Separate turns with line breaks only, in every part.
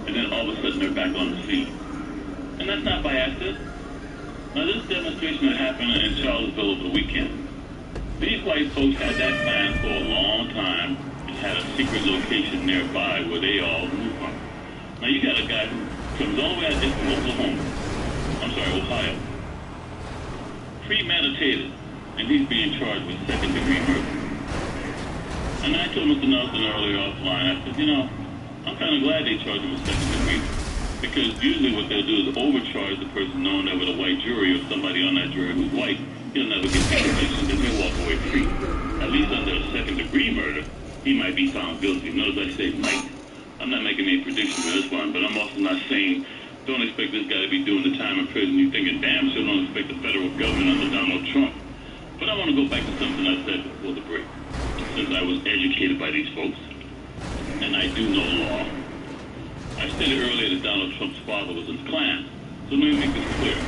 and then all of a sudden they're back on the scene. And that's not by accident. Now, this demonstration that happened in Charlottesville over the weekend, these white folks had that plan for a long time and had a secret location nearby where they all moved from. Now, you got a guy who comes all the way out there from Ohio, premeditated, and he's being charged with second-degree murder. And I told Mr. Nelson earlier offline, I said, you know, I'm kind of glad they charged him with second-degree, because usually what they'll do is overcharge the person knowing that with a white jury or somebody on that jury who's white, he'll never get the conviction, then he'll walk away free. At least under a second-degree murder, he might be found guilty. Notice I say might. I'm not making any prediction for this one, but I'm also not saying don't expect this guy to be doing the time in prison. You thinking, damn sure don't expect the federal government under Donald Trump. But I want to go back to something I said before the break. Since I was educated by these folks, and I do know law, I stated earlier that Donald Trump's father was in the Klan. So let me make this clear.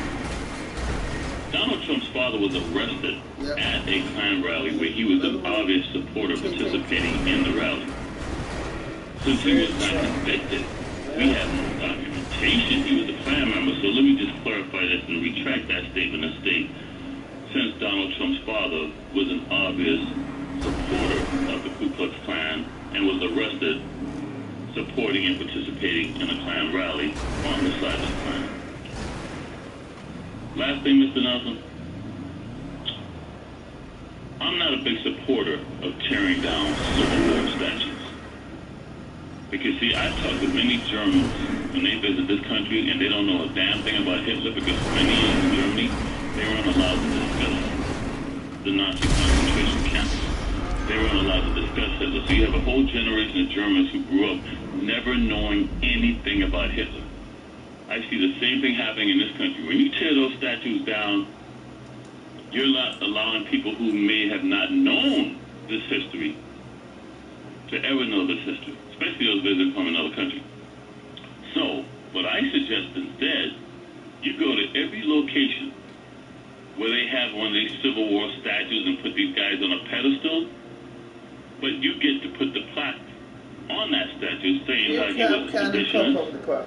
Donald Trump's father was arrested at a Klan rally where he was an obvious supporter participating in the rally. Since he was not convicted, we have no documentation he was a Klan member. So let me just clarify this and retract that statement and state, since Donald Trump's father was an obvious supporter of the Ku Klux Klan and was arrested supporting and participating in a Klan rally on the side of the Klan. Last thing, Mr. Nelson, I'm not a big supporter of tearing down Civil War statues. Because, see, I've talked to many Germans when they visit this country and they don't know a damn thing about Hitler, because for many years in Germany, they weren't allowed to discuss the Nazi concentration camps. They weren't allowed to discuss Hitler. So you have a whole generation of Germans who grew up never knowing anything about Hitler. I see the same thing happening in this country. When you tear those statues down, you're not allowing people who may have not known this history to ever know this history, especially those visitors from another country. So, what I suggest instead, you go to every location where they have one of these Civil War statues and put these guys on a pedestal, but you get to put the plaque on that statue saying how he was a seditionist,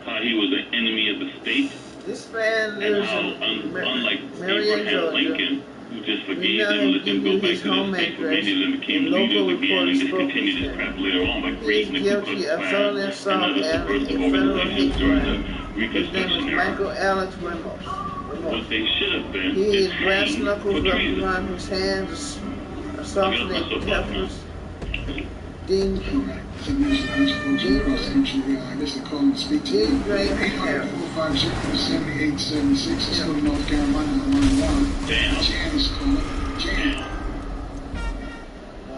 how he was an enemy of the state, and how, unlike Abraham Lincoln, who just forgave them and let them go back to the state, where many of them became leaders again and just continued this crap later on by creating the Ku Klux Klan and other subversive organizations during the Reconstruction era. What they should have been is hanged for treason.
Mr. Coleman, speak to you. 800-456-7876. From North Carolina, line 1. Jan is calling. Jan.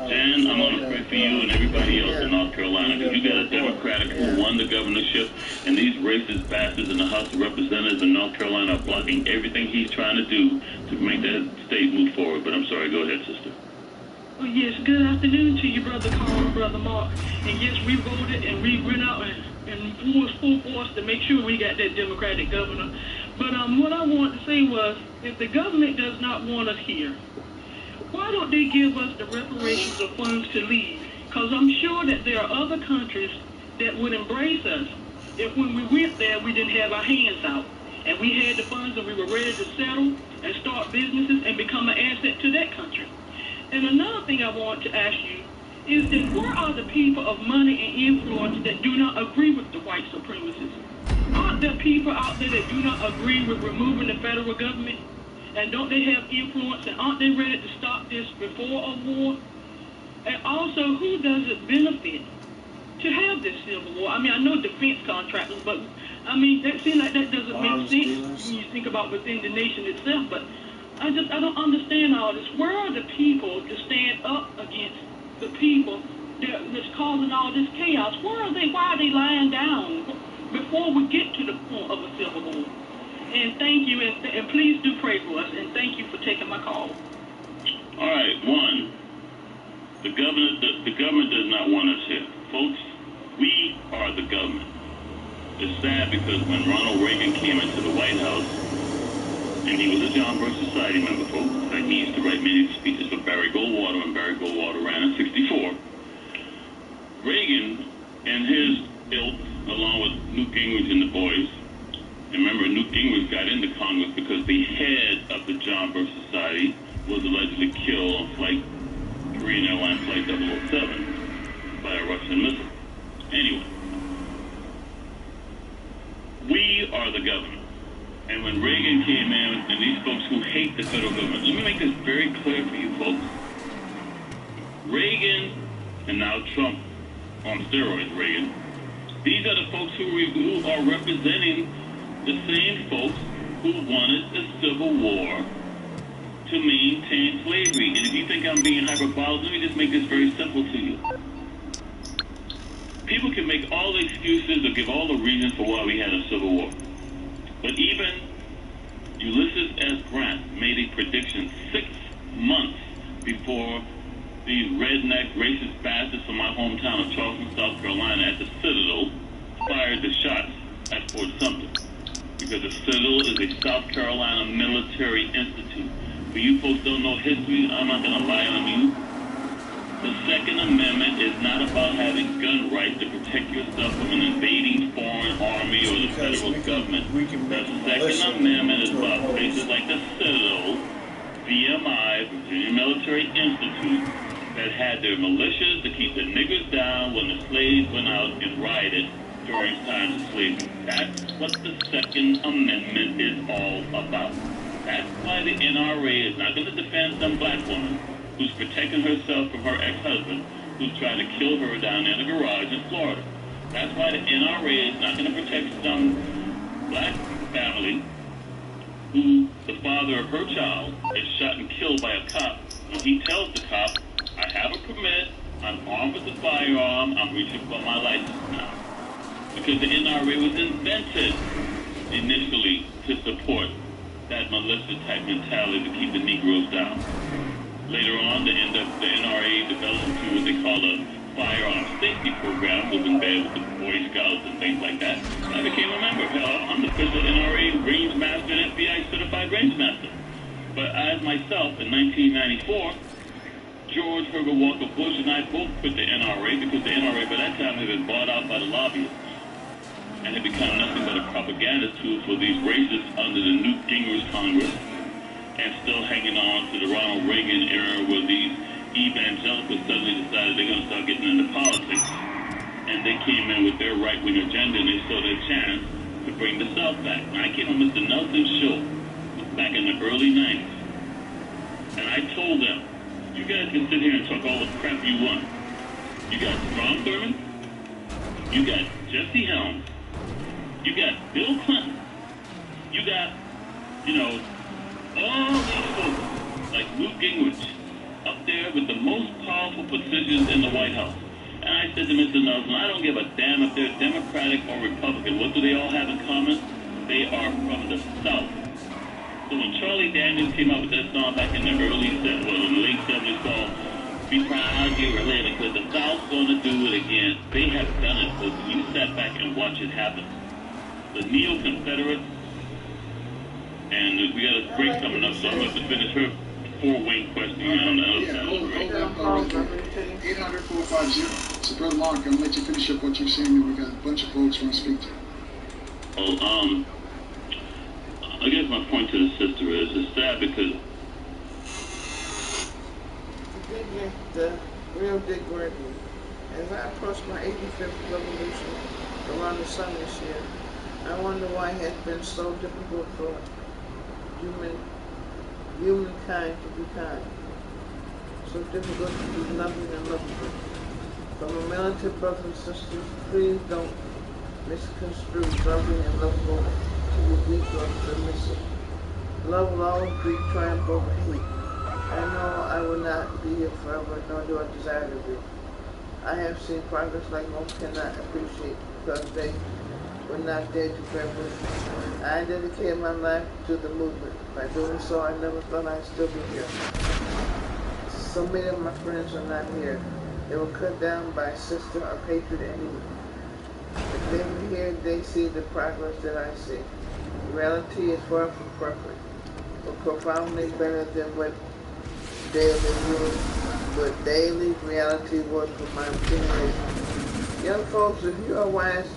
Jan, I'm on a pray for you and everybody else in North Carolina, because you got a Democratic who won the governorship, and these racist bastards in the House of Representatives in North Carolina are blocking everything he's trying to do to make that state move forward. But I'm sorry, go ahead, sister.
Oh, yes, good afternoon to you, Brother Carl, Brother Mark. And yes, we voted and we went out and full force to make sure we got that Democratic governor. But what I wanted to say was, if the government does not want us here, why don't they give us the reparations of funds to leave? Because I'm sure that there are other countries that would embrace us if when we went there, we didn't have our hands out. And we had the funds and we were ready to settle and start businesses and become an asset to that country. And another thing I want to ask you is that where are the people of money and influence that do not agree with the white supremacists? Aren't there people out there that do not agree with removing the federal government? And don't they have influence? And aren't they ready to stop this before a war? And also, who does it benefit to have this civil war? I mean, I know defense contractors, but I mean, that seems like that doesn't make sense when you think about within the nation itself. But I don't understand all this. Where are the people to stand up against the people that's causing all this chaos? Where are they? Why are they lying down before we get to the point of a civil war? And thank you, and please do pray for us, and thank you for taking my call.
All right, one, the government does not want us here. Folks, we are the government. It's sad because when Ronald Reagan came into the White House, and he was a John Birch Society member, folks. In fact, he used to write many speeches for Barry Goldwater when Barry Goldwater ran in '64. Reagan and his ilk, along Gingrich and the boys. And remember, Newt Gingrich got into Congress because the head of the John Birch Society was allegedly killed on Korean Airlines Flight 007 by a Russian missile. Anyway, we are the government. And when Reagan came in, and these folks who hate the federal government, let me make this very clear for you folks. Reagan, and now Trump on steroids, Reagan, these are the folks who are representing the same folks who wanted the Civil War to maintain slavery. And if you think I'm being hyperbolic, let me just make this very simple to you. People can make all the excuses or give all the reasons for why we had a Civil War. But even Ulysses S. Grant made a prediction 6 months before these redneck racist bastards from my hometown of Charleston, South Carolina at the Citadel fired the shots at Fort Sumter. Because the Citadel is a South Carolina military institute. For you folks don't know history, I'm not going to lie on you. The Second Amendment is not about having gun rights to protect yourself from an invading foreign army or the federal government. The Second Amendment is about places like the Citadel, VMI, Virginia Military Institute, that had their militias to keep the niggers down when the slaves went out and rioted during times of slavery. That's what the Second Amendment is all about. That's why the NRA is not going to defend some black woman who's protecting herself from her ex-husband who's trying to kill her down in a garage in Florida. That's why the NRA is not going to protect some black family who the father of her child is shot and killed by a cop when he tells the cop, I have a permit, I'm armed with a firearm, I'm reaching for my license now. Because the NRA was invented initially to support that militia type mentality to keep the Negroes down. Later on, the NRA developed into what they call a firearm safety program, was in bed with the Boy Scouts and things like that. I became a member. I'm the official NRA Range Master and FBI certified Range Master. But as myself, in 1994, George Herbert Walker Bush and I both quit the NRA because the NRA by that time had been bought out by the lobbyists and had become nothing but a propaganda tool for these racists under the Newt Gingrich Congress, and still hanging on to the Ronald Reagan era where these evangelicals suddenly decided they're going to start getting into politics. And they came in with their right-wing agenda and they saw their chance to bring the South back. And I came on Mr. Nelson's show back in the early 90s. And I told them, you guys can sit here and talk all the crap you want. You got Strom Thurmond, you got Jesse Helms, you got Bill Clinton, you got, all these folks, like Newt Gingrich, up there with the most powerful positions in the White House. And I said to Mr. Nelson, I don't give a damn if they're Democratic or Republican. What do they all have in common? They are from the South. So when Charlie Daniels came out with that song back in the in the late 70s called Be Proud You're Related, because the South's going to do it again. They have done it, folks. You sat back and watch it happen. The neo-Confederates, and we got a break coming up, so I'm going to finish her four-wing question on the other side of the break.
800-450. So, Brother Mark, I'm going to let you finish up what you're saying. We got a bunch of folks who want to speak to you.
Well, I guess my point to the sister is, it's sad because
the real Dick Gregory. As I approach my 85th revolution around the sun this year, I wonder why it has been so difficult for humankind to be kind. So difficult to be loving and lovable. For my militant brothers and sisters, please don't misconstrue loving and lovable to be weak or submissive. Love will always be triumph over hate. I know I will not be here forever, nor do I desire to be. I have seen progress like most cannot appreciate because they were not there to bear witness. I dedicated my life to the movement. By doing so, I never thought I'd still be here. So many of my friends are not here. They were cut down by system of hatred and evil. If they were here, they see the progress that I see. Reality is far from perfect, but profoundly better than what daily reality was for my generation. Young folks, if you are wise,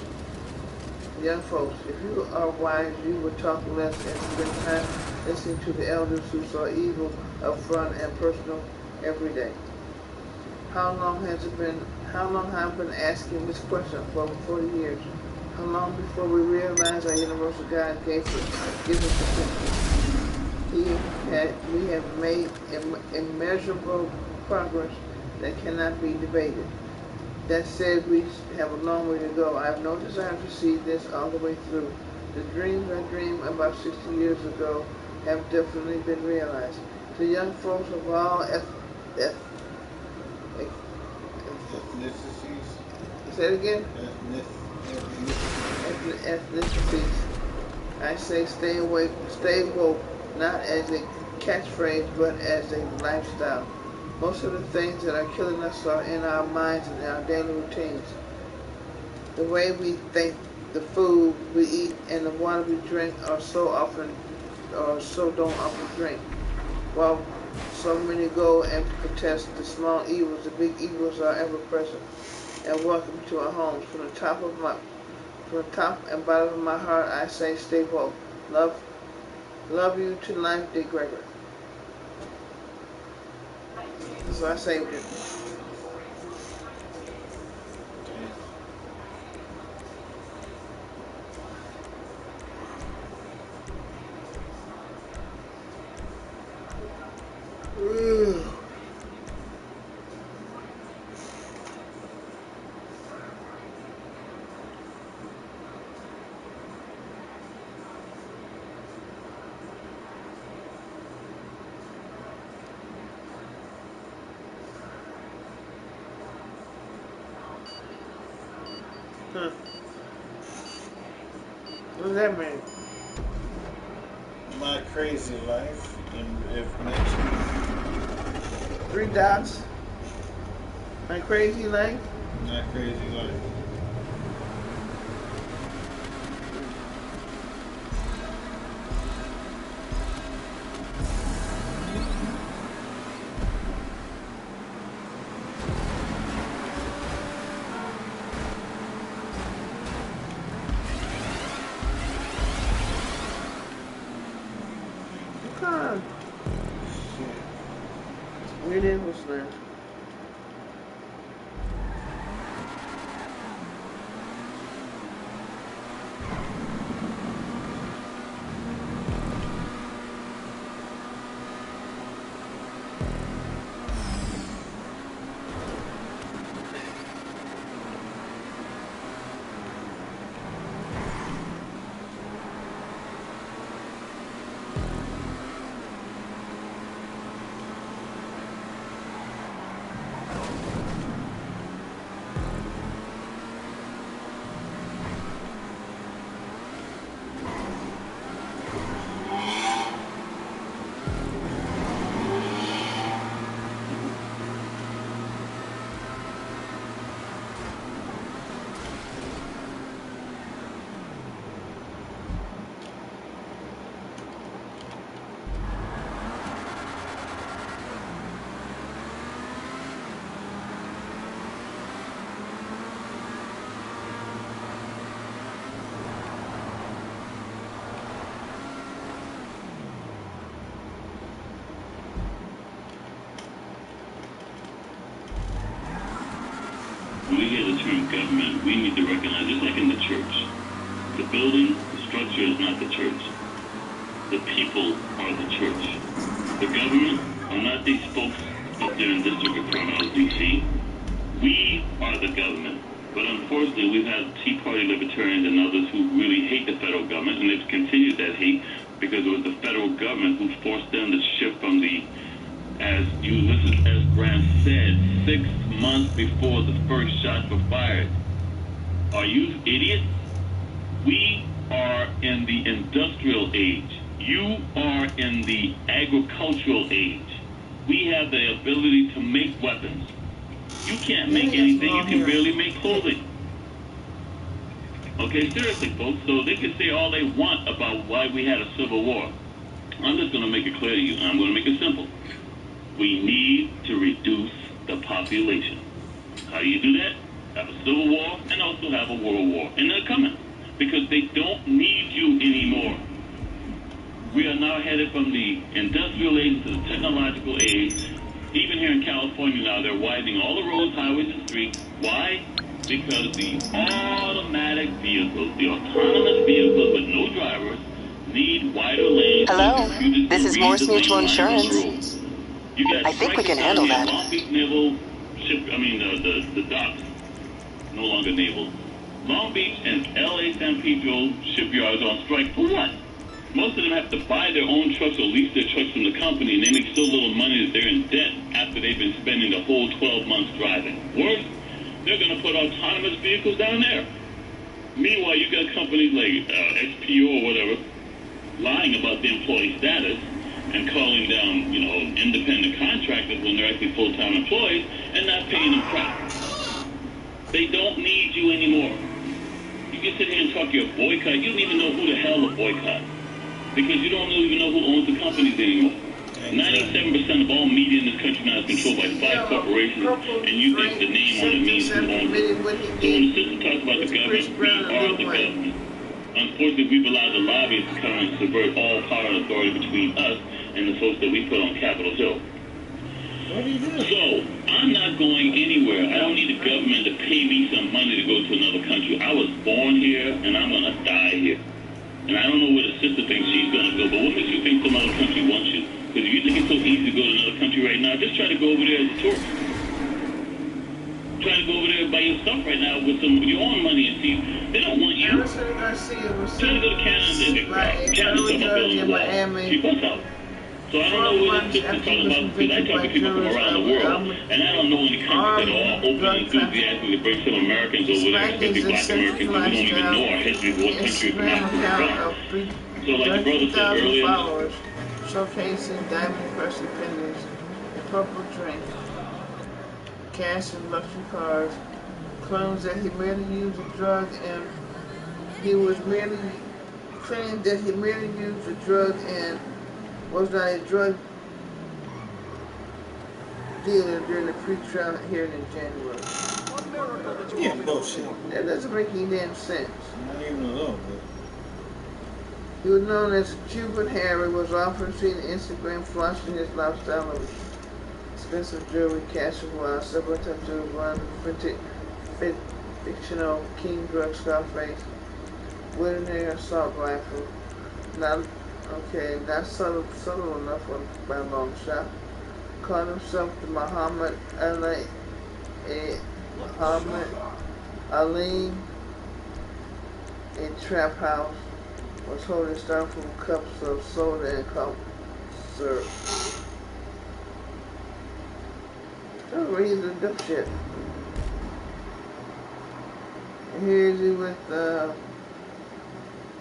Young folks, if you are wise, you will talk less and spend time listening to the elders who saw evil upfront and personal every day. How long have I been asking this question? For over 40 years. How long before we realize our universal God gave us attention? We have made immeasurable progress that cannot be debated. That said, we have a long way to go. I have no desire to see this all the way through. The dreams I dreamed about 60 years ago have definitely been realized. To young folks of all ethnicities. Say it again? Ethnicities. I say stay awake, stay woke, not as a catchphrase, but as a lifestyle. Most of the things that are killing us are in our minds and in our daily routines. The way we think, the food we eat, and the water we drink are so don't often drink. While so many go and protest the small evils, the big evils are ever present. And welcome to our homes. From the top and bottom of my heart, I say stay woke. Love you to life, Dick Gregory. So I saved it. What does that mean?
My crazy life, and if mentioned.
3 dots. My crazy life.
My crazy life.
Weird English now.
When we hear the term government, we need to recognize, just like in the church, the building, the structure is not the church. The people are the church. The government are not these folks up there in District of Columbia, D.C. We are the government. But unfortunately, we've had Tea Party libertarians and others who really hate the federal government, and they've continued that hate because it was the federal government who forced them to shift from the, as Ulysses S. Grant said, 6 months before the first shots were fired. Are you idiots? We are in the industrial age. You are in the agricultural age. We have the ability to make weapons. You can't make anything. You can barely make clothing. Okay, seriously, folks. So they can say all they want about why we had a civil war. I'm just going to make it clear to you. I'm going to make it simple. We need to reduce the population. How do you do that? Have a civil war and also have a world war. And they're coming. because they don't need you anymore. We are now headed from the industrial age to the technological age. Even here in California now, they're widening all the roads, highways, and streets. Why? Because the automatic vehicles, the autonomous vehicles with no drivers, need wider lanes.
Hello, this is Morse Mutual Insurance. I think we can handle that.
Long Beach Naval Ship, the docks, no longer naval. Long Beach and LA San Pedro shipyards are on strike for what? Most of them have to buy their own trucks or lease their trucks from the company, and they make so little money that they're in debt after they've been spending the whole 12 months driving. Worse, they're going to put autonomous vehicles down there. Meanwhile, you got companies like XPO or whatever lying about the employee status and calling down, independent contractors when they're actually full-time employees and not paying them crap. They don't need you anymore. You can sit here and talk your boycott. You don't even know who the hell to boycott because you don't even know who owns the companies anymore. 97% of all media in this country now is controlled by 5 corporations, and you think the name on it means who owns it. So when the system talks about the government, we are the government. Unfortunately, we've allowed the lobbyists to come and subvert all power and authority between us and the folks that we put on Capitol Hill.
What do you do?
So, I'm not going anywhere. I don't need the government to pay me some money to go to another country. I was born here, and I'm going to die here. And I don't know where the sister thinks she's going to go, but what makes you think some other country wants you? Because if you think it's so easy to go to another country right now, just try to go over there as a tourist. Try to go over there by yourself right now with your own money and see. They don't want you. Try to go to Canada and Canada's talking about building a wall. Keep us out. So I don't know what this is talking about because I talk to people from around the world, and I don't know any countries that are all open and enthusiastic to bring some Americans over there, especially black Americans, who don't even know our history of what country we're from. So like the brother said earlier,
showcasing diamond pressed opinions, purple drink, cash and luxury cars, claims that he merely used a drug and claimed that he merely used a drug and was not a drug dealer during the pre-trial hearing in January.
Yeah, bullshit.
That doesn't make any damn sense.
Not even a little bit.
He was known as Cuban Harry, was often seen on Instagram flaunting his lifestyle of expensive jewelry, cash and wild, several times to run the fictional King drug Scarface, Willionaire assault rifle. Not subtle enough by a long shot. Called himself the Muhammad Ali, a trap house, was holding styrofoam cups of soda and cough syrup. So he's a dope shit. And here's he with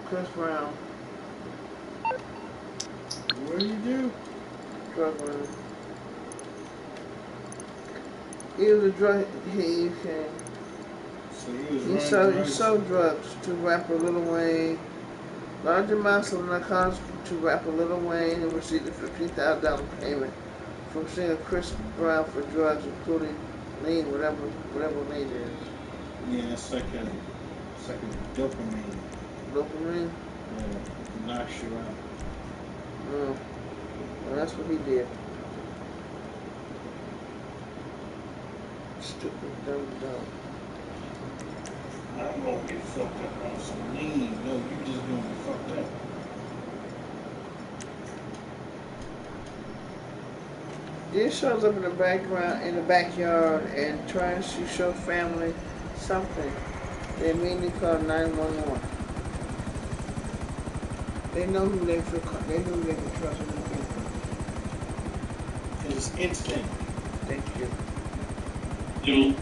Chris Brown.
What do you do?
Drug runner. He was a drug. He sold drugs to rapper Lil Wayne. Large amounts of narcotics to rapper Lil Wayne, and received a $15,000 payment from singer Chris Brown for drugs, including lean, whatever lean is.
Yeah, it's like a dopamine.
Dopamine?
Yeah, knocks you out.
Oh, well, that's what he did. Stupid dumb.
I'm gonna get fucked up on some lean. No, you just gonna get fucked up.
He shows up in the background, in the backyard, and tries to show family something. They immediately call 911. They know who they can trust.
It's instant.
Thank you.
So,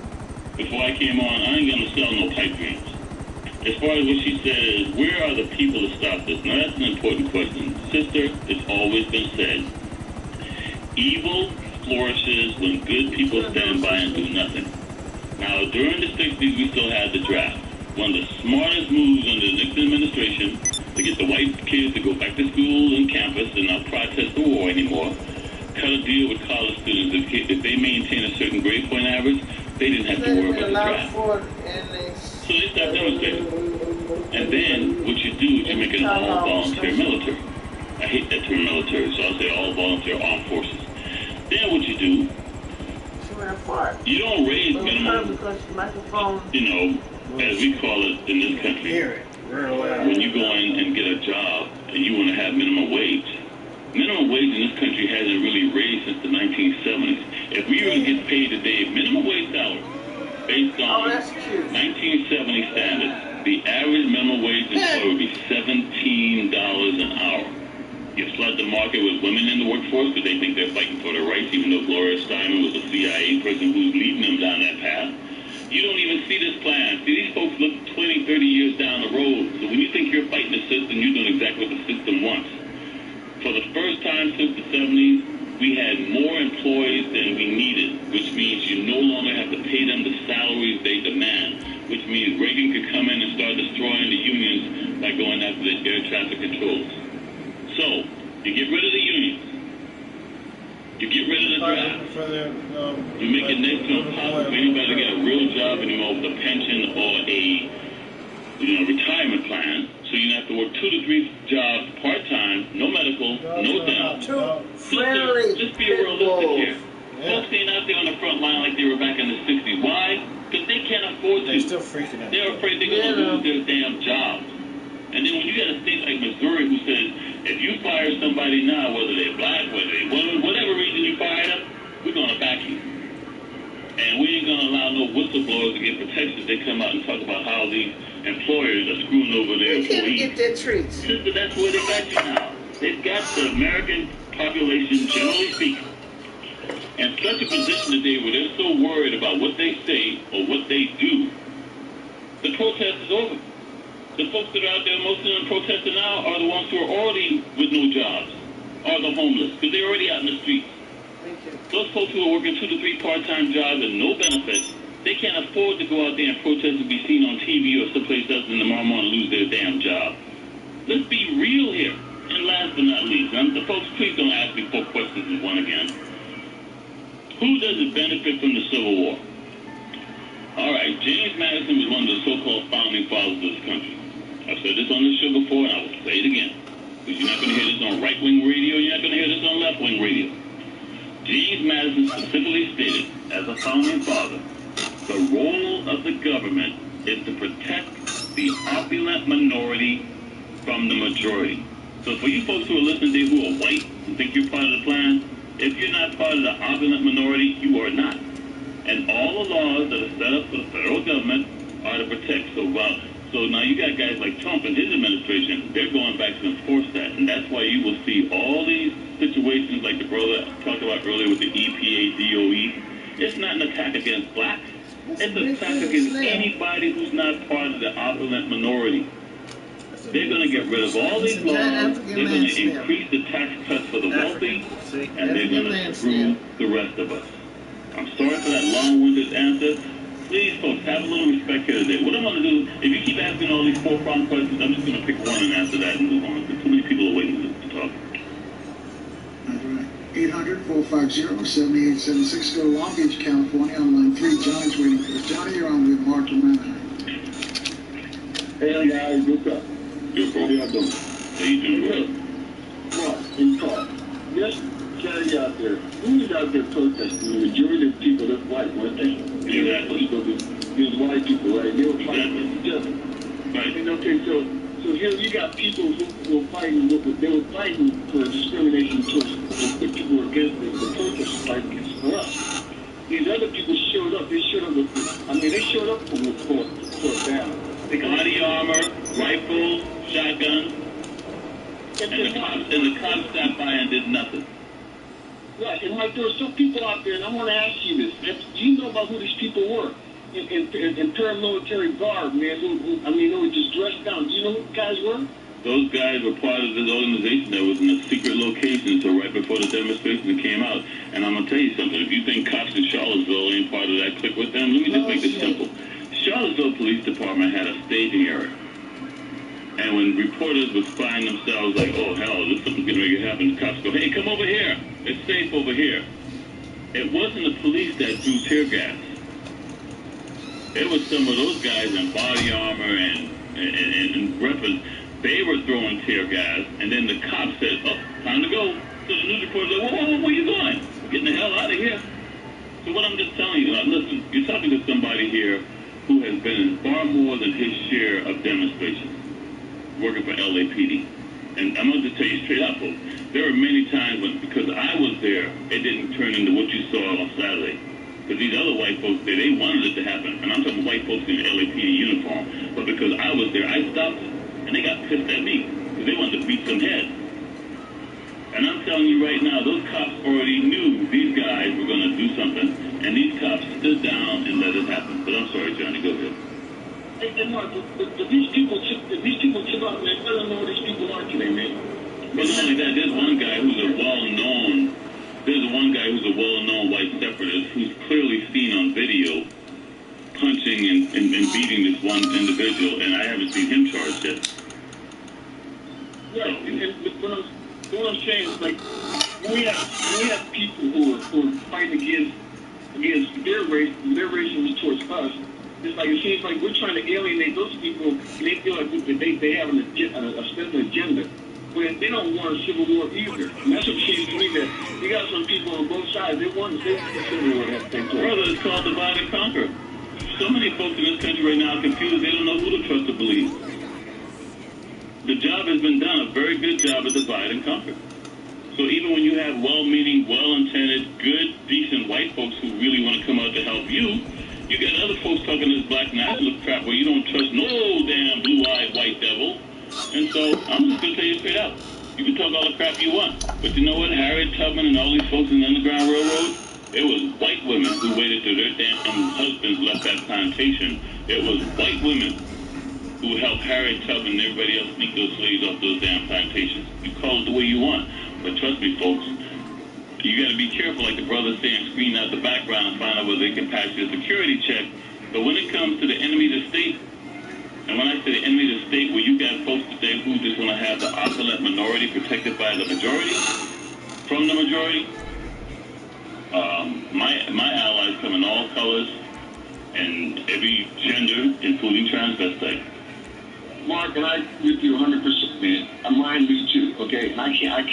before I came on, I ain't gonna sell no pipe dreams. As far as what she said is, where are the people to stop this? Now that's an important question. Sister, it's always been said, evil flourishes when good people stand by and do nothing. Now, during the 60s, we still had the draft. One of the smartest moves under the Nixon administration to get the white kids to go back to school and campus and not protest the war anymore. Cut a deal with college students. If they maintain a certain grade point average, they didn't have to worry about the draft. So they stopped demonstrating. And then what you do is you make it an all-volunteer military. I hate that term military, so I'll say all-volunteer armed forces. Then what you do, you don't raise minimum, you know, as we call it in this country, when you go in and get a job and you want to have minimum wage. Minimum wage in this country hasn't really raised since the 1970s. If we were to get paid today minimum wage salary based on 1970 standards, the average minimum wage in Florida would be $17 an hour. You flood the market with women in the workforce because they think they're fighting for their rights, even though Gloria Steinem was a CIA person who's leading them down that path. You don't even see this plan. See, these folks look 20, 30 years down the road. So when you think you're fighting the system, you're doing exactly what the system wants. For the first time since the 70s, we had more employees than we needed, which means you no longer have to pay them the salaries they demand, which means Reagan could come in and start destroying the unions by going after the air traffic controls. So, you get rid of the unions. You get rid of the draft. You make it next to impossible for anybody to get a real job anymore with a pension or a retirement plan. So you have to work 2 to 3 jobs part-time, no medical, no dental. Just be realistic here. Folks ain't out there on the front line like they were back in the 60s. Why? Because they can't afford to.
They're still freaking out.
They're afraid they're going to lose their damn jobs. And then when you got a state like Missouri who says, if you fire somebody now, whether they're black, whatever reason you fire them, we're going to back you. And we ain't going to allow no whistleblowers to get protection. They come out and talk about how these employers are screwing over their employees.
Get their treats.
Sister, that's where they got you now. They've got the American population, generally speaking, in such a position today where they're so worried about what they say or what they do. The protest is over. The folks that are out there, most of them protesting now, are the ones who are already with no jobs, or the homeless, because they're already out in the streets. Those folks who are working 2 to 3 part-time jobs and no benefits, they can't afford to go out there and protest and be seen on TV or someplace else in the morning and lose their damn job. Let's be real here. And last but not least, the folks, please don't ask me 4 questions in one again. Who doesn't benefit from the Civil War? All right, James Madison was one of the so-called founding fathers of this country. I've said this on this show before, and I will say it again. Because you're not going to hear this on right-wing radio, you're not going to hear this on left-wing radio. James Madison specifically stated, as a founding father, the role of the government is to protect the opulent minority from the majority. So for you folks who are listening today who are white and think you're part of the plan, if you're not part of the opulent minority, you are not. And all the laws that are set up for the federal government are to protect. So now you got guys like Trump and his administration, they're going back to enforce that. And that's why you will see all these situations like the brother talked about earlier with the EPA, DOE. It's not an attack against blacks. It's an attack against anybody who's not part of the opulent minority. They're going to get rid of all these laws. They're going to increase the tax cuts for the wealthy. And they're going to screw the rest of us. I'm sorry for that long-winded answer. Please, folks, have a little respect here today. What I'm going to do, if you keep asking all these 4-pronged questions, I'm just going to pick one and answer that and move on. Because too many people are waiting to talk.
That's right. 800-450-7876. Go to Long Beach, California, on line 3. Johnny's waiting for us. Johnny, you're on with Mark and Manhattan.
Hey, guys, what's up?
Good, bro.
How y'all doing?
How you doing, bro?
What? In talk. Yes, Johnny out there. Who's out there protesting? The majority of people, that's white, weren't they?
Exactly.
These white people, right? They were fighting against each other.
Right.
And okay, so here you got people who were fighting, they were fighting for discrimination towards the people who were against the protesters fighting against corrupt. These other people showed up. They showed up for a battle.
They got body armor, rifles, shotguns, and the cops sat by and did nothing.
Right, and like there were some people out there, and I want to ask you this: do you know about who these people were? In paramilitary guard, man, who were just dressed down. Do you know who the guys were?
Those guys were part of this organization that was in a secret location, so right before the demonstration came out. And I'm going to tell you something. If you think cops in Charlottesville ain't part of that clique with them, let me just make this simple. Charlottesville Police Department had a staging area. And when reporters would find themselves like, oh, hell, this something's going to make it happen, the cops go, hey, come over here. It's safe over here. It wasn't the police that threw tear gas. It was some of those guys in body armor and in reference, they were throwing tear gas, and then the cops said, "Oh, time to go." So the news reporter said, "Whoa, where are you going? We're getting the hell out of here." So what I'm just telling you, listen, you're talking to somebody here who has been in far more than his share of demonstrations, working for LAPD. And I'm going to tell you straight up, folks, there were many times when, because I was there, it didn't turn into what you saw on Saturday. Because these other white folks, they wanted it to happen. And I'm talking white folks in the LAPD uniform. But because I was there, I stopped, and they got pissed at me. Because they wanted to beat some heads. And I'm telling you right now, those cops already knew these guys were going to do something. And these cops stood down and let it happen. But I'm sorry, Johnny, go ahead.
Hey, Mark, these people took out, man. I don't know who these people are today, man.
But not only that, there's one guy who's a well-known white separatist who's clearly seen on video punching and beating this one individual, and I haven't seen him charged yet.
Right, and what I'm saying is, like, when we have people who are fighting against their race, and their racism towards us, it's like, it seems like we're trying to alienate those people, and they feel like they have a special agenda. When they don't want a civil war either. And that's what seems to me, that you got some people on both sides, they want a civil war to have things.
Brother, it's called divide and conquer. So many folks in this country right now are confused. They don't know who to trust or believe. The job has been done, a very good job of divide and conquer. So even when you have well-meaning, well-intended, good, decent white folks who really want to come out to help you, you got other folks talking this black nationalist crap where you don't trust no damn blue-eyed white devil. And so I'm just going to tell you straight out. You can talk all the crap you want. But you know what? Harriet Tubman and all these folks in the Underground Railroad, it was white women who waited till their damn husbands left that plantation. It was white women who helped Harriet Tubman and everybody else sneak those slaves off those damn plantations. You call it the way you want. But trust me, folks, you got to be careful, like the brothers saying, screen out the background and find out whether they can pass your security check. But when it comes to the enemy of the state, and when I say the enemy of the state, where you got folks today who just want to have the opulent minority protected by the majority, from the majority, my allies come in all colors and every gender, including transvestite.
Mark, and I agree with you 100%, man. Mine do too, okay? And I can't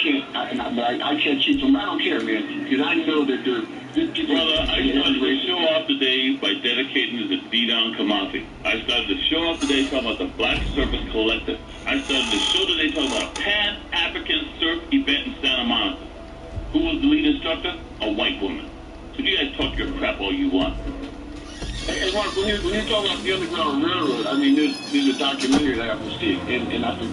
cheat from. I don't care, man, because I know that they're.
Brother, I started to show off today by dedicating to the D-Down Kamathi. I started to show off today talking about the Black Surface Collective. I started to show today talking about a Pan-African surf event in Santa Monica. Who was the lead instructor? A white woman. So you guys talk your crap all you want.
Hey, Mark, when you talk about the Underground Railroad, I mean, there's a documentary that I have to see, and I think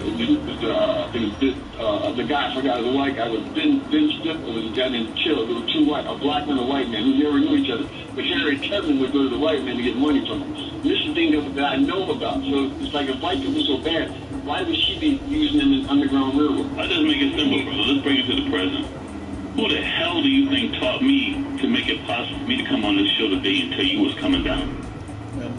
the guy, I forgot, the white guy was Ben Smith, or was a guy named Chill. There were two a black man and a white man, who never knew each other. But Harriet Tubman would go to the white man to get money from him. And this is the thing that I know about. So it's like, if white people so bad, why would she be using them in Underground Railroad?
I just make it simple, brother. Let's bring it to the present. Who the hell do you think taught me to make it possible for me to come on this show today and tell you what's coming down?
And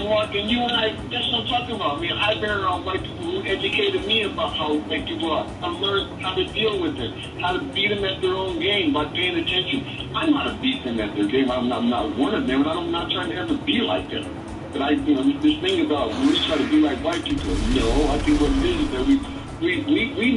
Mark, and you and I, that's what I'm talking about. I mean, I've been around white people who educated me about how white people are. I learned how to deal with it, how to beat them at their own game by paying attention. I'm not a beat them at their game. I'm not one of them, and I'm not trying to ever be like them. But this thing about when we try to be like white people, no, I think what it is that we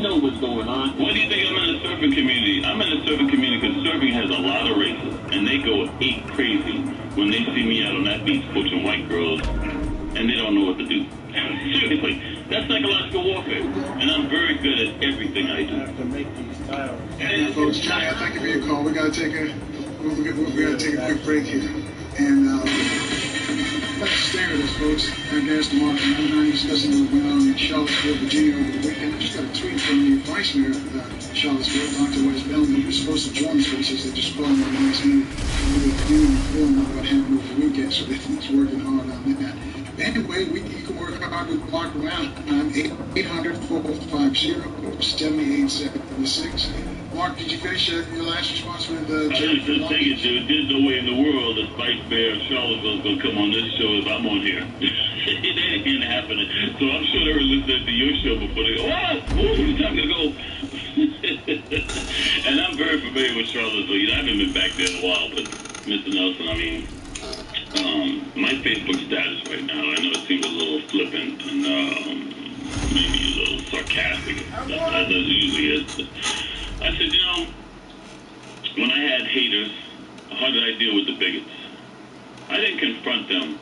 know what's going on.
What do you think I'm in the surfing community? I'm in the surfing community because surfing has a lot of races, and they go ape crazy when they see me out on that beach coaching white girls, and they don't know what to do. Seriously, that's psychological warfare, and I'm very good at everything I do.
I have to make these tiles.
And folks, Johnny, I thank you for your call. We gotta take a quick break here, and let's stare at this, folks. Our guest, Mark, and I'm discussing what went on in Charlottesville, Virginia over the weekend. I just got a tweet from the vice mayor of Charlottesville, Dr. Wes Bellman. He was supposed to join us, but he says they just called him on the last minute. We were doing a film on what happened over the weekend, so he's working hard on that. Anyway, you can work hard with Mark around 800-450-7876. Mark, did you finish your last response with
I just couldn't take it, dude. There's no way in the world that Vice Mayor of Charlottesville is going to come on this show if I'm on here. It ain't happening. So I'm sure they were listening to your show before they go, it's time to go. And I'm very familiar with Charlottesville. I haven't been back there in a while, but Mr. Nelson, I mean, my Facebook status right now, I know it seems a little flippant and maybe a little sarcastic, as it usually is. But I said, you know, when I had haters, how did I deal with the bigots? I didn't confront them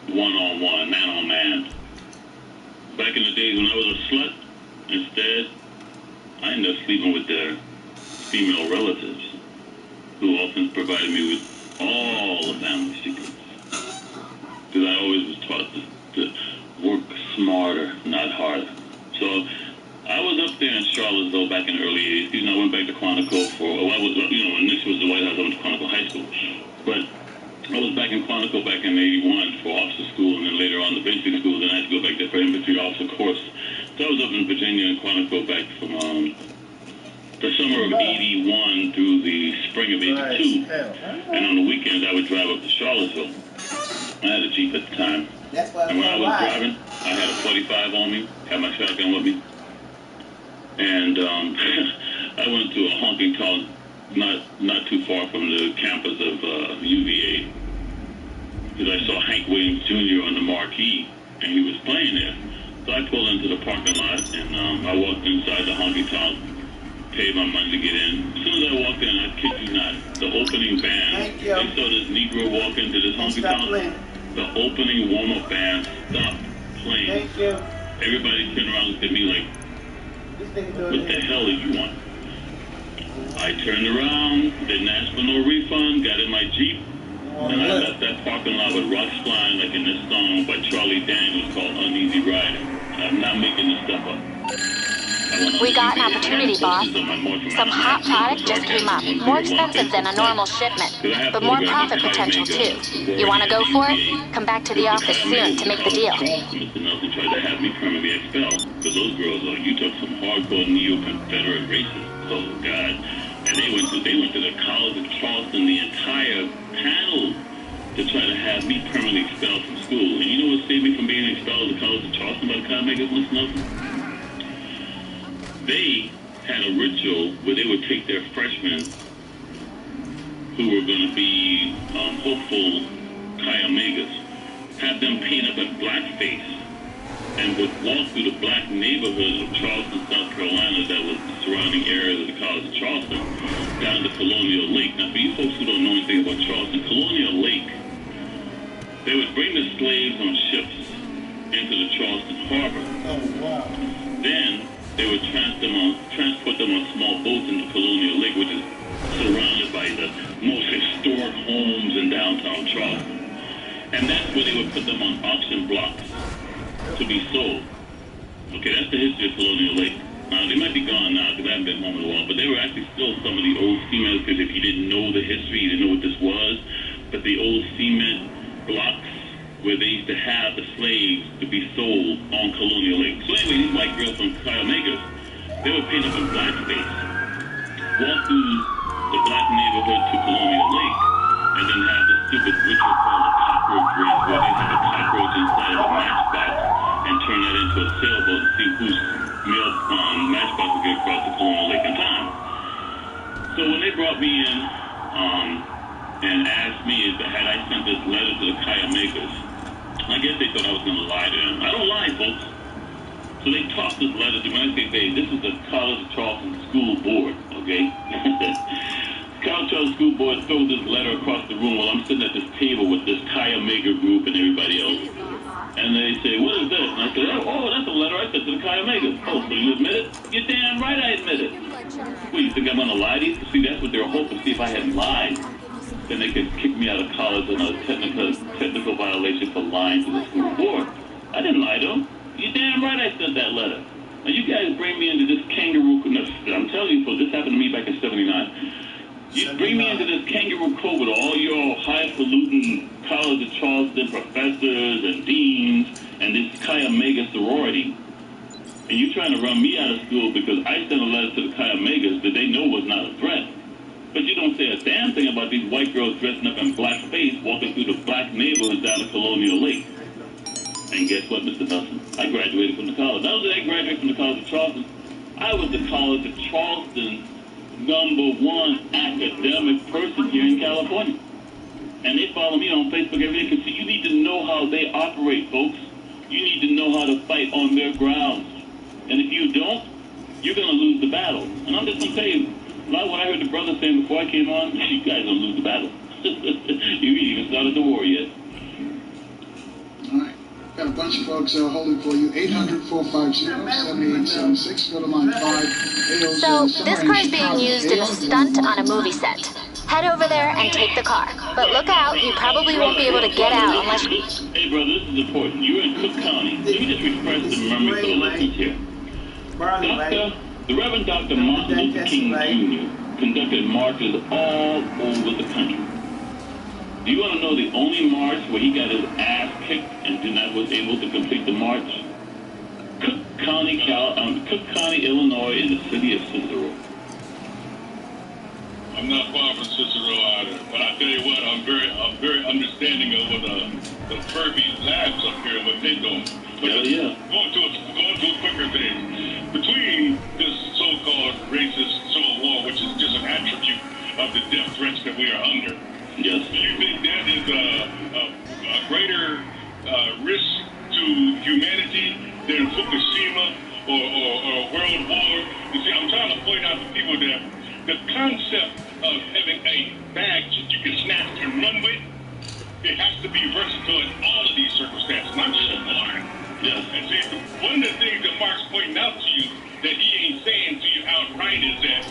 one-on-one, man-on-man. Back in the days when I was a slut, instead, I ended up sleeping with their female relatives, who often provided me with all the family secrets. Because I always was taught to work smarter, not harder. So I was up there in Charlottesville back in the early 80s. You know, I went back to Quantico when this was the White House, I went to Quantico High School. But I was back in Quantico back in 81 for officer school, and then later on the basic school. Then I had to go back there for infantry officer course. So I was up in Virginia and Quantico back from the summer of 81 through the spring of 82. And on the weekends, I would drive up to Charlottesville. I had a Jeep at the time. And when I was driving, I had a 45 on me, had my shotgun with me. And I went to a honky tonk not too far from the campus of UVA. Because I saw Hank Williams Jr. on the marquee, and he was playing there. So I pulled into the parking lot, and I walked inside the honky tonk, paid my money to get in. As soon as I walked in, I kid you not, the opening band, they saw this Negro walk into this honky tonk. The opening warm-up band stopped playing. Everybody turned around and looked at me like, what the hell did you want? I turned around, didn't ask for no refund, got in my Jeep, and I left that parking lot with rocks flying like in this song by Charlie Daniels called Uneasy Rider. I'm not making this stuff up.
We got an opportunity, boss. Some hot product just came up. More expensive than a normal shipment, but more profit potential too. You want to go for it? Come back to the office soon to make the deal.
Mr. Nelson tried to have me permanently expelled. Because those girls, you took some hardcore neo-Confederate racists. Oh, God. And they went to the College of Charleston, the entire panel, to try to have me permanently expelled from school. And you know what saved me from being expelled at the College of Charleston by the Codmakers, Mr. Nelson? They had a ritual where they would take their freshmen who were going to be hopeful Chi Omegas, have them paint up in blackface, and would walk through the black neighborhood of Charleston, South Carolina, that was the surrounding areas of the College of Charleston, down to Colonial Lake. Now, for you folks who don't know anything about Charleston, Colonial Lake, they would bring the slaves on ships into the Charleston Harbor.
Oh, wow.
Then they would transport them on small boats into Colonial Lake, which is surrounded by the most historic homes in downtown Charleston. And that's where they would put them on auction blocks to be sold. Okay, that's the history of Colonial Lake. They might be gone now because I haven't been home in a while, but they were actually still some of the old cement, because if you didn't know the history, you didn't know what this was, but the old cement blocks where they used to have the slaves to be sold on Colonial Lake. So anyway, these white girls from Chi Omegas, they would paint up in blackface, walk through the black neighborhood to Colonial Lake, and then have this stupid ritual called a cockroach race, where they have a cockroach inside of a matchbox and turn that into a sailboat and see whose matchbox will get across the Colonial Lake in time. So when they brought me in and asked me had I sent this letter to the Chi Omegas, I guess they thought I was going to lie to them. I don't lie, folks. So they tossed this letter to me. When I say they, this is the College of Charleston School Board, okay? College of Charleston School Board throws this letter across the room while I'm sitting at this table with this Chi Omega group and everybody else. And they say, what is this? And I said, oh, that's a letter I sent to the Chi Omegas. Oh, so you admit it? You're damn right I admit it. Well, you think I'm going to lie to you? See, that's what they were hoping. See, if I had lied, then they could kick me out of college on a technical violation for lying to the school board. I didn't lie to them. You're damn right I sent that letter. Now, you guys bring me into this kangaroo... No, I'm telling you, folks, this happened to me back in 79. You bring me into this kangaroo court with all your highfalutin College of Charleston professors and deans and this Chi Omega sorority, and you're trying to run me out of school because I sent a letter to the Chi Omegas that they know was not a threat. But you don't say a damn thing about these white girls dressing up in blackface walking through the black neighborhoods down to Colonial Lake. And guess what, Mr. Nelson? I graduated from the college. Not only did I graduate from the College of Charleston, I was the College of Charleston #1 academic person here in California. and they follow me on Facebook every day, because you need to know how they operate, folks. You need to know how to fight on their grounds. And if you don't, you're going to lose the battle. And I'm just going to tell you, a lot of what I heard the brother saying before I came on, you guys don't lose the battle. You even started the war yet.
All right. Got a bunch of folks holding for you. 800-450-7876. Go to line 5.
So, this car is being used in a stunt on a movie set. Head over there and take the car. But look out, you probably won't be able to get out unless...
Hey, brother, this is important. You're in Cook County. Let me just refresh the memory for the listeners here. The Reverend Dr. Martin Luther King Jr. conducted marches all over the country. Do you want to know the only march where he got his ass kicked and was able to complete the march? Cook County, Illinois, in the city of Cicero.
I'm not far from Cicero either, but I tell you what, I'm very understanding of what the Furby's labs up here and what they do. But
yeah.
Going to a quicker thing. Between this so-called racist civil war, which is just an attribute of the death threats that we are under.
Yes.
Do you think that is a greater risk to humanity than Fukushima or World War? You see, I'm trying to point out to people that the concept of having a bag that you can snap and run with, it has to be versatile in all of these circumstances, not just one.
Yes.
And see, one of the things that Mark's pointing out to you that he ain't saying to you outright is that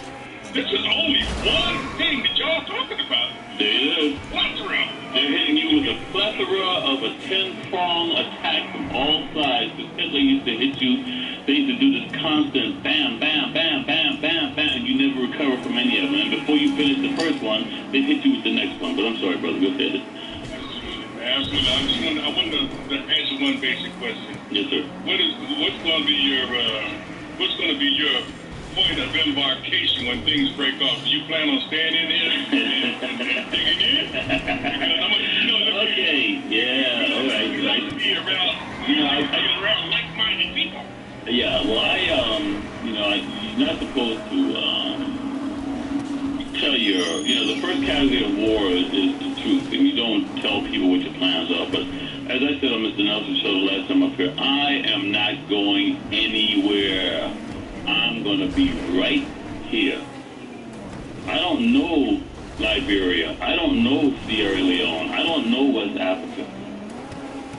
this is only one thing that y'all talking about.
There it is.
Plethora.
They're hitting you with a plethora of a 10-prong attack from all sides. Because Hitler used to hit you. They used to do this constant bam, bam, bam, bam, bam, bam, and you never recover from any of them. And before you finish the first one, they hit you with the next one. But I'm sorry, brother. Go ahead.
Absolutely. I want to answer one basic question.
Yes, sir.
What's going to be your point of embarkation when things break off? Do you plan on staying in here and digging in?
Okay. Yeah. All right.
You like to be around, around like-minded people.
Yeah. Well, you're not supposed to tell the first category of war is the truth, and you don't tell people what your plans are. But as I said on Mr. Nelson's show the last time up here, I am not going anywhere. I'm going to be right here. I don't know Liberia. I don't know Sierra Leone. I don't know West Africa.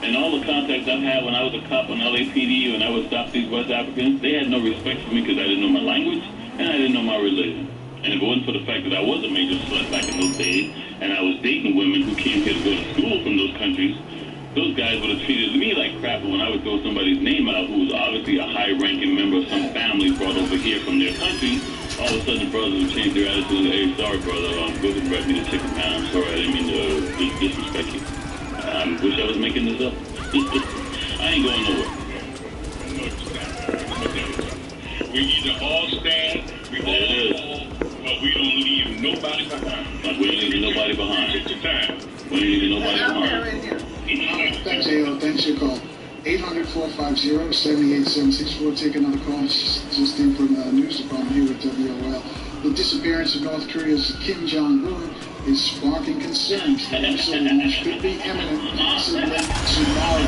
And all the contacts I've had when I was a cop on LAPD, when I would stop these West Africans, they had no respect for me because I didn't know my language and I didn't know my religion. And if it wasn't for the fact that I was a major slut back in those days, and I was dating women who came here to go to school from those countries, those guys would have treated me like crap. But when I would throw somebody's name out who was obviously a high-ranking member of some family brought over here from their country, all of a sudden the brothers would change their attitude. Hey, sorry, brother, go ahead and write me the chicken, man. I'm sorry, I didn't mean to disrespect you. I wish I was making this up. I ain't going nowhere.
We either all stand, we all fall, but we don't leave nobody behind.
Like we ain't leaving nobody behind.
Take your time.
We ain't leaving nobody behind.
Thanks, AO. Thanks for your call. 800-450-7876. We'll take another call. Just in from the news department here with WOL. The disappearance of North Korea's Kim Jong-un is sparking concerns. The missile launch could be imminent, possibly tomorrow.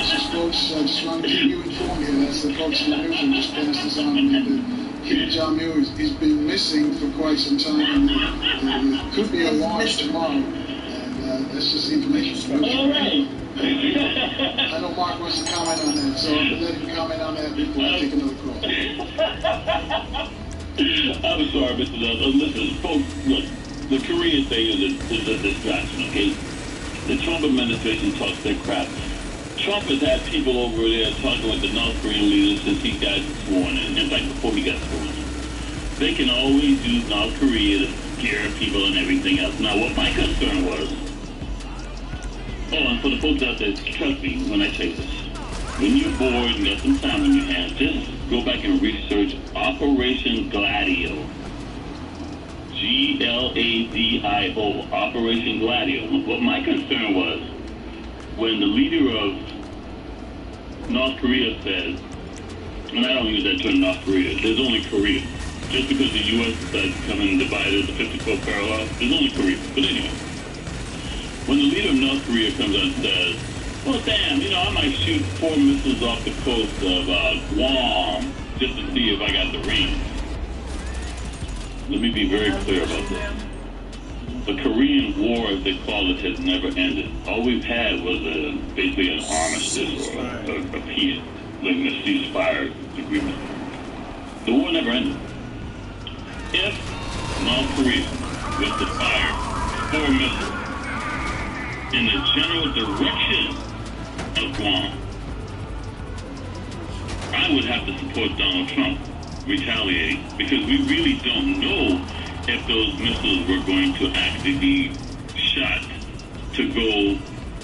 So, folks, I just want to keep you informed here. That's the folks in the news who just passed this on. And Kim Jong-un has been missing for quite some time. And there could be a launch tomorrow. And that's just the information.
All right.
I know Mark wants to comment on that, so I'll let him comment on that before I take another call.
I'm sorry, Mr. Nelson. Listen, folks, look, the Korean thing is a distraction, okay? The Trump administration talks their crap. Trump has had people over there talking with the North Korean leaders since he got sworn in. In fact, before he got sworn in. They can always use North Korea to scare people and everything else. Now, what my concern was, and for the folks out there, trust me when I say this. When you're bored and got some time on your hands, just go back and research Operation Gladio. Gladio. Operation Gladio. What my concern was, when the leader of North Korea says, and I don't use that term North Korea, there's only Korea. Just because the U.S. decided to come and divide the 54th parallel, there's only Korea. But anyway. when the leader of North Korea comes out and says, well, damn, you know, I might shoot 4 missiles off the coast of Guam just to see if I got the range. Let me be very clear about this. The Korean War, as they call it, has never ended. All we've had was basically an armistice or a peace, like a ceasefire agreement. The war never ended. If North Korea was to fire 4 missiles in the general direction of Guam, I would have to support Donald Trump, retaliate, because we really don't know if those missiles were going to actually be shot to go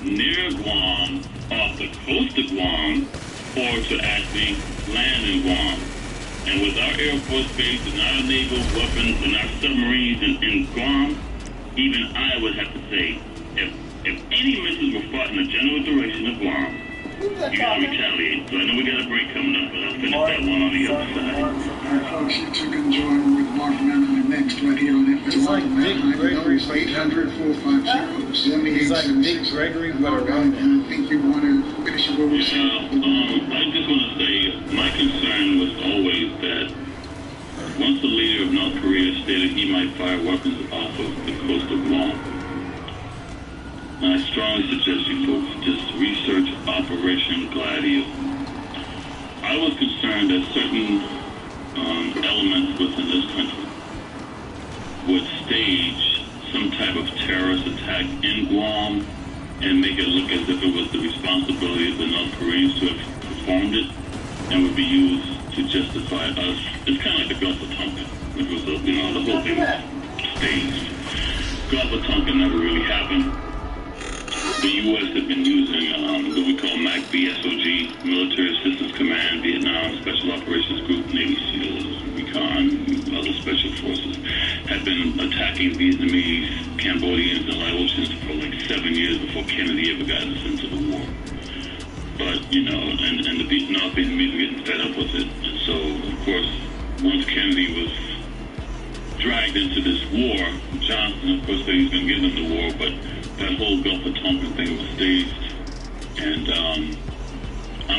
near Guam, off the coast of Guam, or to actually land in Guam. And with our Air Force base and our naval weapons and our submarines in Guam, even I would have to say, if any missiles were fought in the general direction of Guam, you gotta retaliate. So I know we got a break coming up, but I'll finish that one on the other side.
All right, folks, you two can join with Mark Manhunter next right here on FS.
It's like Dick Gregory,
800-450-7876.
It's like Dick Gregory, but around.
And I think you want to finish what we're saying.
I just want to say my concern was always that once the leader of North Korea stated he might fire weapons off of the coast of Guam, and I strongly suggest you folks just research Operation Gladio. I was concerned that certain elements within this country would stage some type of terrorist attack in Guam and make it look as if it was the responsibility of the North Koreans to have performed it and would be used to justify us. It's kind of like the Gulf of Tonkin, which was, the whole thing was staged. Gulf of Tonkin never really happened. The U.S. had been using what we call MACB-SOG, Military Assistance Command, Vietnam Special Operations Group, Navy SEALs, Recon, other special forces, had been attacking Vietnamese, Cambodians, and Laotians for like 7 years before Kennedy ever got us into the war. But, and the North Vietnamese were getting fed up with it. And so, of course, once Kennedy was dragged into this war, Johnson, of course, said he was going to give them the war, but that whole Gulf of Tonkin thing was staged, and I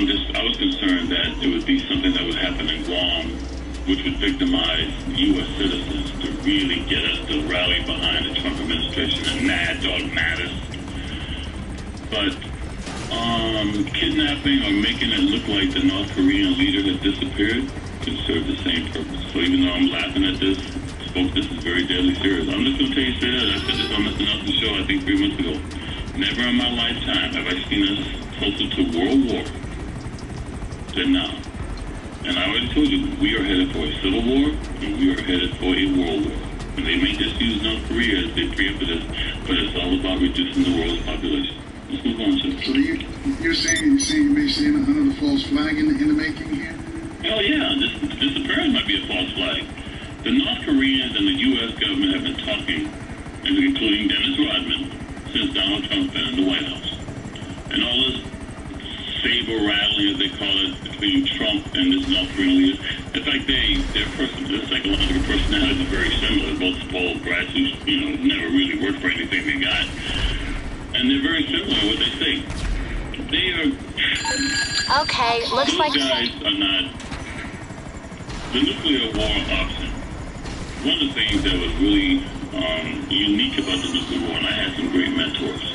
was concerned that it would be something that would happen in Guam, which would victimize U.S. citizens to really get us to rally behind the Trump administration and Mad Dog Mattis. But kidnapping or making it look like the North Korean leader has disappeared can serve the same purpose. So even though I'm laughing at this, folks, this is very deadly serious. I'm just going to tell you straight out. I said this on Mr. Nelson's show, I think 3 months ago. Never in my lifetime have I seen us closer to World War than now. And I already told you, we are headed for a civil war, and we are headed for a world war. And they may just use North Korea as their preemptive, but it's all about reducing the world's population. Let's move on, sir.
So you're saying you may see another false flag in the making here?
Hell yeah, this apparently might be a false flag. The North Koreans and the U.S. government have been talking, including Dennis Rodman, since Donald Trump's been in the White House. And all this saber rattling, as they call it, between Trump and this North Korean leader, it's like their psychological personalities are very similar. Both spoiled brats who, never really worked for anything they got. And they're very similar in what they say. They are...
Okay, looks like...
Those guys are not... The nuclear war option. One of the things that was really unique about the nuclear war, and I had some great mentors,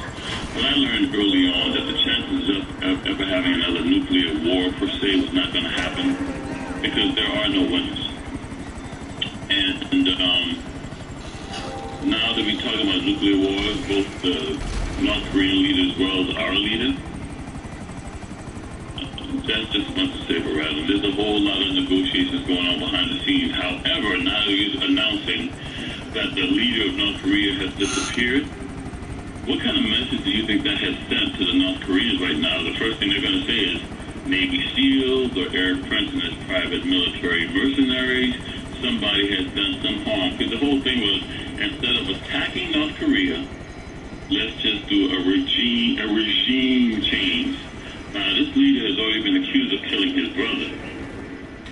but I learned early on that the chances of ever having another nuclear war per se was not going to happen because there are no winners. And now that we talk about nuclear wars, both the North Korean leader as well as our leader, that's just a bunch of saber rattling. There's a whole lot of negotiations going on behind the scenes. However, now he's announcing that the leader of North Korea has disappeared. What kind of message do you think that has sent to the North Koreans right now? The first thing they're going to say is Navy SEALs or Eric Prince and his private military mercenaries. Somebody has done some harm. Because the whole thing was, instead of attacking North Korea, let's just do a regime change. Now, this leader has already been accused of killing his brother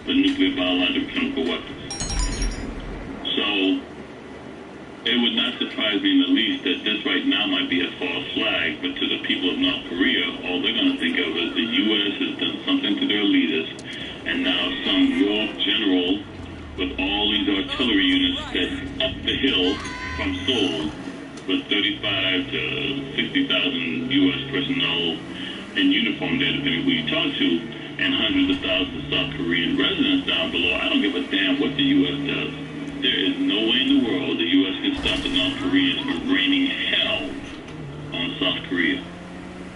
with nuclear, biological, chemical weapons. So, it would not surprise me in the least that this right now might be a false flag, but to the people of North Korea, all they're going to think of is the U.S. has done something to their leaders, and now some rogue general with all these artillery units that's up the hill from Seoul with 35 to 60,000 U.S. personnel in uniform there, depending who you talk to, and hundreds of thousands of South Korean residents down below. I don't give a damn what the U.S. does. There is no way in the world the U.S. can stop the North Koreans from raining hell on South Korea.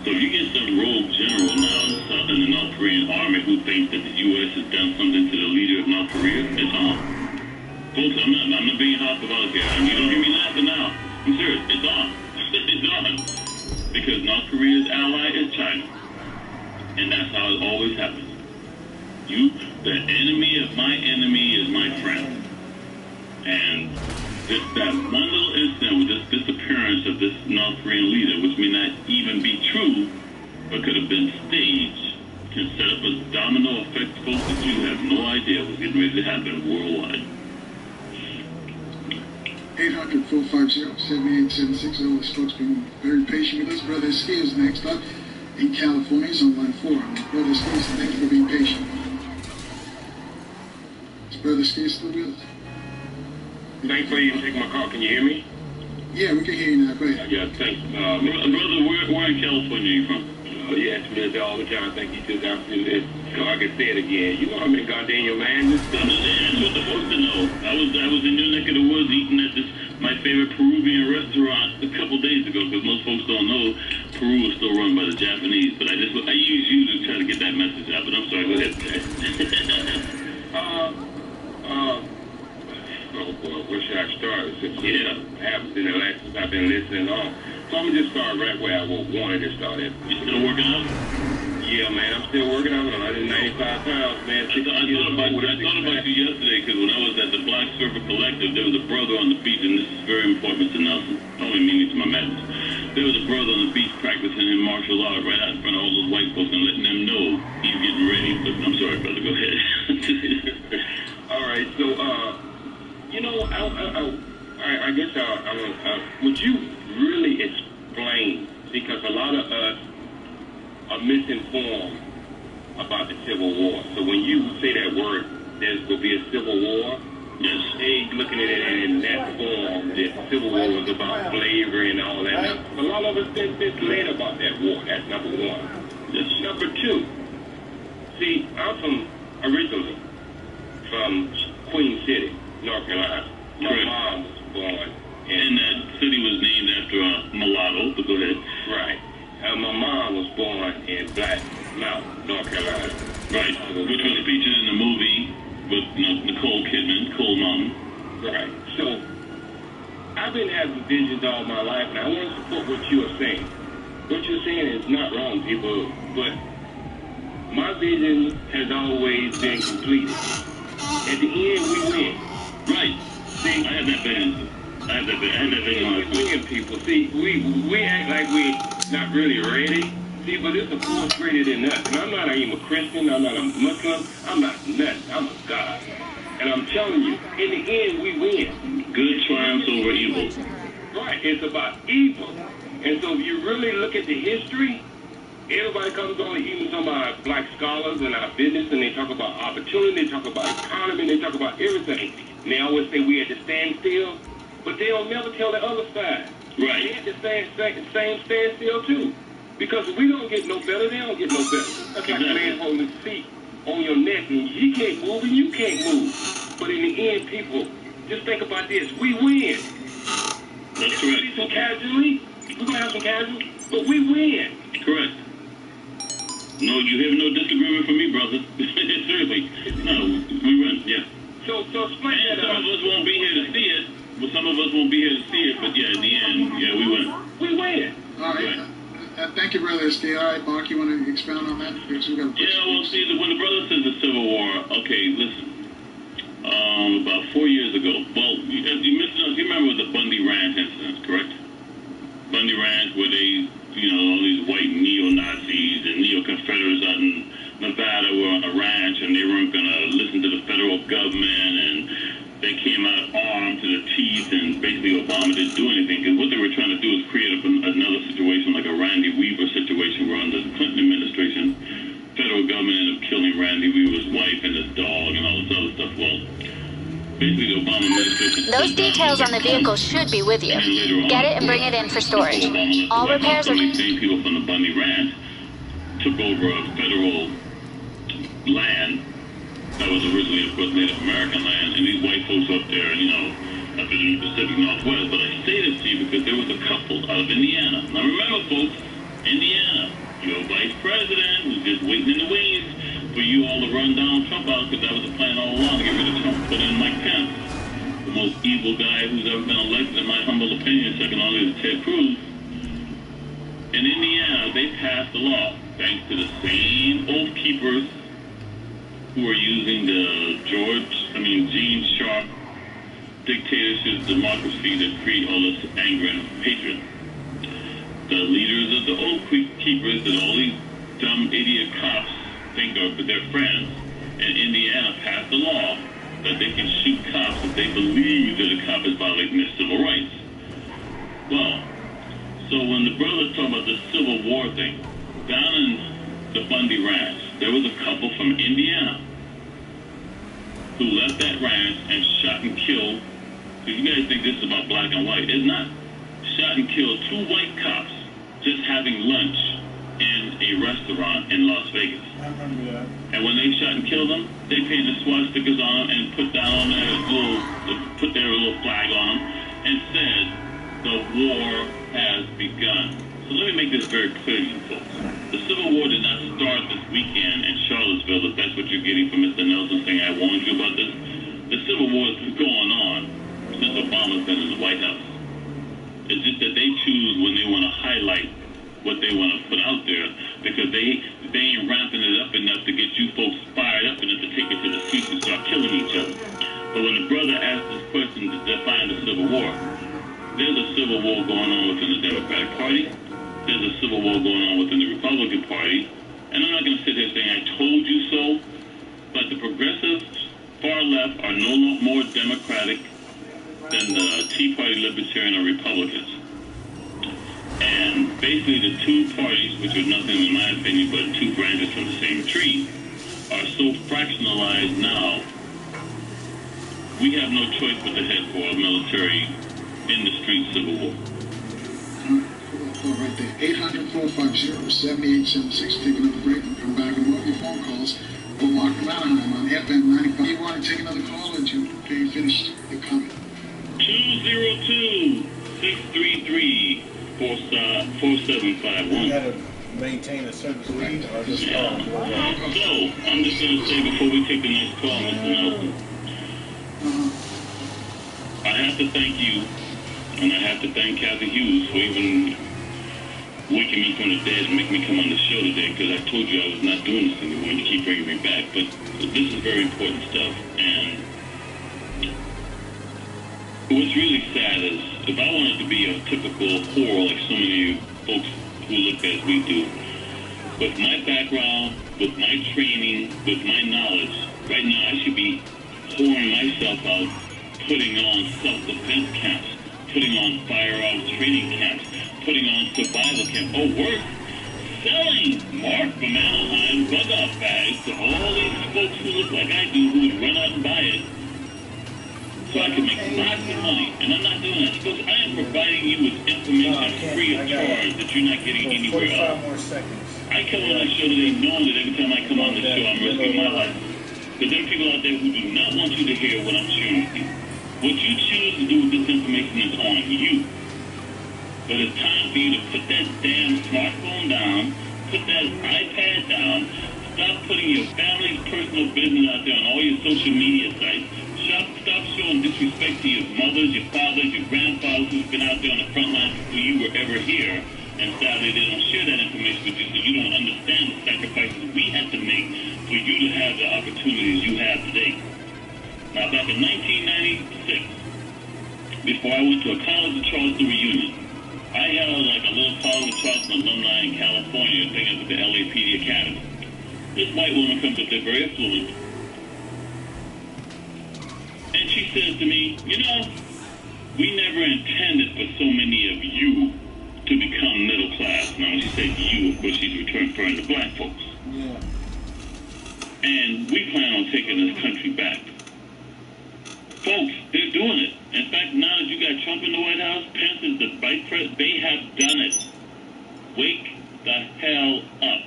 So if you get some rogue general now in the North Korean army who thinks that the U.S. has done something to the leader of North Korea, it's on. Folks, I'm not being hostile here. I mean, you don't hear me laughing now. I'm serious. It's on. It's on. Because North Korea's ally is China. And that's how it always happens. The enemy of my enemy is my friend. And that one little incident with this disappearance of this North Korean leader, which may not even be true, but could have been staged, can set up a domino effect, folks, that you have no idea what's getting ready to happen worldwide.
800-450-7876. Always folks being very patient with us. Brother Ski is next up in California. He's on line 4. Brother Ski, thank you for being patient. Is Brother Ski still with us?
Thanks for even taking my call. Can you hear me?
Yeah, we can hear you now. Go ahead.
Yeah, thanks.
Brother, where in California are you from?
You ask me that all the time. Thank you. Just after this, so I can say it again. You know I'm in Gardenia, man.
That's what the folks to know. I was in your neck of the woods eating at my favorite Peruvian restaurant a couple days ago, because most folks don't know Peru is still run by the Japanese. But I use you to try to get that message out. But I'm sorry. Go ahead.
Oh boy, where should I start? Since happens in the last since I've been listening on. So I'm gonna just start right where I wanted to start at.
You still working out?
Yeah, man, I'm still working out. I did 95 pounds, man.
I thought about you yesterday, because when I was at the Black Surfer Collective, there was a brother on the beach, and this is very important, Mr. Nelson. Only meaning to my madness. There was a brother on the beach practicing in martial art right out in front of all those white folks and letting them know he's getting ready. But I'm sorry, brother. Go ahead.
All right, so you know, I guess would you really explain, because a lot of us are misinformed about the Civil War. So when you say that word, there will be a Civil War, yes, they looking at it in that form, that Civil War was about slavery and all that. Now, a lot of us been misled about that war. That's number one. Yes. Number two, see, I'm originally from Queen City, North Carolina. My mom was born.
And that city was named after a mulatto, but go ahead.
Right. My mom was born in Black Mountain, North Carolina.
Right. Which was featured in the movie with Nicole Kidman, Cold Mountain.
Right. So, I've been having visions all my life, and I want to support what you are saying. What you're saying is not wrong, people, but my vision has always been completed. At the end, we win.
Right.
See,
I have that vision. I have that vision.
We win, people. See, we act like we're not really ready. See, but it's a force greater than us. And I'm not even a Christian. I'm not a Muslim. I'm not nothing. I'm a God. And I'm telling you, in the end, we win.
Good triumphs over evil.
Right. It's about evil. And so if you really look at the history, everybody comes on, even some of our black scholars in our business, and they talk about opportunity, they talk about economy, they talk about everything. And they always say we had to stand still, but they don't never tell the other side.
Right.
They had to same stand still too. Because if we don't get no better, they don't get no better. That's like a man holding his feet on your neck, and he can't move and you can't move. But in the end, people, just think about this. We win.
That's correct.
Some casualty. We're going to have some casualty, but we win.
Correct. No, you have no disagreement from me, brother. Seriously. No, we win, yeah.
So explain that.
Some of us won't be here to see it. Well, some of us won't be here to see it, but yeah, at the end, yeah, we win.
We win.
All right. Thank you, Brother Steve. All right, Mark, you want to expound on that?
Yeah, well, see, when the brother says the Civil War, okay, listen. About 4 years ago, well, you remember the Bundy Ranch incident, correct? Bundy Ranch, where they, all these white neo-Nazis and neo-Confederates out in Nevada were on a ranch, and they weren't going to listen to the federal government, and they came out armed to the teeth, and basically Obama didn't do anything. Because what they were trying to do is create another situation like a Randy Weaver situation where under the Clinton administration, federal government ended up killing Randy Weaver's wife and his dog and all this other stuff. Well, basically the Obama administration...
Those details on the vehicle should be with you. Get it and bring it in for storage. All repairs are...
The same people from the Bundy Ranch took over a federal land that was originally, of course, Native American land, and these white folks up there, you know, up in the Pacific Northwest. But I say this to you because there was a couple out of Indiana. Now remember, folks, Indiana, your vice president was just waiting in the wings for you all to run down Trump out, because that was the plan all along, to get rid of Trump, put in Mike Pence, the most evil guy who's ever been elected, in my humble opinion, second only to Ted Cruz. In Indiana, they passed a law, thanks to the same oath keepers who are using the Gene Sharp dictatorship democracy to create all this anger and hatred. The leaders of the oath keepers that all these dumb idiot cops think are their friends in Indiana passed a law that they can shoot cops if they believe that a cop is violating their civil rights. Well, so when the brother talked about the Civil War thing, down in the Bundy Ranch, there was a couple from Indiana who left that ranch and shot and killed, because you guys think this is about black and white. It's not. Shot and killed 2 white cops just having lunch in a restaurant in Las Vegas.
I remember that.
And when they shot and killed them, they painted swastikas on them and put their little flag on them and said, the war has begun. So let me make this very clear to you folks. The Civil War did not start this weekend in Charlottesville, if that's what you're getting from Mr. Nelson saying I warned you about this. The Civil War has been going on since Obama's been in the White House. It's just that they choose when they want to highlight what they want to put out there, because they ain't ramping it up enough to get you folks fired up enough to take it to the streets and start killing each other. But when the brother asked this question to define the Civil War, there's a civil war going on within the Democratic Party. There's a civil war going on within the Republican Party. And I'm not going to sit here saying I told you so, but the progressives, far left, are no more Democratic than the Tea Party, Libertarian, or Republicans. And basically the two parties, which are nothing in my opinion but 2 branches from the same tree, are so fractionalized now, we have no choice but to head for a military in the street civil war.
Right there, 800-450-7876. Taking a break and come back and more of your phone calls for Mark Malahan on FM 95. You want to take another call or you finish your comment?
202-633-4751.
You gotta maintain a certain speed or just call.
So, I'm just going to say before we take the next call, Mr. Nelson, I have to thank you, and I have to thank Kathy Hughes for even waking me from the dead and making me come on the show today, because I told you I was not doing this anymore and you keep bringing me back. But this is very important stuff, and what's really sad is if I wanted to be a typical whore like so many of you folks who look as we do, with my background, with my training, with my knowledge, right now I should be whoring myself out, putting on self-defense camps, putting on firearms training camps, putting on survival camp, or worse, selling Mark from Anaheim bug-off bags to all these folks who look like I do, who would run out and buy it, so I can make lots of money. And I'm not doing that, because I am providing you with information free of charge that you're not getting anywhere else.
More seconds.
I come on the show today knowing that every time I come on the show, I'm risking my life. Because there are people out there who do not want you to hear what I'm sharing with you. What you choose to do with this information is on you. But it's time for you to put that damn smartphone down, put that iPad down, stop putting your family's personal business out there on all your social media sites. Stop showing disrespect to your mothers, your fathers, your grandfathers who've been out there on the front lines before you were ever here. And sadly, they don't share that information with you, so you don't understand the sacrifices we had to make for you to have the opportunities you have today. Now, back in 1996, before I went to a College of Charleston reunion, I held like a little College of Charleston alumni in California thing up at the LAPD Academy. This white woman comes up there, very affluent, and she says to me, you know, we never intended for so many of you to become middle class. Now, when she says you, of course, she's referring to black folks.
Yeah.
And we plan on taking this country back. Folks, they're doing it. In fact, now that you got Trump in the White House, Pence is the vice president, they have done it. Wake the hell up.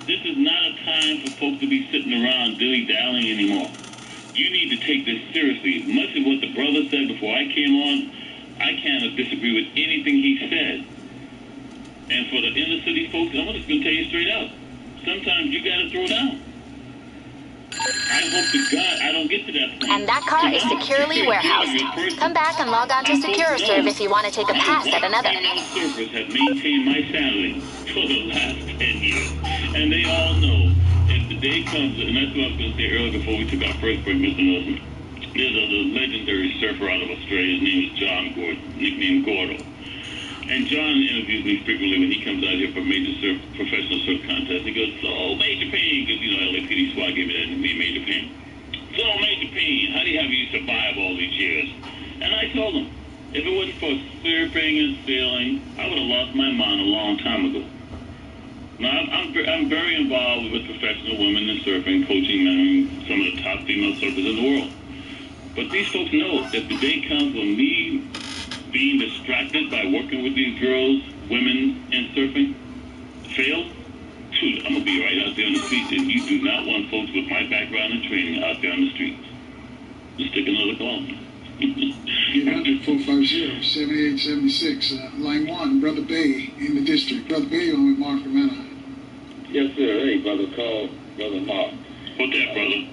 This is not a time for folks to be sitting around dilly-dallying anymore. You need to take this seriously. Much of what the brother said before I came on, I cannot disagree with anything he said. And for the inner city folks, I'm just going to tell you straight out. Sometimes you got to throw down. I hope to God I don't get to that point.
And that car is securely warehoused. Come back and log on to SecureServe if you want to take a pass at another.
Surfers have maintained my sanity for the last 10 years. And they all know if the day comes, and that's what I was going to say earlier before we took our first break, Mr. Nelson. There's a legendary surfer out of Australia. His name is John Gordon, nicknamed Gordo. And John interviews me frequently when he comes out here for major professional surf contests. He goes, so Major Payne, because, you know, LAPD SWAT gave me that nickname, Major Payne. So Major Payne, how do you have you survive all these years? And I told him, if it wasn't for surfing and sailing, I would have lost my mind a long time ago. Now, I'm very involved with professional women in surfing, coaching some of the top female surfers in the world. But these folks know that the day comes when me being distracted by working with these girls, women, and surfing fails, shoot, I'm going to be right out there on the streets, and you do not want folks with my background and training out there on the streets. Just take another call.
450-7876, line 1, Brother Bay in the district. Brother Bay, you're on with Mark Romano.
Yes, sir. Hey, Brother Cole, Brother Mark.
What's that, brother?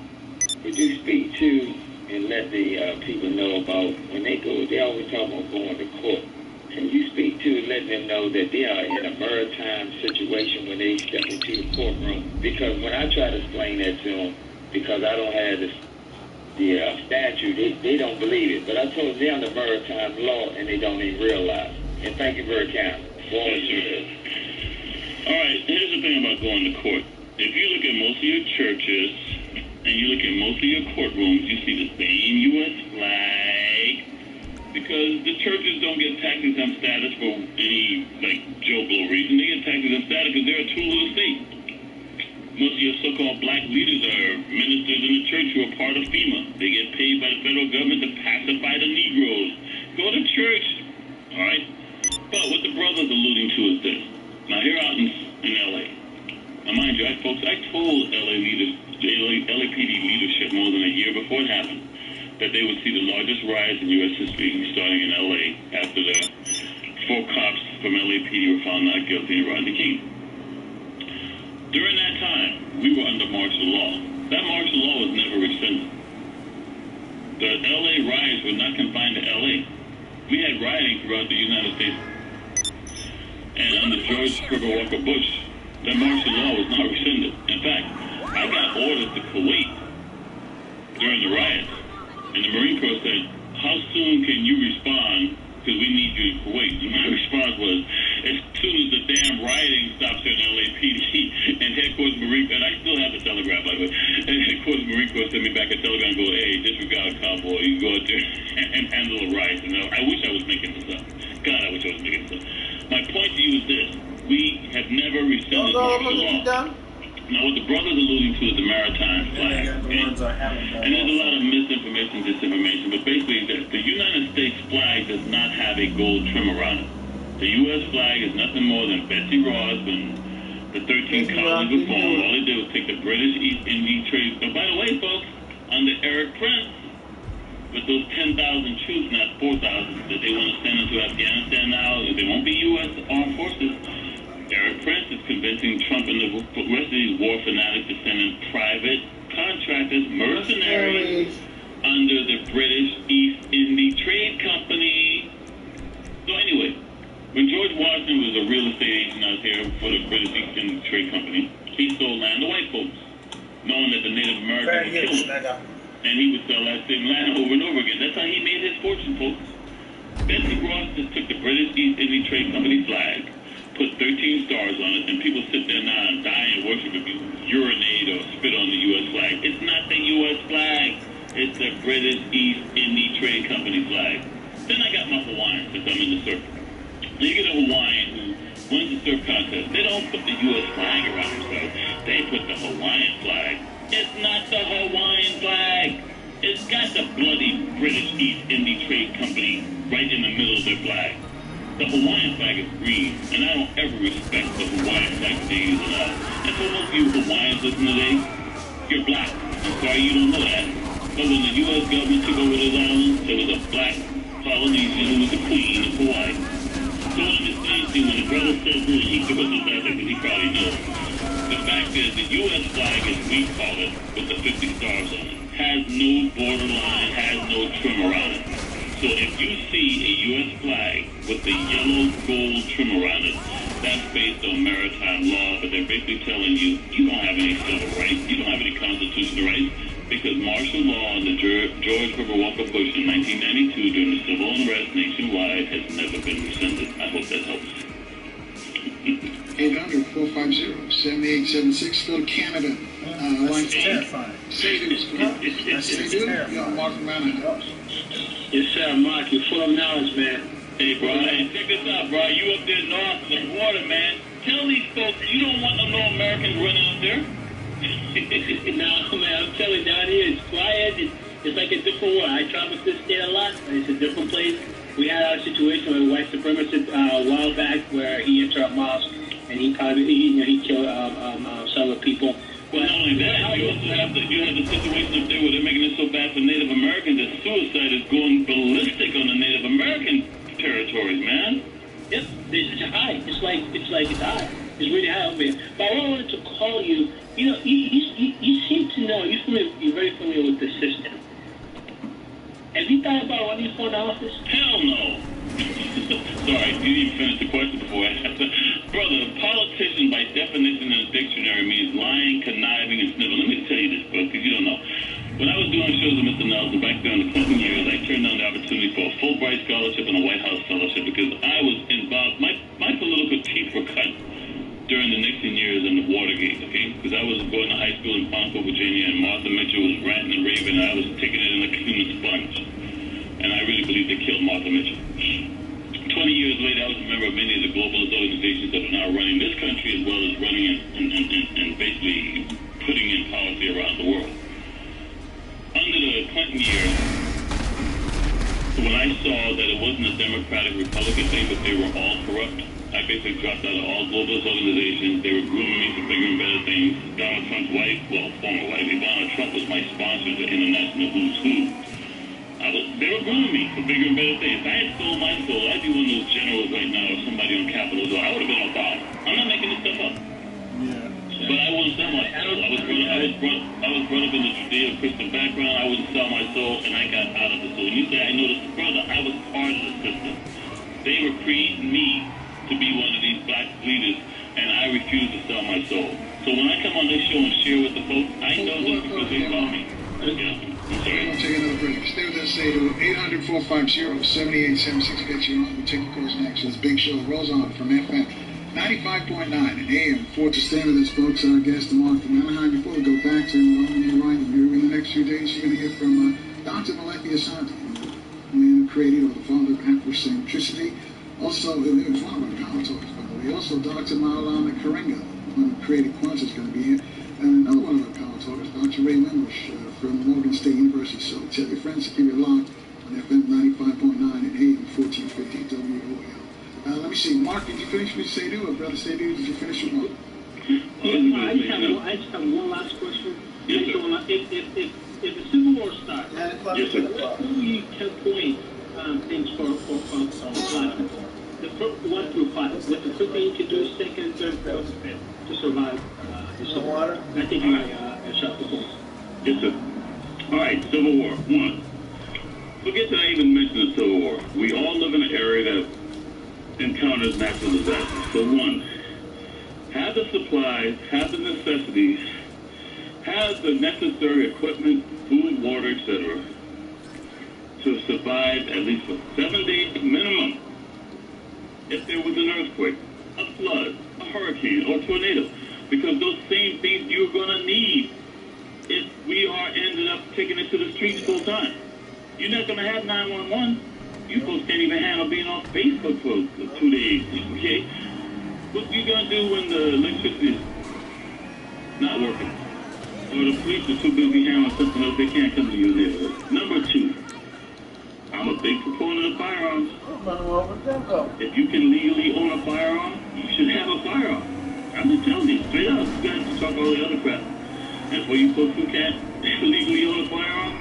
Would you speak to and let the people know about when they always talk about going to court. Can you speak to letting them know that they are in a maritime situation when they step into the courtroom? Because when I try to explain that to them, because I don't have the statute, they don't believe it. But I told them they're under maritime law and they don't even realize. And thank you very kindly.
All right, here's the thing about going to court. If you look at most of your churches, and you look at most of your courtrooms, you see the same U.S. flag, because the churches don't get tax-exempt status for any, joke-low reason. They get tax-exempt status because they're a tool of the state. Most of your so-called black leaders are ministers in the church who are part of FEMA. They get paid by the federal government to pacify the Negroes. Go to church, all right? But what the brother's alluding to is this. Now, here out in L.A., now, mind you, folks, I told LAPD leadership more than a year before it happened that they would see the largest rise in U.S. history starting in L.A. after the 4 cops from LAPD were found not guilty in Rodney King. During that time, we were under martial law. That martial law was never rescinded. The L.A. riots were not confined to L.A. We had rioting throughout the United States. And under George Herbert Walker Bush, that martial law was not rescinded. In fact, I got orders to Kuwait during the riots, and the Marine Corps said, how soon can you respond, because we need you in Kuwait? And my response was, as soon as the damn rioting stops in LAPD, and Headquarters Marine Corps, and I still have the telegram, by the way, and Headquarters Marine Corps sent me back a telegram and go, hey, disregard cowboy, you go out there and handle the riots. And I wish I was making this up. God, I wish I was making this up. My point to you is this. We have never rescinded martial law. Now, what the brother's alluding to is the maritime flag. And there's a lot of misinformation, disinformation, but basically the United States flag does not have a gold trim around it. The U.S. flag is nothing more than Betsy Ross when the 13 colonies were formed. All they did was take the British East Indian trade. But by the way, folks, under Eric Prince, with those 10,000 troops, not 4,000, that they want to send into Afghanistan now, they won't be U.S. armed forces. Eric Prince is convincing Trump and the rest of these war fanatics to send in private contractors, mercenaries, under the British East India Trade Company. So anyway, when George Washington was a real estate agent out here for the British East India Trade Company, he sold land to white folks, knowing that the Native Americans would kill him. And he would sell that same land over and over again. That's how he made his fortune, folks. Betsy Ross just took the British East India Trade Company flag, put 13 stars on it, and people sit there now and die and worship if you urinate or spit on the U.S. flag. It's not the U.S. flag. It's the British East India Trade Company flag. Then I got my Hawaiian since I'm in the surf. Now you get a Hawaiian who wins the surf contest. They don't put the U.S. flag around themselves. They put the Hawaiian flag. It's not the Hawaiian flag. It's got the bloody British East India Trade Company right in the middle of their flag. The Hawaiian flag is green, and I don't ever respect the Hawaiian flag that they use at all. And for most of you Hawaiians listening today, you're black. I'm sorry you don't know that. But when the U.S. government took over those islands, there was a black Polynesian who was the queen of Hawaii. So understand, see, when the brother says this, he took us out there because he probably knows. The fact is, the U.S. flag, as we call it, with the 50 stars on it, has no borderline, has no trim around it. So if you see a U.S. flag with the yellow gold trim around it, that's based on maritime law, but they're basically telling you, you don't have any civil rights, you don't have any constitutional rights, because martial law under George Herbert Walker Bush in 1992 during the civil unrest nationwide has never been rescinded. I hope that helps.
800-450-7876. Go to Canada.
That's terrifying.
Say-do's. Say-do. You're Mark from Manhattan.
Yes, sir, Mark. You're full of knowledge, man.
Hey, bro, hey, check this out, bro. You up there north of the border, man. Tell these folks you don't want no Americans running up there.
No, man, I'm telling you, down here it's quiet. It's like a different world. I travel to this state a lot, but it's a different place. We had our situation with a white supremacist a while back where he entered a mosque and he killed several people.
Well, not only that, you also have the situation up there where they're making it so bad for Native Americans that suicide is going ballistic on the Native American territories, man.
Yep, it's high. It's high. It's really high over here. But I wanted to call you. You know, you seem to know. You're very familiar with the system. Have you thought about running for an office?
Hell no. Sorry, you didn't finish the question before I asked. Brother, politician by definition in the dictionary means lying, conniving, and sniveling. Let me tell you this, bro, because you don't know. When I was doing shows with Mr. Nelson back during the Clinton years, I turned down the opportunity for a Fulbright scholarship and a White House fellowship because I was involved. My political teeth were cut during the Nixon years and the Watergate, okay? Because I was going to high school in Ponco, Virginia, and Martha Mitchell was ranting and raving, and I was taking it in like a human sponge. And I really believe they killed Martha Mitchell. 20 years later, I was a member of many of the globalist organizations that are now running this country as well as running and basically putting in policy around the world. Under the Clinton years, when I saw that it wasn't a Democratic-Republican thing, but they were all corrupt, I basically dropped out of all globalist organizations. They were grooming me for bigger and better things. Donald Trump's wife, well, former wife, Ivana Trump was my sponsor at the International Who's Who. They were grooming me for bigger and better things. If I had sold my soul, I'd be one of those generals right now or somebody on Capitol Hill. I would have been on top. I'm not making this stuff up.
Yeah.
But I wouldn't sell my soul. I was brought up in the Judeo-Christian background. I wouldn't sell my soul, and I got out of the soul. When you say I know this, brother, I was part of the system. They were creating me to be one of these black leaders, and I refuse to sell my soul. So when I come on this show and share with the folks, I know this because they saw me. Yeah. I'm sorry.
We'll take another break. Stay with us, say to 800-450-7876. Get you on. We'll take your calls next. This big show rolls on from FM 95.9 and AM. Forward to stay with us, folks. Our guest, Mark from Anaheim. Before we go back to Ryan, in the next few days, you're going to hear from Dr. Maleki Asante, the man who created or the father of Afrocentricity. Also, it was one of our power talkers, by the way. Also, Dr. Maulana Karenga, one who created Kwanzaa, is going to be here. And another one of our power talkers, Dr. Ray Wimbush from Morgan State University. So tell your friends to keep it locked on FM 95.9 and AM 1450 WOL. Let me see. Mark, did you finish with Seydu or Brother Seydu? Did you finish with Mark?
I just have one last question.
Yes, sir.
If the Civil War starts,
Yes, sir.
what do you pinpoint things for life? The 1 through 5. What the first thing you can do, second, third, fourth, fifth to survive the Civil War. I think I shot the horse.
Yes, sir. All right, Civil War. 1. Forget that I even mentioned the Civil War. We all live in an area that encounters natural disasters. So 1, have the supplies, have the necessities, have the necessary equipment, food, water, etc. to survive at least for 7 days minimum. If there was an earthquake, a flood, a hurricane, or a tornado, because those same things you're going to need if we are in ended up taking it to the streets full time. You're not going to have 911. You folks can't even handle being on Facebook for 2 days, okay? What you going to do when the electricity is not working? Or the police are too busy handling something else, they can't come to your neighborhood. Number 2, I'm a big proponent of firearms. If you can legally own a firearm, you should have a firearm. I'm just telling you, straight up. You guys talk all the other crap. That's why you folks who can't legally own a firearm,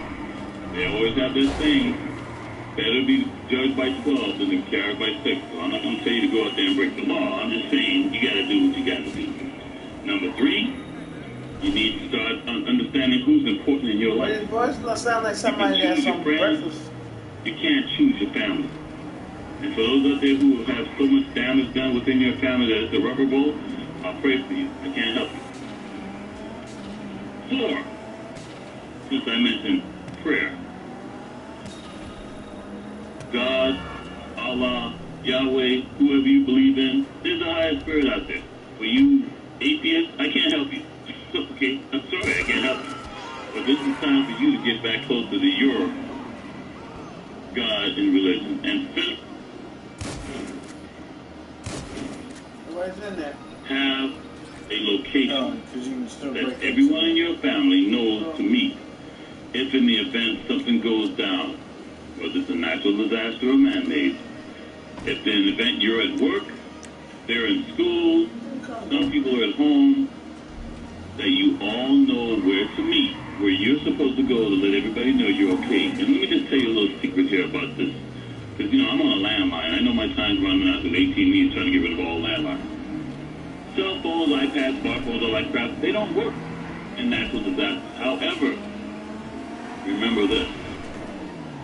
they always have this thing. Better be judged by 12 than carried by 6. So I'm not going to tell you to go out there and break the law. I'm just saying you got to do what you got to do. Number 3, you need to start understanding who's important in your life.
His voice don't sound like somebody that's on breakfast.
You can't choose your family. And for those out there who have so much damage done within your family that it's irreparable, I'll pray for you. I can't help you. 4, since I mentioned prayer. God, Allah, Yahweh, whoever you believe in, there's a higher spirit out there. For you atheists, I can't help you. Okay, I'm sorry, I can't help you. But this is time for you to get back closer to your God and religion. And 5th,
What's in there?
have a location that everyone in your family knows to meet if in the event something goes down, whether it's a natural disaster or man-made. If in an event you're at work, they're in school, some people are at home, that you all know where to meet, where you're supposed to go to let everybody know you're okay. And let me just tell you a little secret here about this. Because, you know, I'm on a landline. I know my time's running out with AT&T trying to get rid of all landlines. Cell phones, iPads, smartphones, all that crap, they don't work in natural disasters. However, remember this.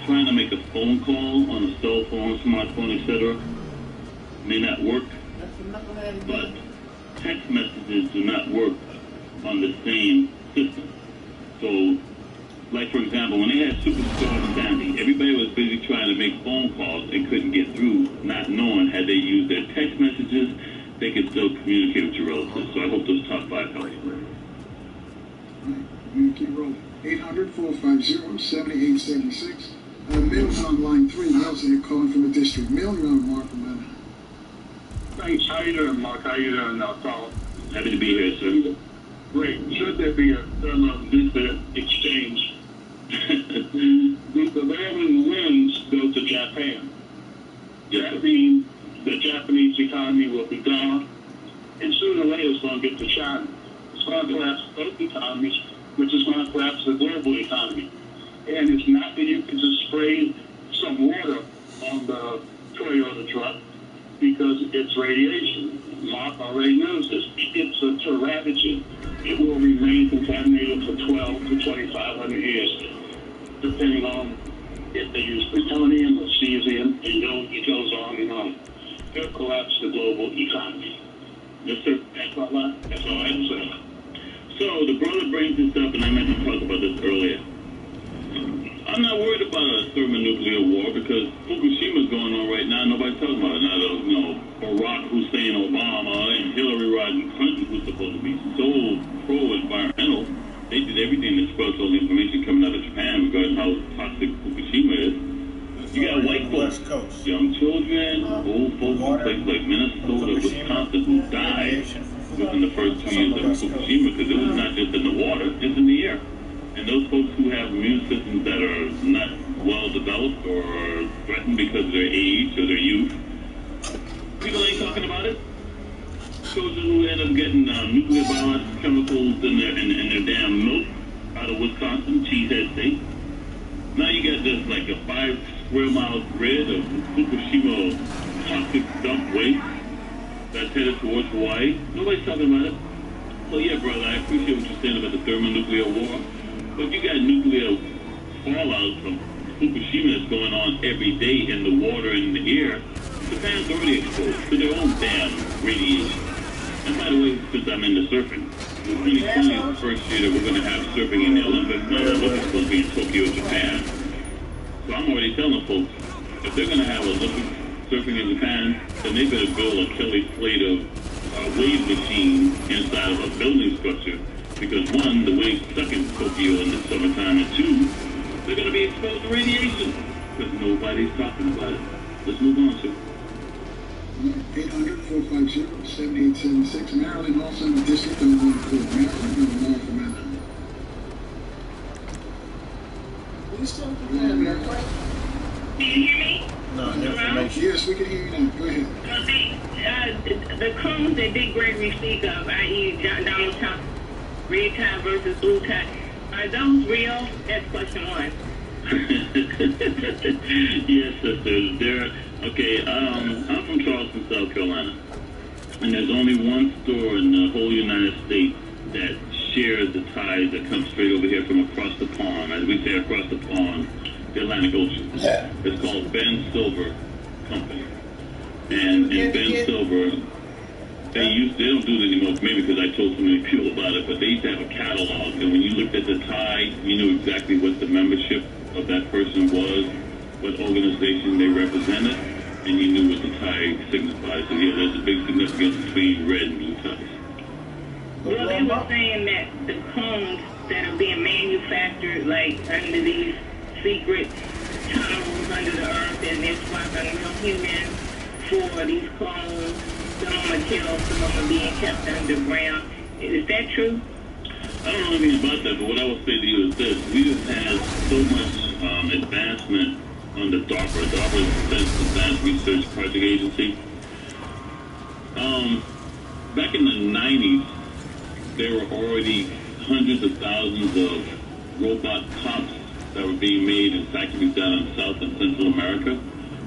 Trying to make a phone call on a cell phone, smartphone, etc. may not work, but text messages do not work on the same system. So, like for example, when they had Superstorm Sandy, everybody was busy trying to make phone calls and couldn't get through, not knowing had they used their text messages, they could still communicate with your relatives. So I hope those top 5 help you.
Keep rolling. 800-450-7876. Mill's on line 3. Mill's here calling from the district. Mill, you're on Mark, man.
Thanks. How you doing, Mark? How you doing, Paul?
Happy to be here, sir.
Great. Should there be a thermonuclear exchange? The prevailing winds go to Japan.
Yes,
That means the Japanese economy will be gone, and sooner or later it's going to get to China. It's going to collapse both economies, which is going to collapse the global economy. And it's not that you can just spray some water on the Toyota truck because it's radiation. Mark already knows this. It's a teratogen. It will remain contaminated for 12 to 2,500 years, depending on if they use plutonium or cesium, and it goes on and on. It'll collapse the global economy.
Yes, sir.
That's all I have to say.
So the brother brings this up, and I meant to talk about this earlier. I'm not worried about a thermonuclear war because Fukushima's going on right now. Nobody's talking about it. Now, Barack Hussein Obama and Hillary Rodham Clinton, who's supposed to be so pro-environmental, they did everything to squelch all the information coming out of Japan regarding how toxic Fukushima is. You got white folks, young children, old folks in places like Minnesota, Wisconsin, who died within the first 2 years of Fukushima because it was not just in the water, it's in the air. And those folks who have immune systems that are not well developed or are threatened because of their age or their youth, people ain't talking about it. Children who end up getting nuclear biological chemicals in their damn milk out of Wisconsin, Cheesehead State. Now you got this like a 5 square mile grid of Fukushima toxic dump waste that's headed towards Hawaii. Nobody's talking about it. So yeah, brother, I appreciate what you're saying about the thermonuclear war. But you got nuclear fallout from Fukushima that's going on every day in the water and in the air. Japan's already exposed to their own damn radiation. And by the way, since I'm into surfing, 2020 is the first year that we're going to have surfing in the Olympics. The Olympics is supposed to be in Tokyo, Japan. So I'm already telling folks, if they're going to have Olympic surfing in Japan, then they better build a Kelly slate of wave machines inside of a building structure, Because one, the way it's stuck in Tokyo in the summertime, and two, they're going to be exposed to radiation. Because nobody's talking about it. Let's move on, sir.
800-450-7876. Maryland also in the district of Maryland. Maryland for Maryland.
You still can hear me?
Can you hear me?
No, information.
Yes, we can hear you now. Go ahead.
The clones that Dick Gregory speak of, i.e. Donald Trump, red tie versus blue tie, are those real? That's question one.
Yes, sister. They're, okay, I'm from Charleston, South Carolina. And there's only one store in the whole United States that shares the ties that come straight over here from across the pond. As we say, across the pond, the Atlantic Ocean.
Yeah.
It's called Ben Silver Company. And in Ben Silver, they don't do it anymore, maybe because I told so many people about it, but they used to have a catalog. And when you looked at the tie, you knew exactly what the membership of that person was, what organization they represented, and you knew what the tie signified. So yeah, there's a big significance between red and blue ties.
Well, they were saying that the clones that are being manufactured, like under these secret tunnels under the earth, and they're swapping real humans for these clones. Some of them are killed, some of them are being kept underground. Is that true?
I don't know anything about that, but what I will say to you is this. We have had so much advancement on the DARPA. DARPA is the Advanced Research Project Agency. Back in the 90s, there were already hundreds of thousands of robot cops that were being made in factories down in South and Central America.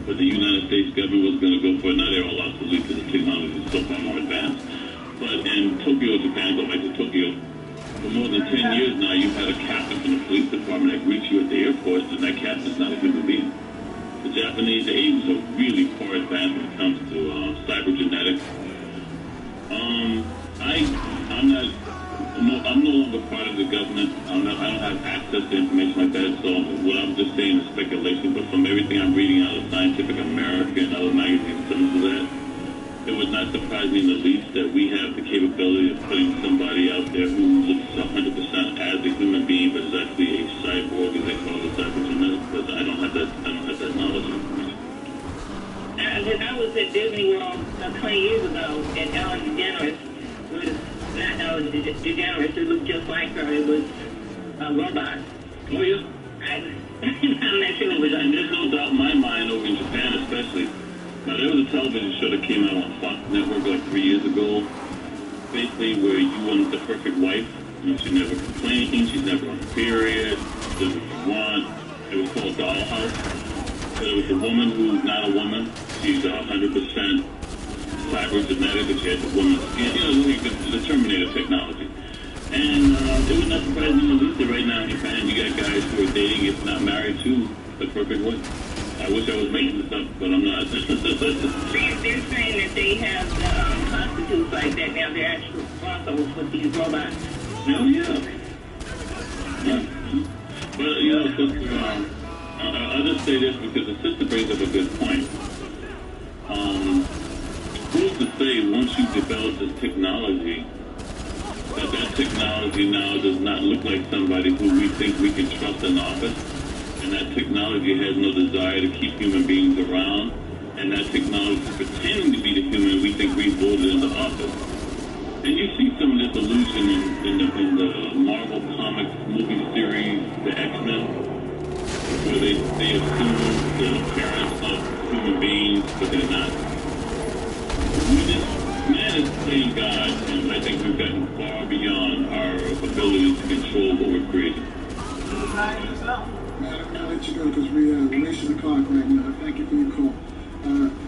But the United States government was going to go for it. Now they're all obsolete because the technology is so far more advanced. But in Tokyo, Japan, go back to Tokyo, for more than 10 years now, you've had a captain from the police department that greets you at the airport, and that captain's not a human being. The Japanese Asians are really far advanced when it comes to cybergenetics. I'm no longer part of the government. I don't have access to information like that, so what I'm just saying is speculation, but from everything I'm reading out of Scientific America and other magazines similar to that, it would not surprise me in the least that we have the capability of putting somebody out there who looks 100% as a human being, but is actually a cyborg, as they call it, cybergenetic, but I don't have that knowledge.
When I was at Disney World 20 years ago, and Ellen DeGeneres was not Ellen DeGeneres, it looked just like her. It was a robot.
Oh, yeah?
I'm not sure it was
and there's no doubt in my mind, over in Japan especially. Now, there was a television show that came out on Fox Network like 3 years ago, basically where you wanted the perfect wife. You know, she never complained, she's never on a period, does what you want. It was called Dollhouse. So it was a woman who's not a woman. She's 100% cybergenetic, but she has a woman's skin. You know, like the Terminator technology. And it would not surprise me in the least that right now in Japan, you got guys who are dating, if not married to, the perfect wife. I wish I was making this up, but I'm not.
They're saying that they have the prostitutes like that now. They're actual crossovers with these robots.
Oh, yeah. But, you know, so, I'll just say this because the sister brings up a good point. Who's to say once you develop this technology, that technology now does not look like somebody who we think we can trust in office, and that technology has no desire to keep human beings around, and that technology is pretending to be the human we think we voted into office. And you see some of this illusion in the Marvel Comics movie series, the X-Men, where they assume the appearance of human beings, but they're not. Man is playing God, and I think we've gotten far beyond our ability to control what we're creating.
Madam, I'll let you go because we're racing the clock right now. Thank you for your call.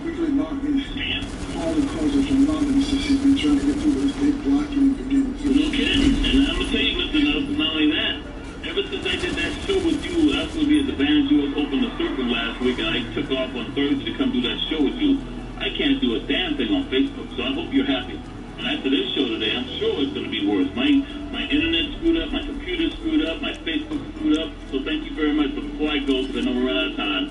Quickly, Mark, all the calls are from London since he's been trying to get through this big blocking and getting through.
No kidding. And I'm going to tell you, Mr. Nelson, not only that, ever since I did that show with you, I was going to be at the Band US Open the Circle last week, and I took off on Thursday to come do that show with you. I can't do a damn thing on Facebook, so I hope you're happy. And after this show today, I'm sure it's going to be worse. My internet screwed up, my computer screwed up, my Facebook screwed up. So thank you very much. But before I go, because I know we're out of time,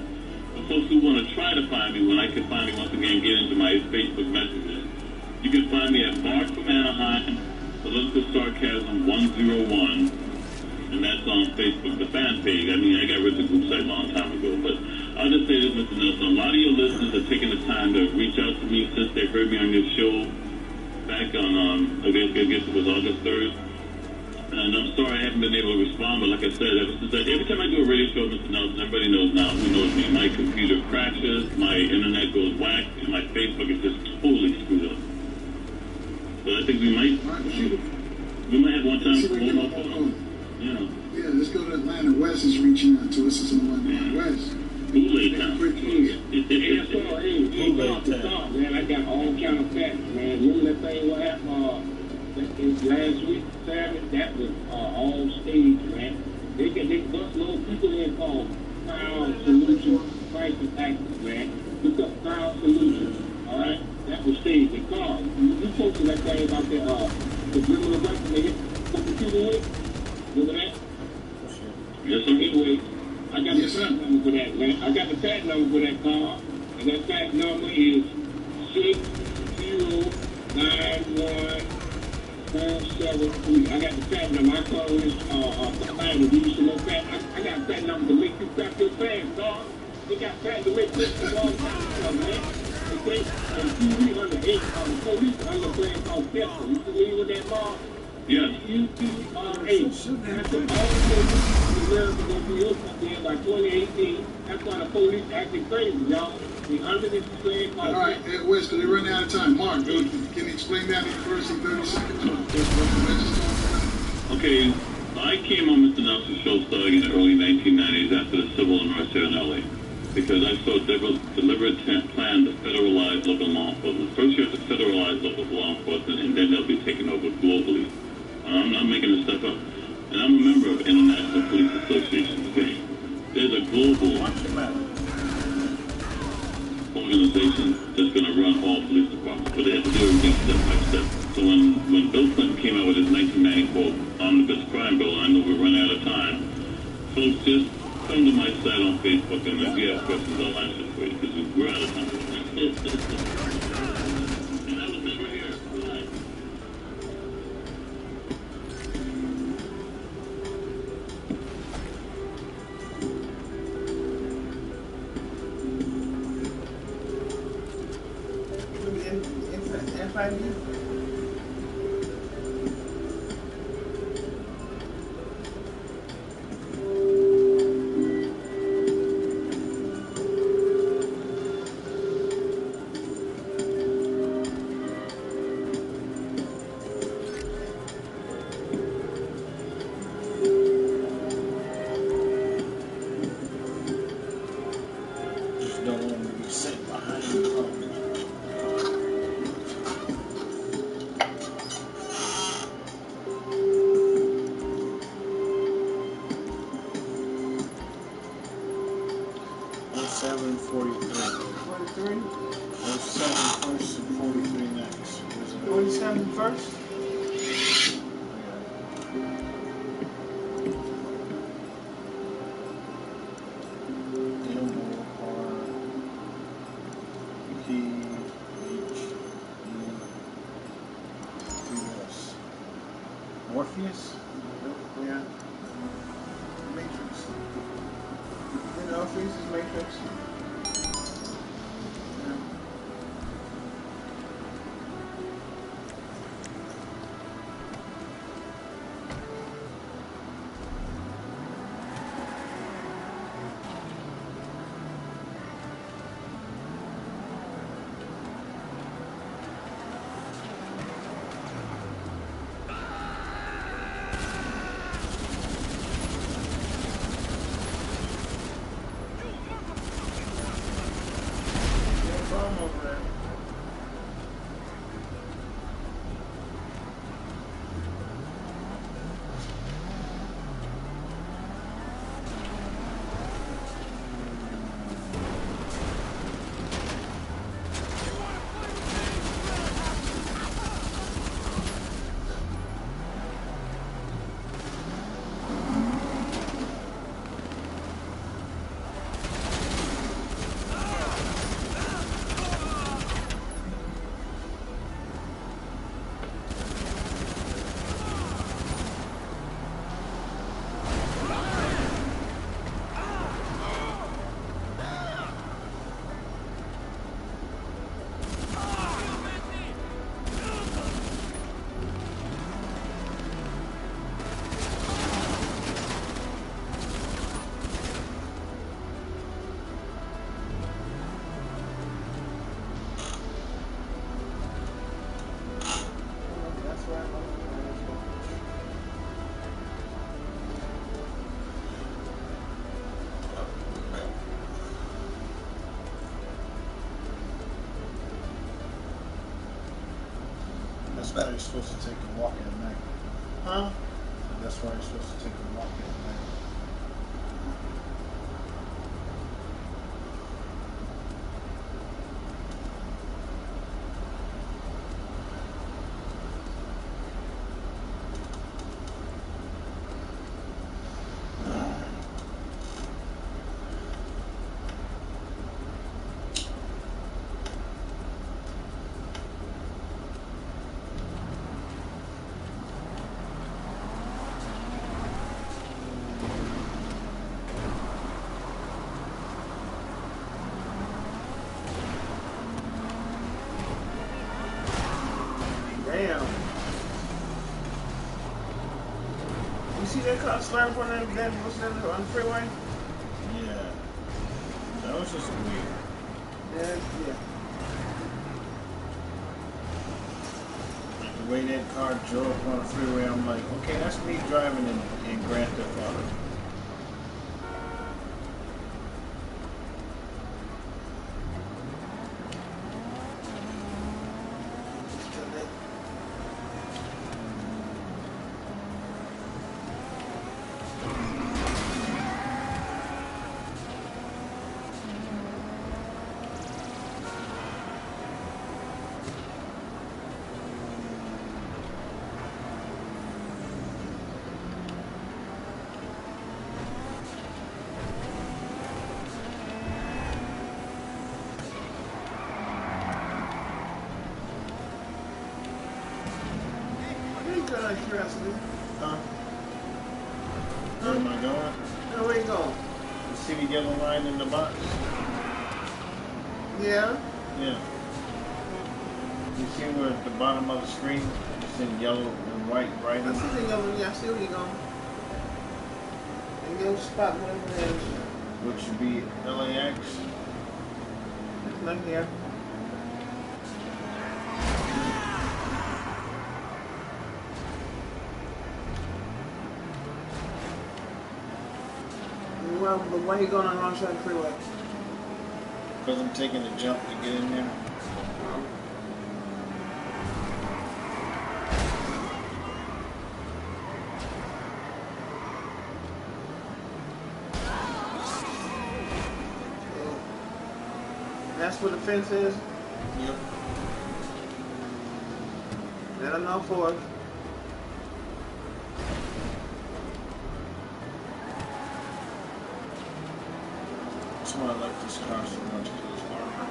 for folks who want to try to find me, when I can finally once again get into my Facebook messages, you can find me at Mark from Anaheim, Political Sarcasm 101, and that's on Facebook, the fan page. I mean, I got rid of the group site a long time ago, but I'll just say this, Mr. Nelson. A lot of your listeners are taking the time to reach out to me since they heard me on your show back on, I guess it was August 3rd. And I'm sorry I haven't been able to respond, but like I said, every time I do a radio show, Mr. Nelson, everybody knows now who knows me. My computer crashes, my internet goes whack, and my Facebook is just totally screwed up. So I think we might have one time going off on.
Yeah, let's go to Atlanta. Wes is reaching out to us. It's on Wes.
Bootleg town.
Man, I got all kind of facts, man. Remember that thing what happened last week, Saturday? That was all staged, man. They bust little people in called Crowd Solutions Crisis Actors, man. Look up Crowd Solutions, all right? That was staged. Because you posted that thing about the criminal weapon they hit the people with. Remember that?
Yes, sir.
Anyway, I got the patent number for that, man. I got the patent number for that car, and that patent number is 6091473. I got the patent number. I call this patent to give you some more patent. I got a patent number to make you clap your fans, dog. They got patent to make this all the time, man. Okay? And TV under 8, the police under plan called Pepper. You familiar with that law?
Yes.
UPRA. That's all the police. America will be open by 2018. That's why the police acting crazy, y'all. The under this plan called.
All right, Wes, because they're running out of time. Mark, can you explain that in first in 30 seconds?
Okay, I came on Mr. Nelson's show starting in the early 1990s after the civil unrest here in LA, because I saw a deliberate plan to federalize local law enforcement. First, you have to federalize local law enforcement, and then they'll be taken over globally. I'm not making this stuff up. And I'm a member of International Police Association. Okay? There's a global organization that's going to run all police departments, but they have to do everything step by step. So when Bill Clinton came out with his 1994 Omnibus Crime Bill, and I know we're running out of time, folks, just come to my site on Facebook, and if you have questions, I'll answer for you, because we're out of time. And I was never here. Bye.
Morpheus?
Yeah. Matrix. You know, Morpheus is Matrix.
You're supposed to take a walk at night.
Huh?
That's why you're supposed to take a walk at night.
Damn. You see that car sliding for that what's that on the freeway?
Yeah. That was just weird.
Yeah.
The way that car drove on the freeway, I'm like, okay, that's me driving in Grand Theft Auto.
Curiosity.
Huh? Where am I going?
No, where you going?
You see the yellow line in the box?
Yeah.
Yeah. You see where at the bottom of the screen it's in yellow and white writing?
I see the yellow. Yeah, I see where you're going. The yellow spot, whatever it is.
Which should be LAX.
It's not here. Well, but why are you going on the wrong side of the freeway?
Because I'm taking a jump to get in there.
That's where the fence is?
Yep.
Let them know for it.
That's why I like this car so much, because it's armor.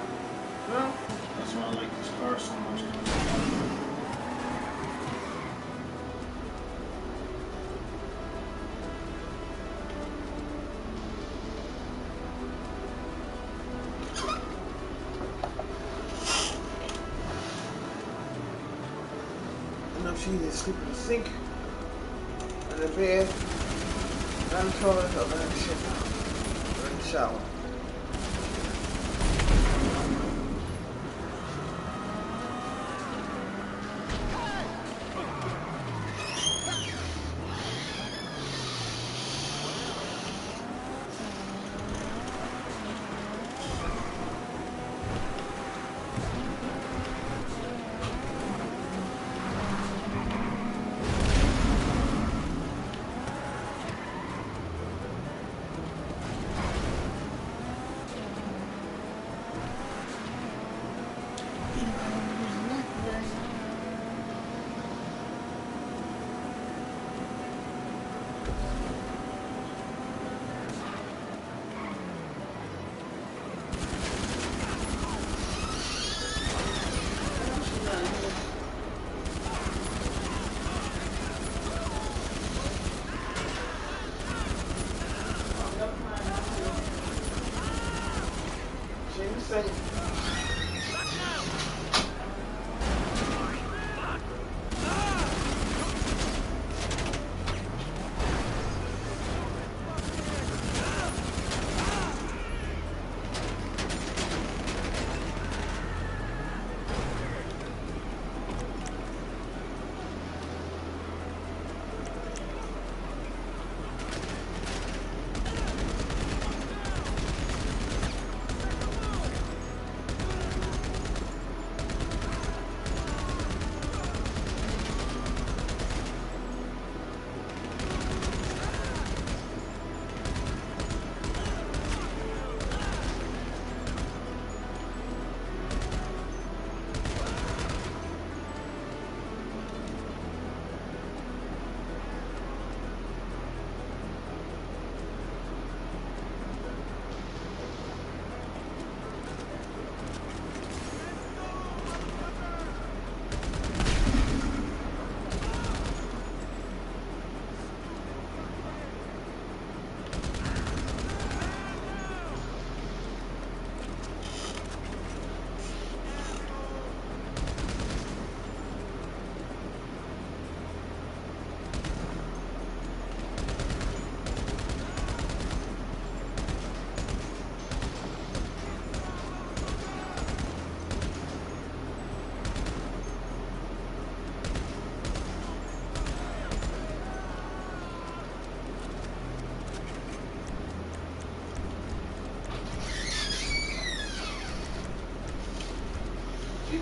Well,
That's why I like this car so much, because it's armor.
I know she either sleep in the sink, in the bed, down the toilet, or in the shit, or in the shower.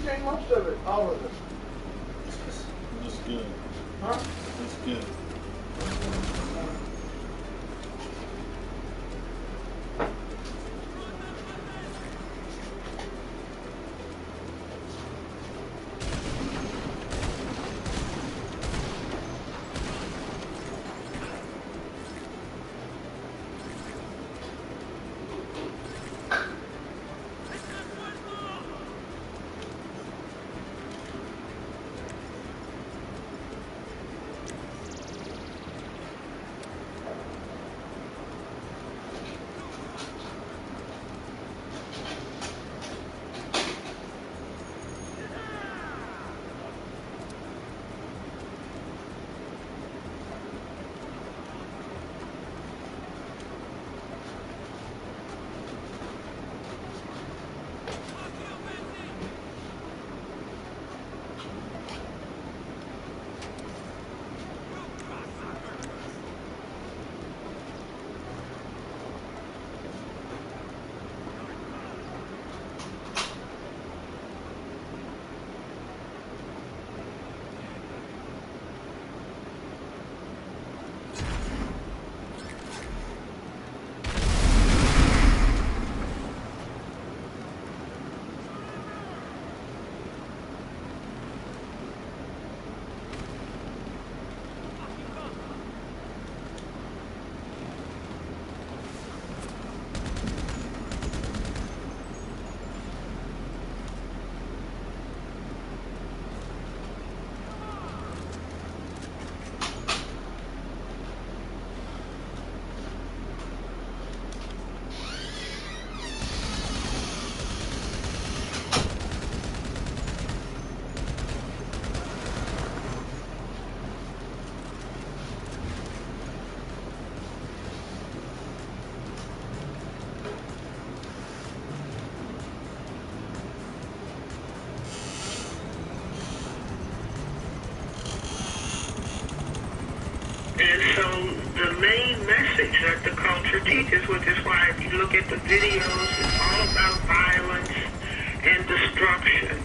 ate most of it, all of it.
It was good.
Huh?
It's good.
And so the main message that the culture teaches, which is why if you look at the videos, it's all about violence and destruction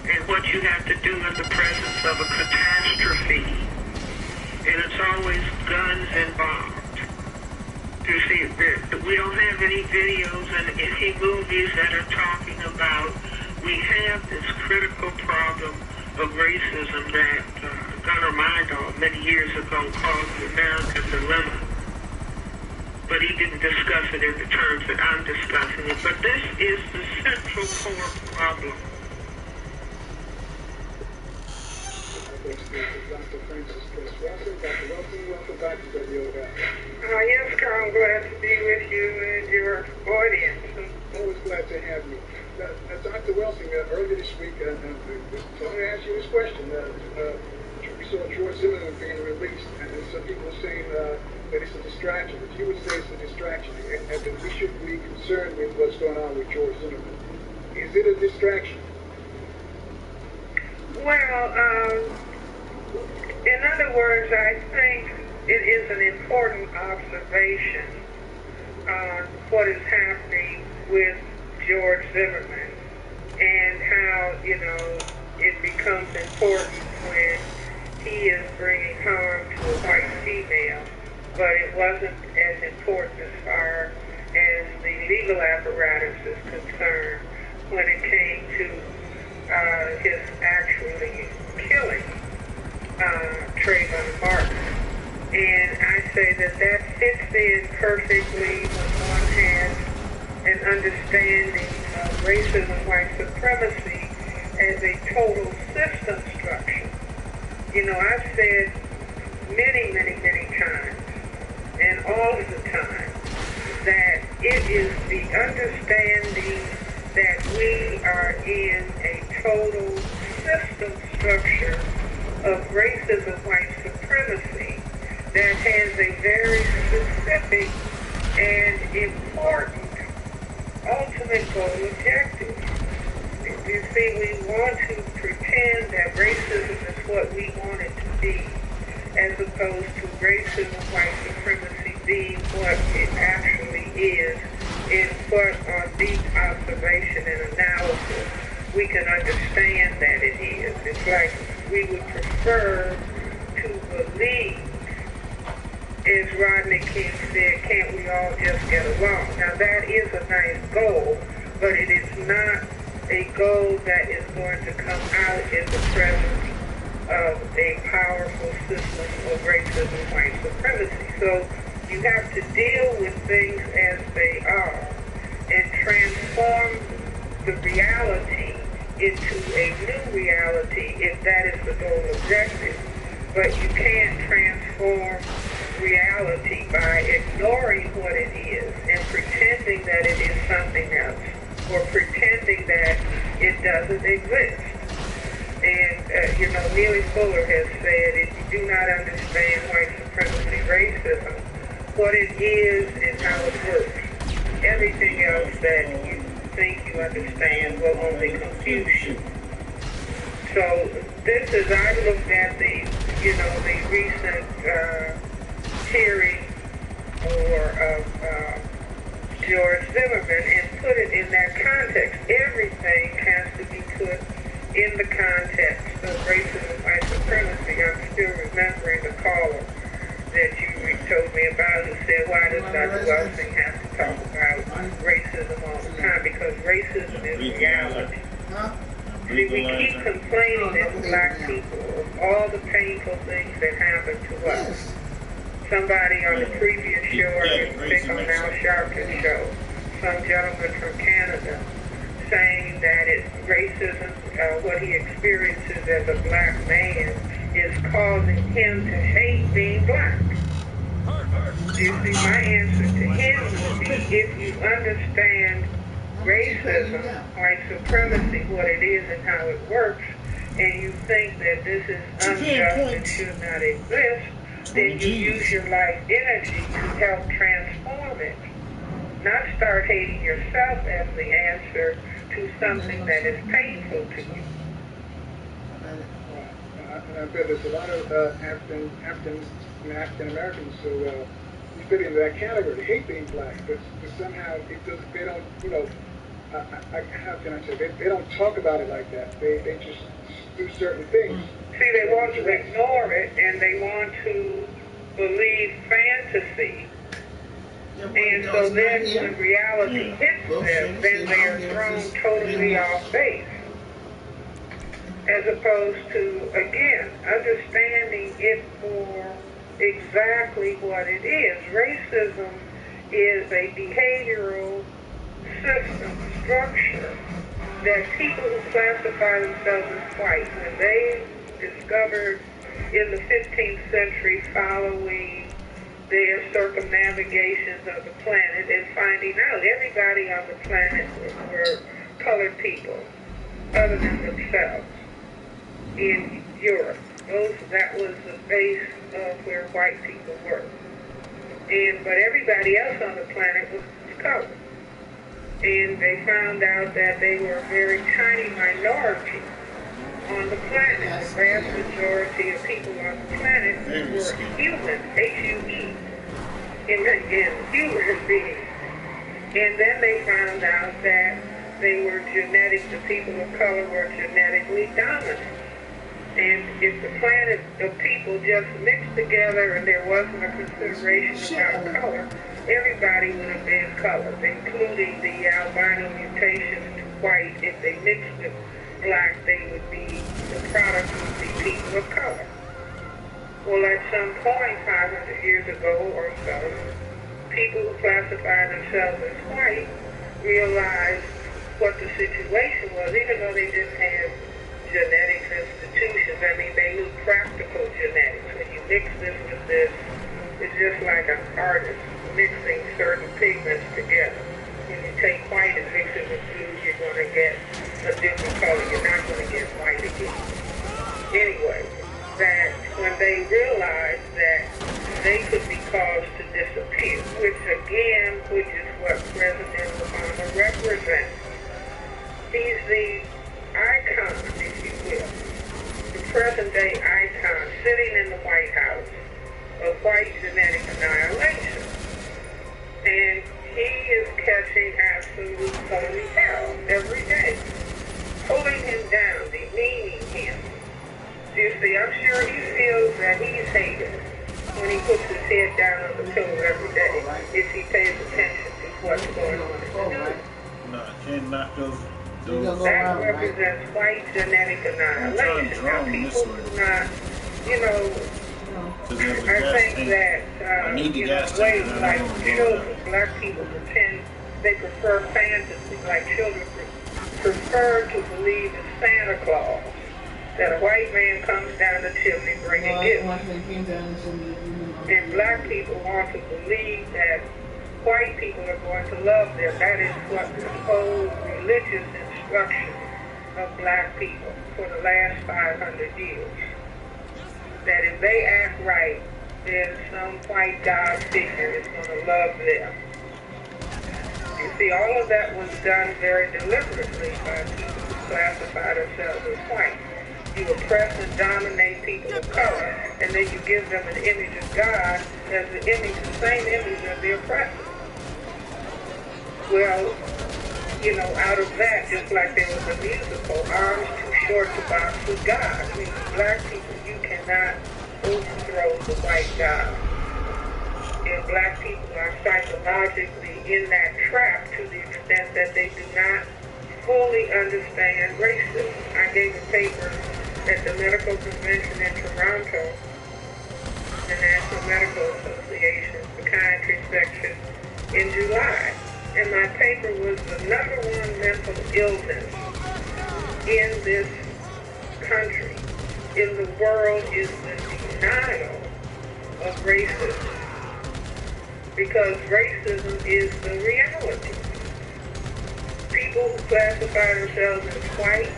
and what you have to do in the presence of a catastrophe. And it's always guns involved. You see, we don't have any videos and any movies that are talking about we have this critical problem of racism that Gunnar Myrdal many years ago called the American Dilemma. But he didn't discuss it in the terms that I'm discussing it. But this is the central core problem.
Dr. Francis Chris Russell. Dr. Wilson, welcome back to WOW.
Yes, Carl, I'm glad to be with you and your audience.
Always glad to have you. Dr. Wilson, earlier this week, I want to ask you this question. We saw George Zimmerman being released, and some people are saying that it's a distraction. But you would say it's a distraction, and that we should be concerned with what's going on with George Zimmerman. Is it a distraction?
Well, in other words, I think it is an important observation on what is happening with George Zimmerman and how, it becomes important when he is bringing harm to a white female, but it wasn't as important as far as the legal apparatus is concerned when it came to his actually killing Trayvon Martin. And I say that fits in perfectly when one has an understanding of racism, white supremacy as a total system structure. I've said many, many, many times, and all of the time, that it is the understanding that we are in a total system structure of racism, white supremacy that has a very specific and important ultimate goal objective. You see, we want to pretend that racism is what we want it to be, as opposed to racism, white supremacy being what it actually is in what on deep observation and analysis
we can understand that it is. It's like we would prefer to believe, as Rodney King said, can't we all just get along? Now that is a nice goal, but it is not a goal that is going to come out in the presence of a powerful system of racism and white supremacy. So you have to deal with things as they are and transform the reality into a new reality if that is the goal objective. But you can't transform reality by ignoring what it is and pretending that it is something else or pretending that it doesn't exist. And, Neely Fuller has said, if you do not understand white supremacy racism, what it is and how it works, everything else that you think you understand will only confuse you. So this is, I looked at the recent hearing of George Zimmerman and put it in that context. Everything has to be put in the context of racism, white supremacy. I'm still remembering the caller that you told me about who said, why does Dr. Welsing have to talk about racism all the time? Because racism is reality. See, we keep complaining as black people of all the painful things that happen to us. Somebody on the previous show, I think on Al Sharpton's show, some gentleman from Canada, saying that it's racism, what he experiences as a black man, is causing him to hate being black. You see, my answer to him would be, if you understand racism, white supremacy, what it is and how it works, and you think that this is unjust and should not exist, then you use your life energy to help transform it. Not start hating yourself as the answer to something that is painful to you.
And I bet there's a lot of African Americans who fit into that category. They hate being black, but somehow they don't, how can I say, they don't talk about it like that. They just do certain things.
See, they want to ignore it, and they want to believe fantasy. And so then when reality hits them, then they are thrown totally off base. As opposed to, again, understanding it for exactly what it is. Racism is a behavioral system, structure, that people who classify themselves as white, when they discovered in the 15th century following their circumnavigations of the planet and finding out everybody on the planet were colored people other than themselves in Europe. That was the base of where white people were. But everybody else on the planet was colored. And they found out that they were a very tiny minority on the planet. The vast majority of people on the planet were humans, H-U-E, in human beings. And then they found out that they were the people of color were genetically dominant. And if the planet of people just mixed together and there wasn't a consideration about color, everybody would have been colored, including the albino mutations to white. If they mixed with black, they would be the product of the people of color. Well, at some point, 500 years ago or so, people who classified themselves as white realized what the situation was, even though they didn't have genetics institutions. I mean, they knew practical genetics. When you mix this with this, it's just like an artist mixing certain pigments together. When you take white and mix it with blue, you're going to get a different color. You're not going to get white again. Anyway, that when they realized that they could be caused to disappear, which is what President Obama represents. He's the icon, if you will, the present-day icon sitting in the White House of white genetic annihilation. And he is catching absolute holy hell every day. pulling him down, demeaning him. You see, I'm sure he feels that he's hated when he puts his head down on the pillow every day, if he pays attention to what's going on in the news.
No, can't knock those.
That represents white genetic annihilation. Now, people do not, you know, I think that, you know, ways like children, black people pretend they prefer fantasy, like children prefer to believe in Santa Claus, that a white man comes down the chimney bringing gifts. And black people want to believe that white people are going to love them. That is what the whole religious instruction of black people for the last 500 years. That if they act right, then some white God figure is going to love them. You see, all of that was done very deliberately by people who classify themselves as white. You oppress and dominate people of color, and then you give them an image of God as the same image of the oppressor. Well, you know, out of that, just like there was a musical, Arms Too Short to Box with God. I mean, black people, you cannot overthrow the white God. And black people are psychologically in that trap to the extent that they do not fully understand racism. I gave a paper at the Medical Convention in Toronto, the National Medical Association Psychiatry Section, in July. And my paper was the #1 mental illness in this country, in the world, is the denial of racism. Because racism is the reality. People who classify themselves as white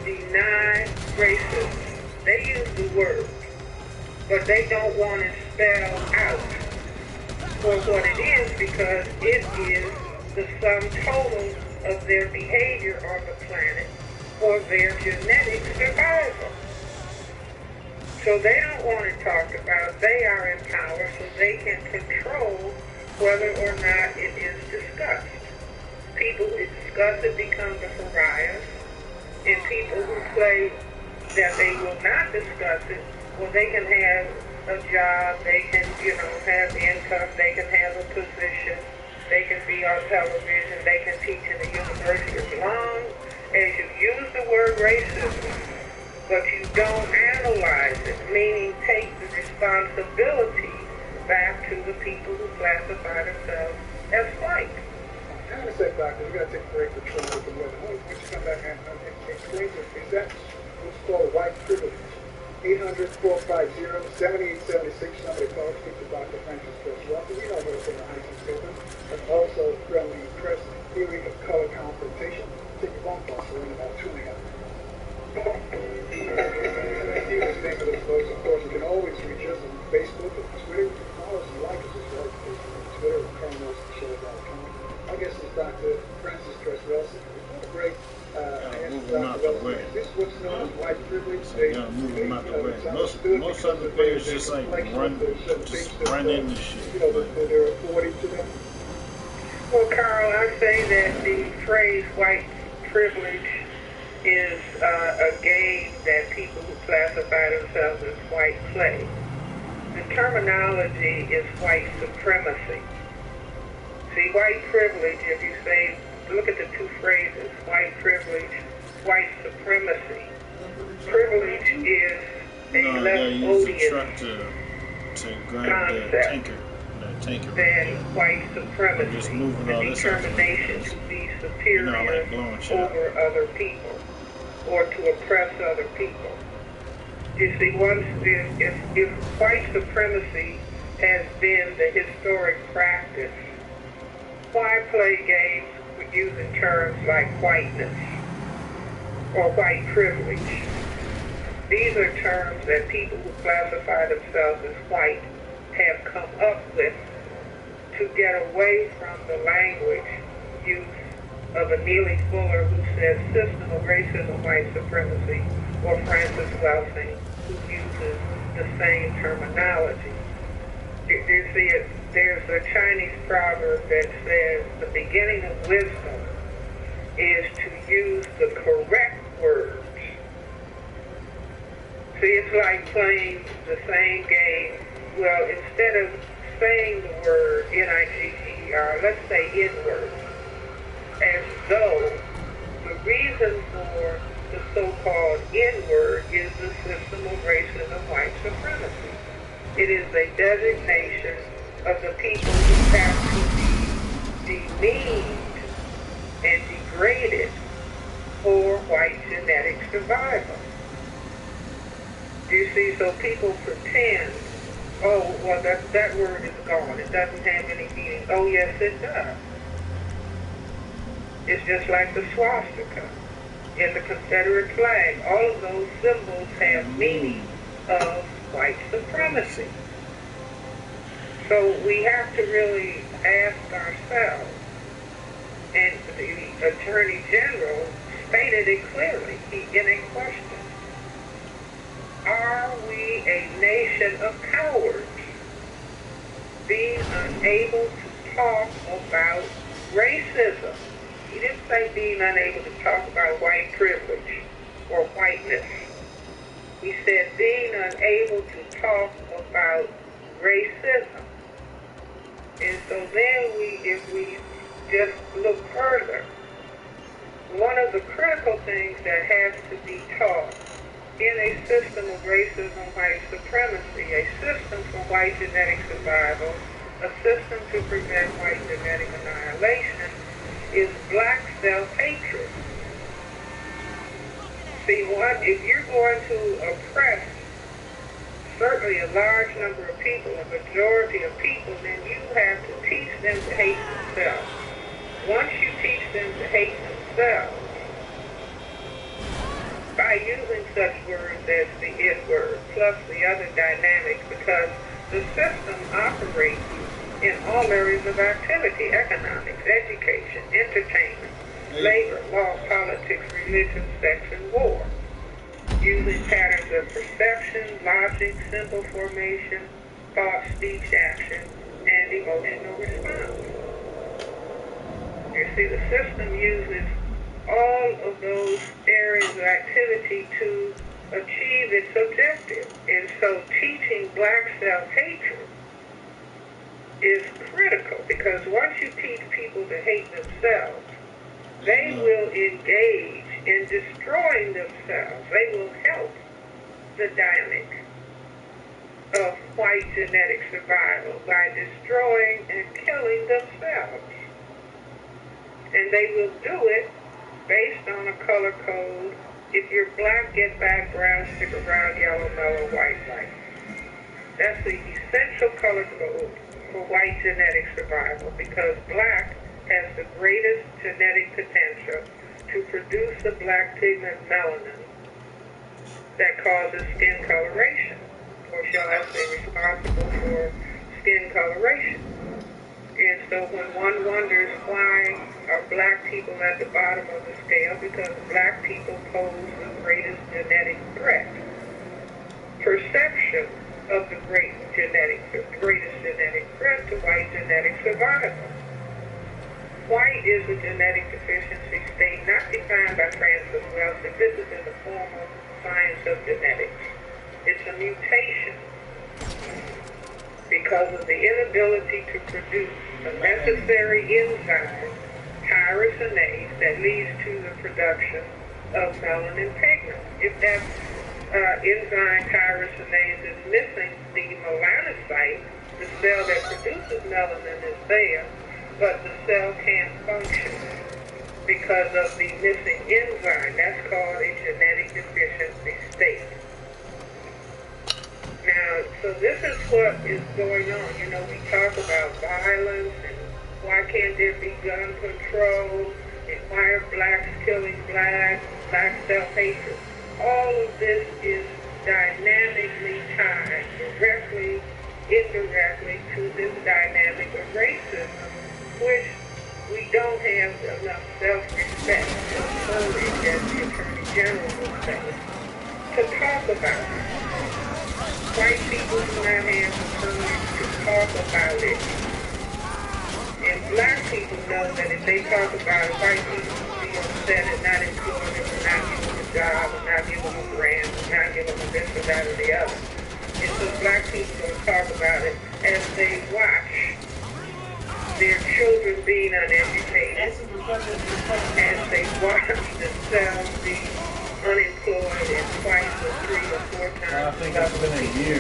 deny racism. They use the word, but they don't want it spelled out for what it is, because it is the sum total of their behavior on the planet for their genetic survival. So they don't want it talked about. They are in power, so they can control whether or not it is discussed. People who discuss it become the pariahs, and people who say that they will not discuss it, well, they can have a job, they can, you know, have income, they can have a position, they can be on television, they can teach in a university. As long as you use the word racism, but you don't analyze it, meaning take the responsibility back to the people who classify themselves as white.
Hang on a sec, doctor. We got to take a break for trouble with the weather. When you come back and explain to us, is that what's called white privilege? 800-450-7876. Somebody call, speak to Dr. Francis Russell. We know what it's in the ISIS statement. And also friendly press theory of color confrontation. Take your phone call, so we're in about 2 minutes. Of course, you can always reach us on Facebook and Twitter. You can follow us and like us as well. Twitter and CarlNelsonShow.com. My guest is Dr. Francis Russell. Before the break, is this what's known as white privilege?
Move them out the way. Most other players just like run into shit.
You know, they're affording to them.
Well, Carl, I say that the phrase white privilege is a game that people who classify themselves as white play. The terminology is white supremacy. See, white privilege, if you say, look at the two phrases, white privilege, white supremacy. Privilege is a less odious concept than white supremacy, the determination to be superior over other people or to oppress other people. You see, if white supremacy has been the historic practice, why play games with using terms like whiteness or white privilege? These are terms that people who classify themselves as white have come up with to get away from the language use of a Neely Fuller who says system of racism, white supremacy, or Francis Welsing who uses the same terminology. You see, there's a Chinese proverb that says the beginning of wisdom is to use the correct words. See, it's like playing the same game. Well, instead of saying the word N-I-G-G-E-R, let's say N-word, as though the reason for the so-called N-word is the system of racism, white supremacy. It is a designation of the people who have to be demeaned and degraded for white genetic survival. You see, so people pretend, oh, well, that word is gone. It doesn't have any meaning. Oh, yes, it does. It's just like the swastika and the Confederate flag. All of those symbols have meaning of white supremacy. So we have to really ask ourselves, and the Attorney General stated it clearly in a question, are we a nation of cowards, being unable to talk about racism? He didn't say being unable to talk about white privilege or whiteness. He said being unable to talk about racism. And so then if we just look further, one of the critical things that has to be taught in a system of racism, white supremacy, a system for white genetic survival, a system to prevent white genetic annihilation, is black self-hatred. See, if you're going to oppress certainly a large number of people, a majority of people, then you have to teach them to hate themselves. Once you teach them to hate themselves, by using such words as the N-word, plus the other dynamics, because the system operates in all areas of activity: economics, education, entertainment, labor, law, politics, religion, sex, and war, using patterns of perception, logic, symbol formation, thought, speech, action, and emotional response. You see, the system uses all of those areas of activity to achieve its objective. And so teaching black self-hatred is critical, because once you teach people to hate themselves, they will engage in destroying themselves. They will help the dynamic of white genetic survival by destroying and killing themselves. And they will do it based on a color code. If you're black, get back, brown, stick around, yellow, mellow, white, light. That's the essential color code for white genetic survival, because black has the greatest genetic potential to produce the black pigment melanin that causes skin coloration, or shall I say responsible for skin coloration. And so when one wonders why are black people at the bottom of the scale, because black people pose the greatest genetic threat. Perception of the greatest genetic threat to white genetic survival. White is a genetic deficiency state not defined by Francis Wells, but this is in the formal science of genetics. It's a mutation because of the inability to produce a necessary enzyme, tyrosinase, that leads to the production of melanin pigment. If that enzyme tyrosinase is missing, the melanocyte, the cell that produces melanin, is there, but the cell can't function because of the missing enzyme. That's called a genetic deficiency state. Now, so this is what is going on. You know, we talk about violence and why can't there be gun control, and why are blacks killing blacks, black self-hatred. All of this is dynamically tied, directly, indirectly, to this dynamic of racism, which we don't have enough self-respect, courage, as the Attorney General would say, to talk about it. White people do not have the courage to talk about it. And black people know that if they talk about it, white people will be upset and not employed and not able to job, and not give them a grant, and not give them this or that or the other. And so black people don't talk about it as they watch their children being uneducated, as they watch themselves be unemployed and twice or 3 or 4 times.
I think it's been a year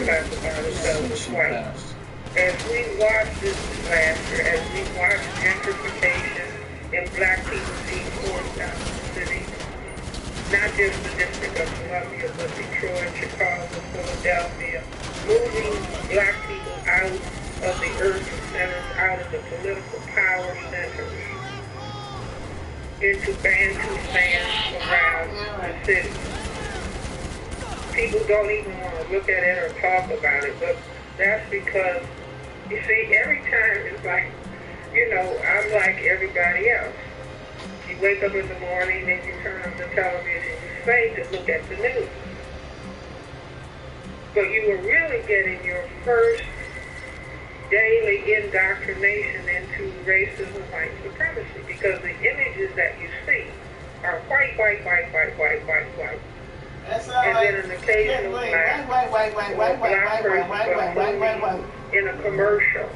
since she passed.
As we watch this disaster, as we watch gentrification and black people being forced out of the city, not just the District of Columbia, but Detroit, Chicago, Philadelphia, moving black people out of the urban centers, out of the political power centers, into Bantu lands around the city. People don't even want to look at it or talk about it, but that's because, you see, every time it's like, I'm like everybody else. You wake up in the morning, then you turn on the television, you say to look at the news. But you were really getting your first daily indoctrination into racism and white supremacy, because the images that you see are white. And then an occasional black person in a commercial.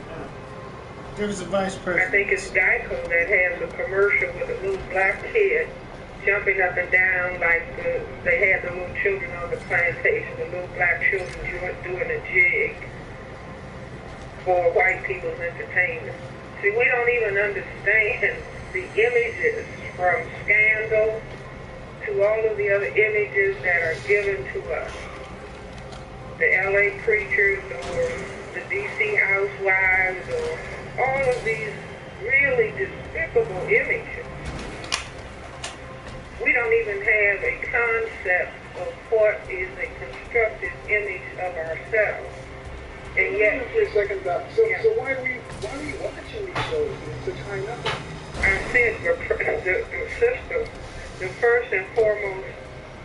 There's a vice president.
I think it's Geico that has a commercial with a little black kid jumping up and down like they had the little children on the plantation, the little black children doing a jig for white people's entertainment. See, we don't even understand the images from Scandal to all of the other images that are given to us. The LA preachers or the DC housewives or all of these really despicable images. We don't even have a concept of what is a constructed image of ourselves. And yet,
for a second, Doc. So why are we watching these shows in such high numbers?
I said the system, the first and foremost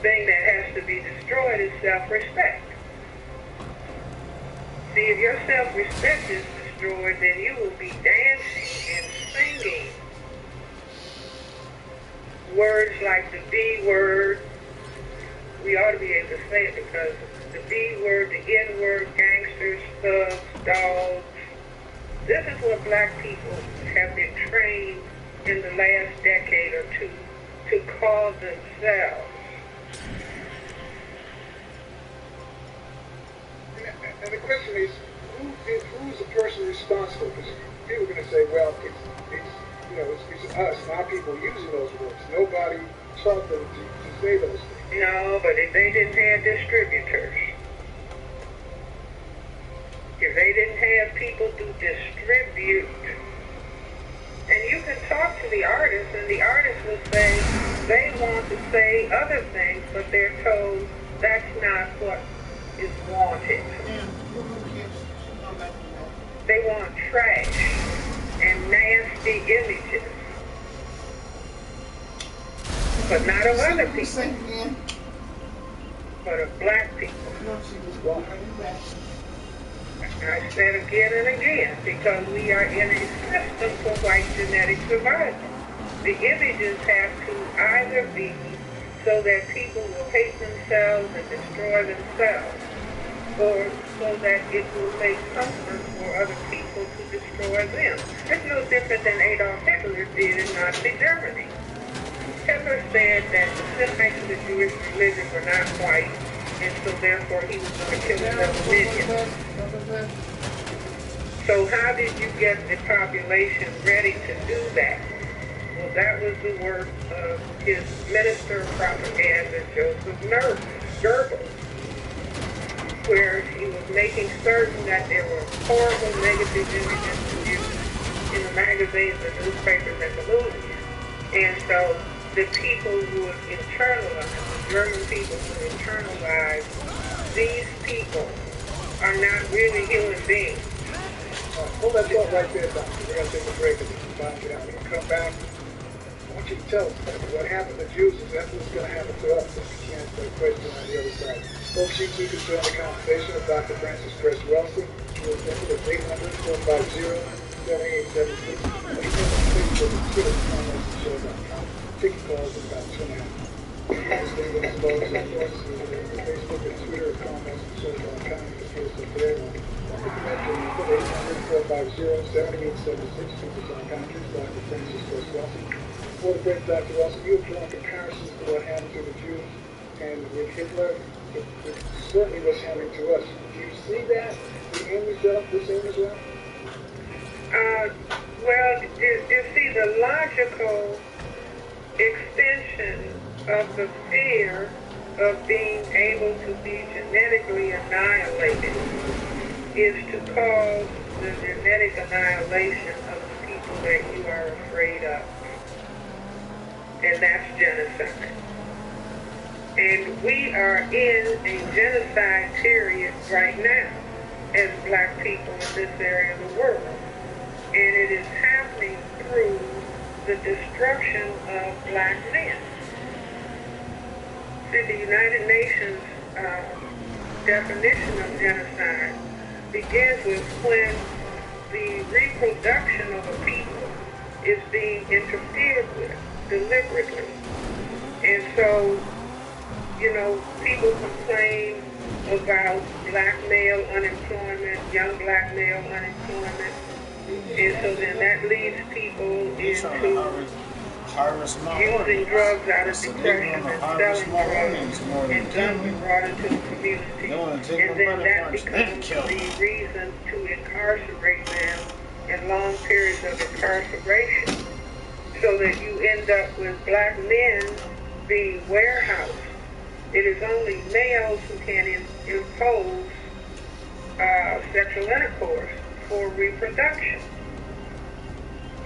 thing that has to be destroyed is self-respect. See, if your self-respect is destroyed, then you will be dancing and singing words like the B word. We ought to be able to say it because the B word, the N word, gangsters, thugs, dogs. This is what black people have been trained in the last decade or two to call themselves.
And the question is, who's the person responsible? Because people are going to say, well, it's us, not people using those words. Nobody taught them to say those things.
No, but if they didn't have distributors, if they didn't have people to distribute, and you can talk to the artists, and the artists will say they want to say other things, but they're told that's not what is wanted. They want trash and nasty images, but not of other people, but of black people. I said again and again, because we are in a system for white genetic survival. The images have to either be so that people will hate themselves and destroy themselves, or so that it will make comfort for other people to destroy them. It's no different than Adolf Hitler did in Nazi Germany. Hitler said that the Semites of the Jewish religion were not white, and so therefore he was going to kill another million. So how did you get the population ready to do that? Well, that was the work of his minister of propaganda, Joseph Goebbels, where he was making certain that there were horrible negative images produced in the magazines, the newspapers, and the movies. And so the people who would internalize, the German people who internalize, these people are not really human beings.
Hold that thought right there, Doctor. We're going to take a break and we're going to come back. I want you to tell us what happened to Jews is that's what's going to happen to us if we can't put a question on the other side. Folks, you too can join the conversation with Dr. Francis Chris Wilson. We'll send it at 800-450-7876. Facebook and Twitter at show.com. Ticket calls in about 2.5 minutes. Stay with us, folks. And join us on Facebook and Twitter comments and social comments. Give us a prayer. Don't forget to put 800-450-7876. Keep us on countries. Dr. Francis West Wilson. For the great Dr. Wilson, you have drawn comparisons to what happened to the Jews and with Hitler. It certainly was happening to us. Do you see that? The image of the same as well?
Well, you see the logical extension of the fear of being able to be genetically annihilated is to cause the genetic annihilation of the people that you are afraid of. And that's genocide. And we are in a genocide period right now as black people in this area of the world. And it is happening through the destruction of black men. See, the United Nations definition of genocide begins with when the reproduction of a people is being interfered with deliberately. And so, you know, people complain about black male unemployment, young black male unemployment, and so then that leads people into using drugs out of depression and selling drugs, and guns are brought into the community, and then that becomes the reason to incarcerate them in long periods of incarceration, so that you end up with black men being warehoused. It is only males who can impose sexual intercourse for reproduction.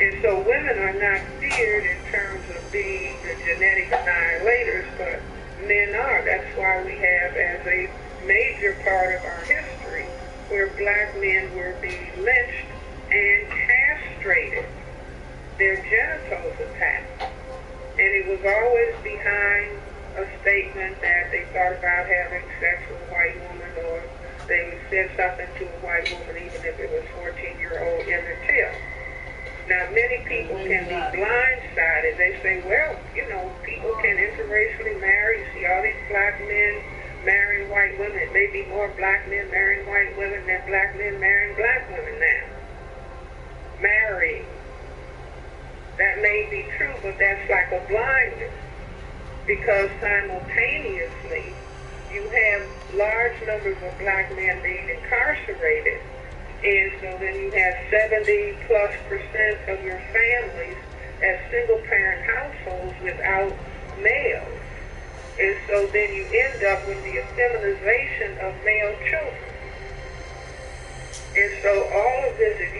And so women are not feared in terms of being the genetic annihilators, but men are. That's why we have as a major part of our history where black men were being lynched and castrated, their genitals attacked. And it was always behind a statement that they thought about having sex with a white woman, or they would say something to a white woman even if it was 14-year-old Emmett Till. Now, many people can be blindsided. They say, well, you know, people can interracially marry. You see all these black men marrying white women. It may be more black men marrying white women than black men marrying black women now. Marrying. That may be true, but that's like a blindness, because simultaneously you have large numbers of black men being incarcerated, and so then you have 70+% of your families as single-parent households without males. And so then you end up with the effeminization of male children. And so all of this, if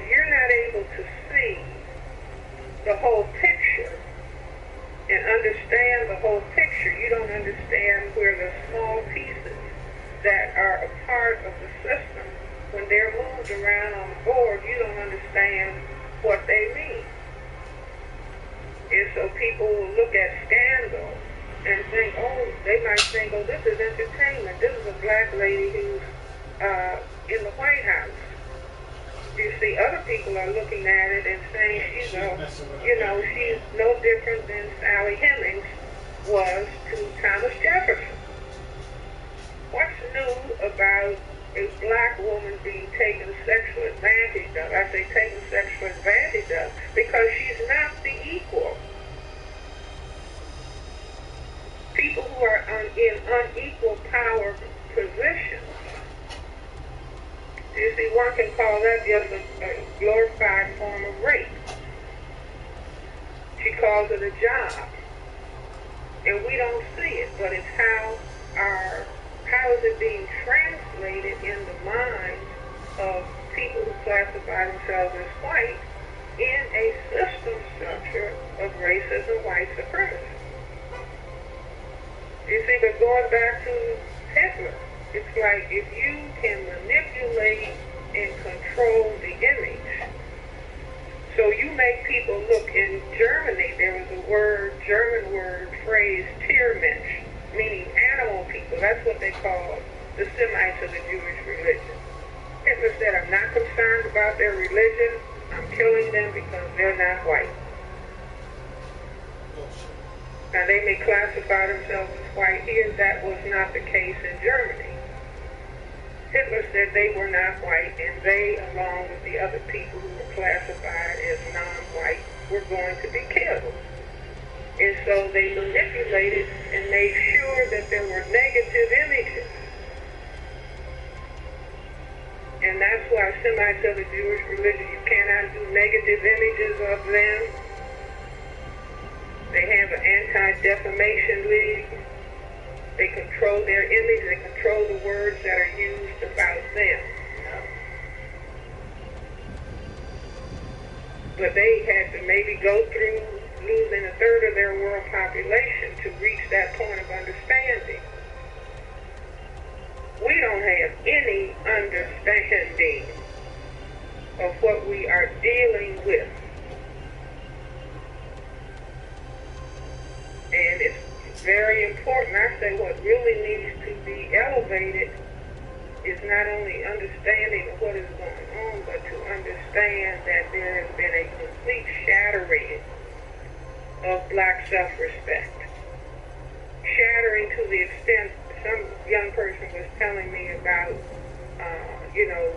you're not able to see the whole picture and understand the whole picture, you don't understand where the small pieces that are a part of the system, when they're moved around on the board, you don't understand what they mean. And so people will look at Scandal and think, oh, they might think, oh, this is entertainment. This is a black lady who's in the White House. You see, other people are looking at it and saying, she's no different than Sally Hemings was to Thomas Jefferson. What's new about a black woman being taken sexual advantage of? I say taken sexual advantage of because she's not the equal. People who are in unequal power positions, you see, one can call that just a glorified form of rape. She calls it a job. And we don't see it, but it's how is it being translated in the minds of people who classify themselves as white in a system structure of racism, white supremacy. You see, but going back to Hitler, it's like if you can manipulate and control the image, so you make people look. In Germany, there was a German word phrase, Tiermensch, meaning animal people. That's what they call the Semites of the Jewish religion. Hitler said, I'm not concerned about their religion. I'm killing them because they're not white. Now, they may classify themselves as white here. That was not the case in Germany. Hitler said they were not white, and they, along with the other people who were classified as non-white, were going to be killed. And so they manipulated and made sure that there were negative images. And that's why Semites of the Jewish religion, you cannot do negative images of them. They have an anti-defamation league. They control their image. They control the words that are used about them. But they had to maybe go through losing a third of their world population to reach that point of understanding. We don't have any understanding of what we are dealing with. And it's very important. I say what really needs to be elevated is not only understanding of what is going on, but to understand that there has been a complete shattering of black self-respect. Shattering to the extent some young person was telling me about,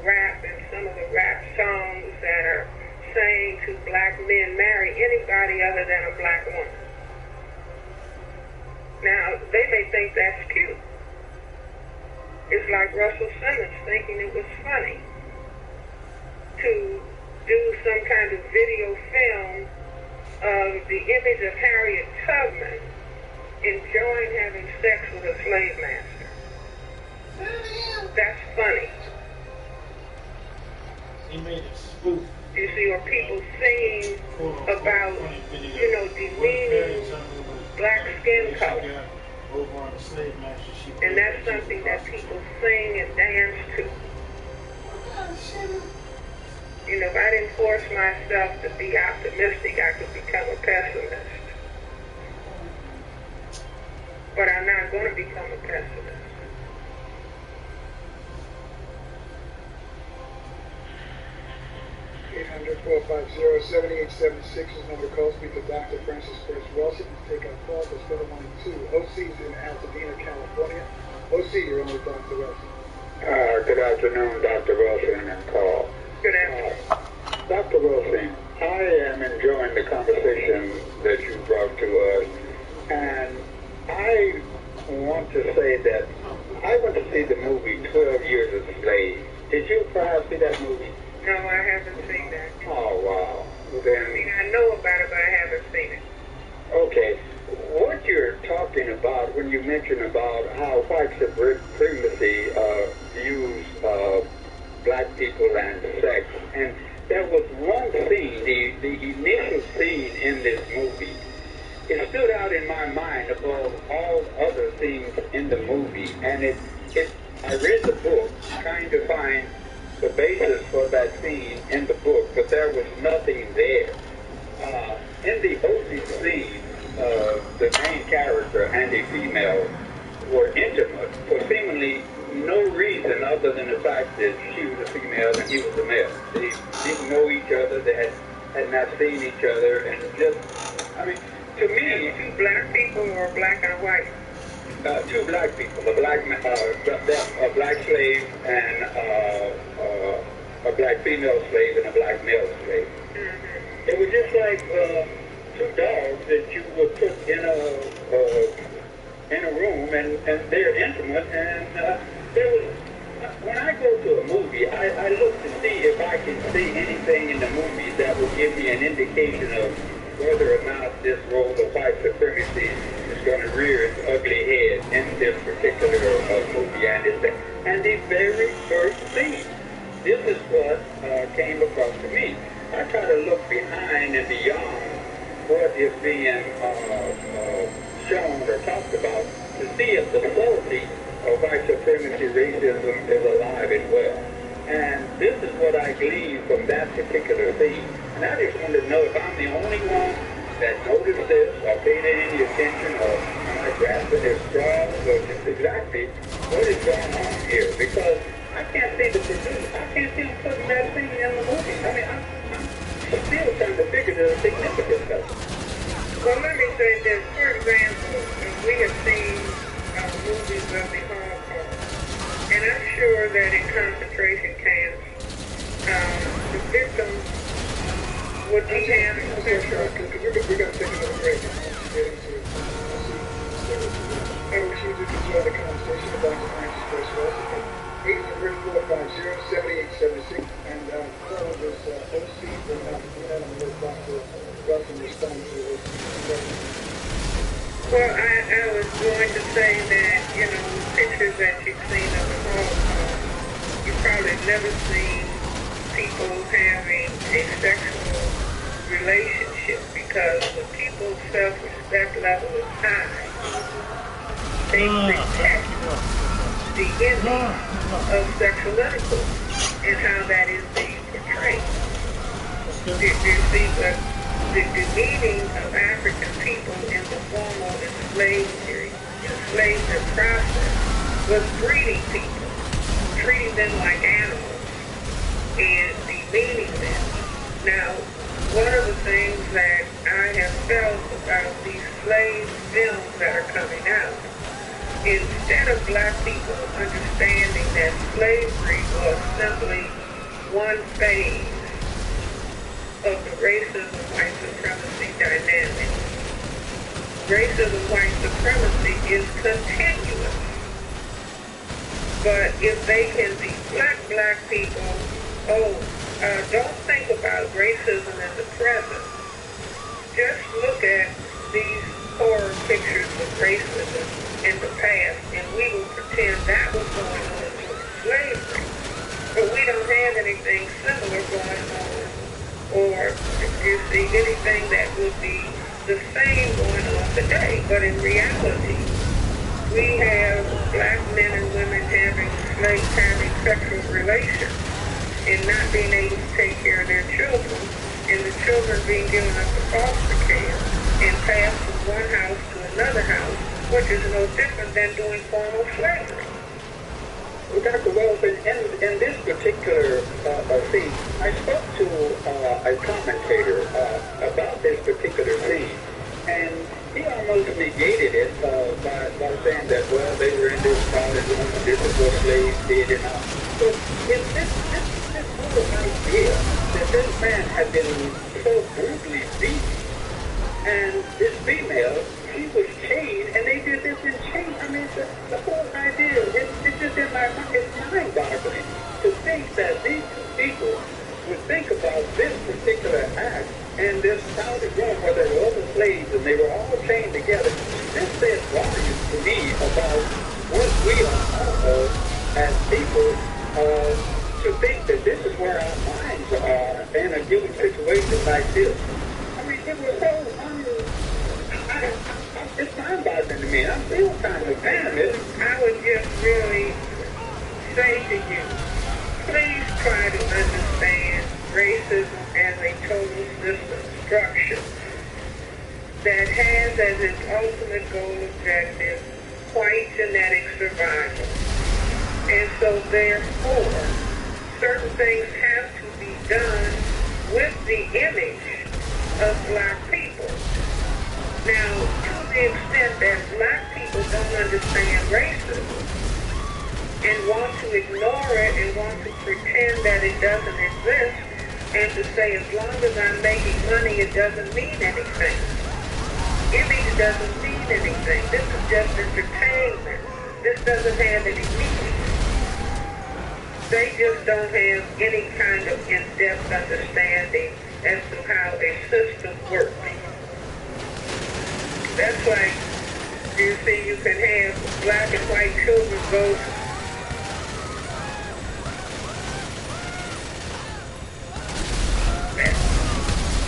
rap and some of the rap songs that are saying to black men, marry anybody other than a black woman. Now, they may think that's cute. It's like Russell Simmons thinking it was funny to do some kind of video film of the image of Harriet Tubman enjoying having sex with a slave master. That's funny.
He made it spoof.
You see, or people singing about, demeaning black skin color. And that's something that people sing and dance to. If I didn't force myself to be optimistic, I could become a pessimist. But I'm not going to become a pessimist.
800-450-7876 is number to call. Speak to Dr. Francis Chris Wilson. Take our calls. Let's go to 1-2. OC's in Altadena, California. OC, you're on with Dr. Wilson.
Good afternoon, Dr. Wilson and call.
Good afternoon.
Dr. Wilson, I am enjoying the conversation that you brought to us, and I want to say that I went to see the movie 12 Years a Slave. Did you perhaps see that movie?
No, I haven't seen that.
Oh, wow. Then,
I know about it, but I haven't seen it.
Okay. What you're talking about when you mention about how white supremacy views black people and sex, and there was one scene, the initial scene in this movie, it stood out in my mind above all other scenes in the movie, and I read the book trying to find the basis for that scene in the book, but there was nothing there. In the opening scene, the main character and the female were intimate for seemingly no reason other than the fact that she was a female and he was a male. They didn't know each other, they had not seen each other, and just, to me...
Two black people or black and white?
Two black people, a black slave and a black female slave and a black male slave. Mm-hmm. It was just like two dogs that you would put in a room and they're intimate, and there was, when I go to a movie, I look to see if I can see anything in the movie that will give me an indication of whether or not this role of white supremacy is going to rear its ugly head in this particular movie. And the very first scene, this is what came across to me. I try to look behind and beyond what is being shown or talked about to see if the subtlety of white supremacy racism is alive and well. And this is what I gleaned from that particular scene. And I just wanted to know if I'm the only one that noticed this or paid any attention, or am I grasping their straws, or just exactly what is going on here. Because I can't see the producer. I can't see them putting that scene in the movie. I'm still trying to figure the significance of it.
Well, let me say this. First, example, we have seen movies of the Holocaust, and I'm sure that in concentration camps, the victims would be having sexual...
We got to take another break. I wish you to enjoy the conversation with Dr. Francis Grace Wilson. 834-50-7876, and follow this OC from Dr. Dr. Wilson respond to this.
Well, I was going to say that, you know, the pictures that you've seen of the Holocaust, you've probably never seen people having a sexual relationship because the people's self-respect level is high. They protect the image of sexual intercourse and how that is being portrayed. You see, the demeaning of African people in the formal enslavement process was breeding people, treating them like animals, and demeaning them. Now, one of the things that I have felt about these slave films that are coming out, instead of black people understanding that slavery was simply one phase of the racism, white supremacy dynamic, racism, white supremacy is continuous. But if they can be black people, don't think about racism in the present. Just look at these horror pictures of racism in the past, and we will pretend that was going on during slavery. But we don't have anything similar going on, or you see anything that would be the same going on today. But in reality, we have black men and women having sexual relations and not being able to take care of their children, and the children being given up to foster care and passed from one house to another house, which is no different than doing formal slavery.
Well, Dr. Wilson, in this particular scene, I spoke to a commentator about this particular scene, and he almost negated it by saying that, well, they were in this crowded room, and this is what slaves did and all. So it's this whole idea that this man had been so brutally beaten, and this female, she was chained, and they did this in chains. I mean, the whole idea, it's just in my mind, it's mind-boggling to think that these two people would think about this particular act and this crowded room where there were other slaves and they were all chained together. This says volumes to me about what we are all as people, to think that this is where our minds are in a given situation like this. I mean, it was so it's mind-boggling to me. I'm still kind of panicked.
I would just really say to you, please try to understand racism as a total system structure that has as its ultimate goal objective white genetic survival. And so therefore, certain things have to be done with the image of black people. Now, to the extent that black people don't understand racism and want to ignore it and want to pretend that it doesn't exist and to say as long as I'm making money it doesn't mean anything. Image doesn't mean anything. This is just entertainment. This doesn't have any meaning. They just don't have any kind of in-depth understanding as to how a system works. That's why, you see, you can have black and white children go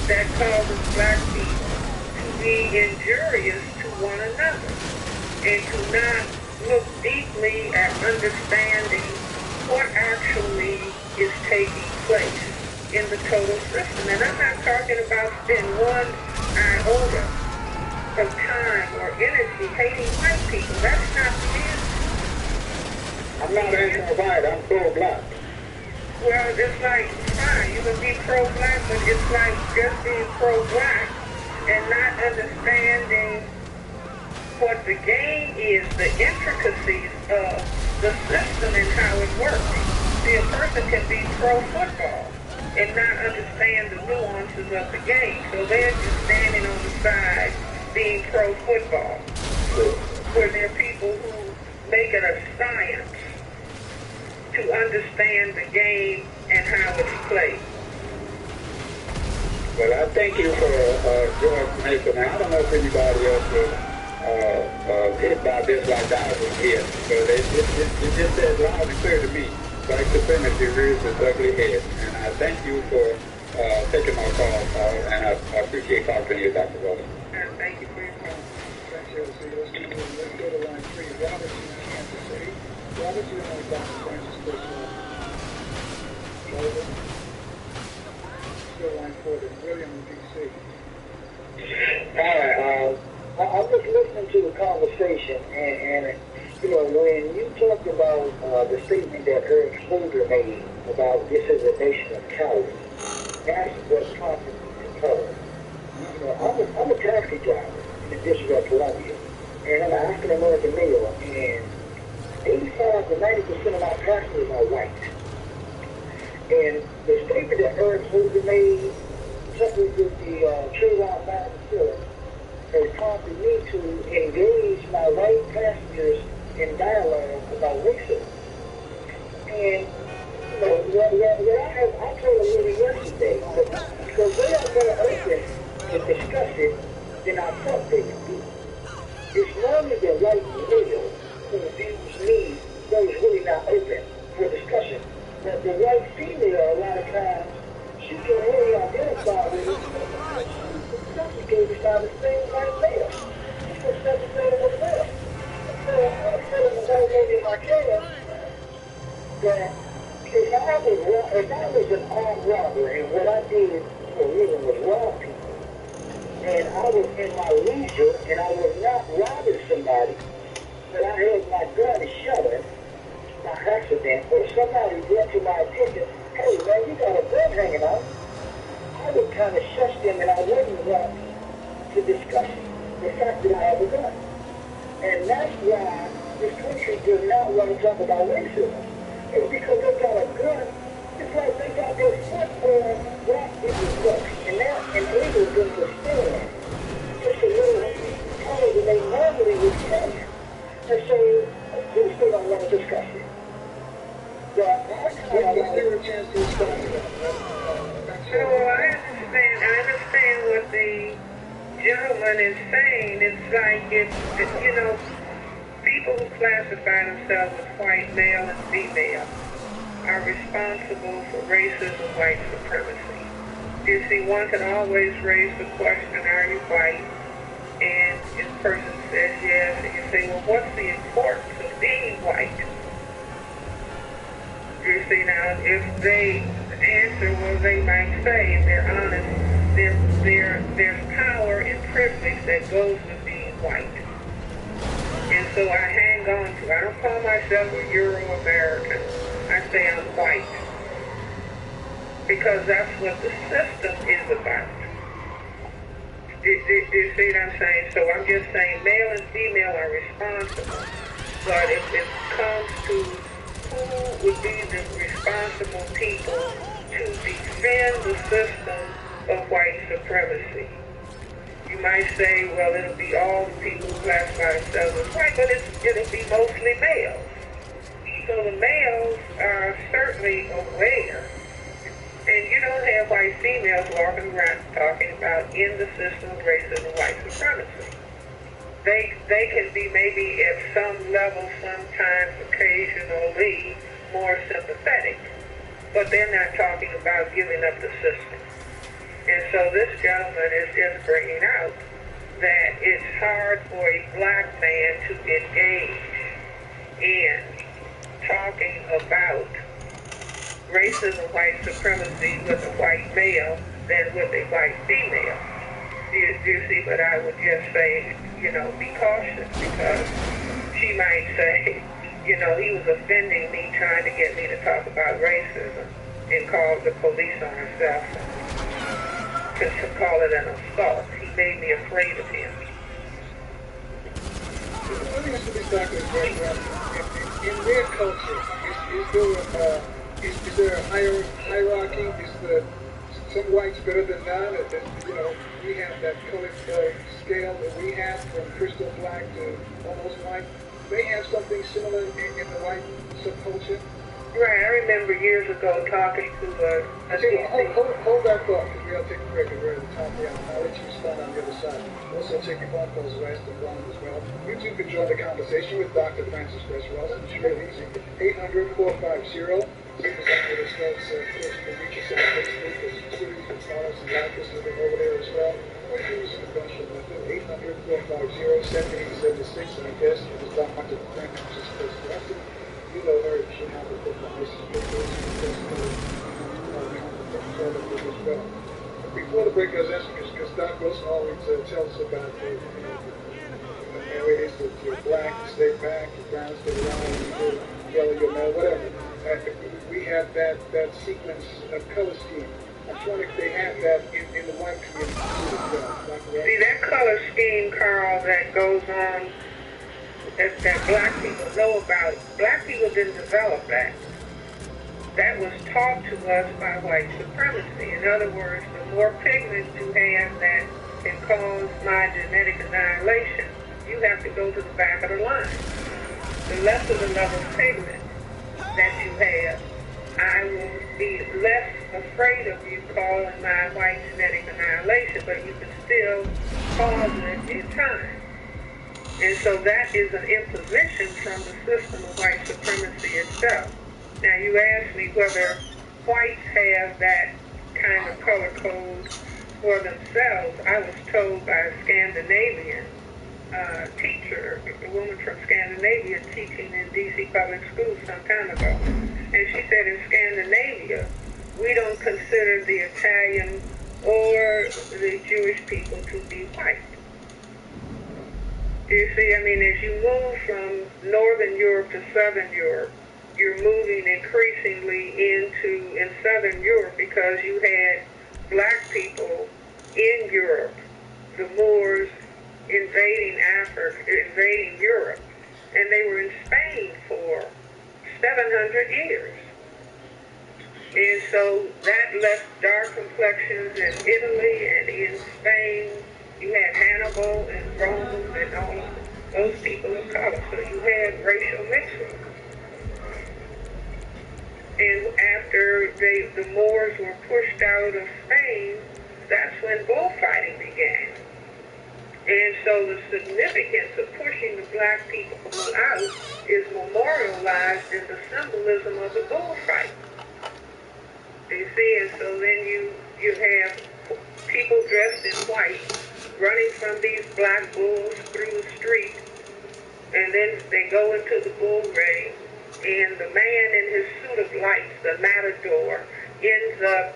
that causes black people to be injurious to one another and to not look deeply at understanding what actually is taking place in the total system. And I'm not talking about spending one iota of time or energy hating white people. That's not the answer.
I'm not anti-white, I'm pro-black.
Well, it's like, fine, you can be pro-black, but it's like just being pro-black and not understanding What the game is, the intricacies of the system and how it works. See, a person can be pro-football and not understand the nuances of the game. So they're just standing on the side being pro-football. Where there are people who make it a science to understand the game and how it's played.
Well, I thank you for George Mason. I don't know if anybody else was hit by this like I was hit, but it just says loud and clear to me. White supremacy rears its ugly head. And I thank you for taking my call, and I appreciate talking to you, Dr. Wilson.
Thank you for your call.
Thanks, LC. Let's go to line 3. Robert in Kansas City. Robert, you know Dr. Francis Christopher. Robert. Let's go to line 4 then. William in D.C.
Hi, I'm just listening to the conversation, and you know, when you talked about the statement that Eric Holder made about this is a nation of cowards, that's what prompted me to call. You know, I'm a taxi driver in the District of Columbia, and I'm an African-American male, and 85 to 90% of my passengers are white. And the statement that Eric Holder made, coupled with the shoulin4every's, has prompted me to engage my white passengers in dialogue about racism. And, you know, I told a lady yesterday, because they are more open to discuss it than I thought they would be. It's normally the white male who views me that is really not open for discussion. But the white female, a lot of times, she can really identify with it. She gave us out the same white male. She was such a thing of herself. So I'm telling the white lady in my trailer that if I was an armed robber and what I did for a living was rob people, and I was in my leisure and I was not robbing somebody, but I had my gun and shot her by accident, or somebody brought to my attention, hey man, you got a gun hanging out, I would kind of shush them and I wouldn't want to discuss the fact that I have a gun. And that's why this country does not want to talk about racism. It's because they got a gun. It's like they got their foot on black people's books, and that enables them to stand just a little taller than they normally would stand. And so, of course they don't want to discuss it. But that's kind of like a chance to discuss it.
So I understand what the gentleman is saying. It's like you know, people who classify themselves as white male and female are responsible for racism, white supremacy. You see, one can always raise the question, are you white? And this person says yes, and you say, well, what's the importance of being white? You see, now, if they answer, well, they might say, if they're honest, there's power and privilege that goes with being white. And so I hang on to, I don't call myself a Euro-American. I say I'm white. Because that's what the system is about. Do you see what I'm saying? So I'm just saying male and female are responsible. But if it comes to who would be the responsible people to defend the system of white supremacy, you might say, well, it'll be all the people who classify themselves as white, but it'll be mostly males. So the males are certainly aware. And you don't have white females walking around talking about in the system of racism and white supremacy. They can be maybe at some level, sometimes, occasionally, more sympathetic. But they're not talking about giving up the system. And so this gentleman is just bringing out that it's hard for a black man to engage in talking about racism, white supremacy with a white male than with a white female. Do you see? But I would just say, you know, be cautious, because she might say, you know, he was offending me, trying to get me to talk about racism, and call the police on herself, to call it an assault. He made me afraid of him.
Let me ask you this, Dr. In their culture, is there a hierarchy? Is some whites better than none? We have that color scale that we have from crystal black to almost white. They have something similar in the white subculture.
Right, I remember years ago talking to
I think, hold that thought, because we got to take a break and we're at the top of the hour. I'll let you start on the other side. Also, take your phone calls, West and Ron as well. You too can join the conversation with Dr. Francis West. It's real easy. 800-450. With us, folks, of course, you can reach us on Facebook. There's Twitter, you can follow us and like us over there as well. Or you can use the conventional method, 800-450-7876. And our guest is Dr. Francis West. You know her, she has a book on this pictures as well. Before the break, I was asking, because Doc Wilson always tells us about how it is that you're black, you stay back, you're brown, stay around, you're yellow, you're male, whatever. We have that sequence of color scheme. I'm wondering if they have that in the white community too as well.
See, that color scheme, Carl, that goes on, that black people know about, black people didn't develop that. That was taught to us by white supremacy. In other words, the more pigment you have that can cause my genetic annihilation, you have to go to the back of the line. The less of the level of pigment that you have, I will be less afraid of you calling my white genetic annihilation, but you can still cause it in time. And so that is an imposition from the system of white supremacy itself. Now, you asked me whether whites have that kind of color code for themselves. I was told by a Scandinavian teacher, a woman from Scandinavia teaching in D.C. public schools some time ago. And she said in Scandinavia, we don't consider the Italian or the Jewish people to be white. You see, I mean, as you move from Northern Europe to Southern Europe, you're moving increasingly in Southern Europe because you had black people in Europe, the Moors invading Africa, invading Europe, and they were in Spain for 700 years. And so that left dark complexions in Italy and in Spain. You had Hannibal and Rome and all of those people of color. So you had racial mixing. And after the Moors were pushed out of Spain, that's when bullfighting began. And so the significance of pushing the black people out is memorialized in the symbolism of the bullfight. You see, and so then you have people dressed in white running from these black bulls through the street, and then they go into the bull ring, and the man in his suit of lights, the matador, ends up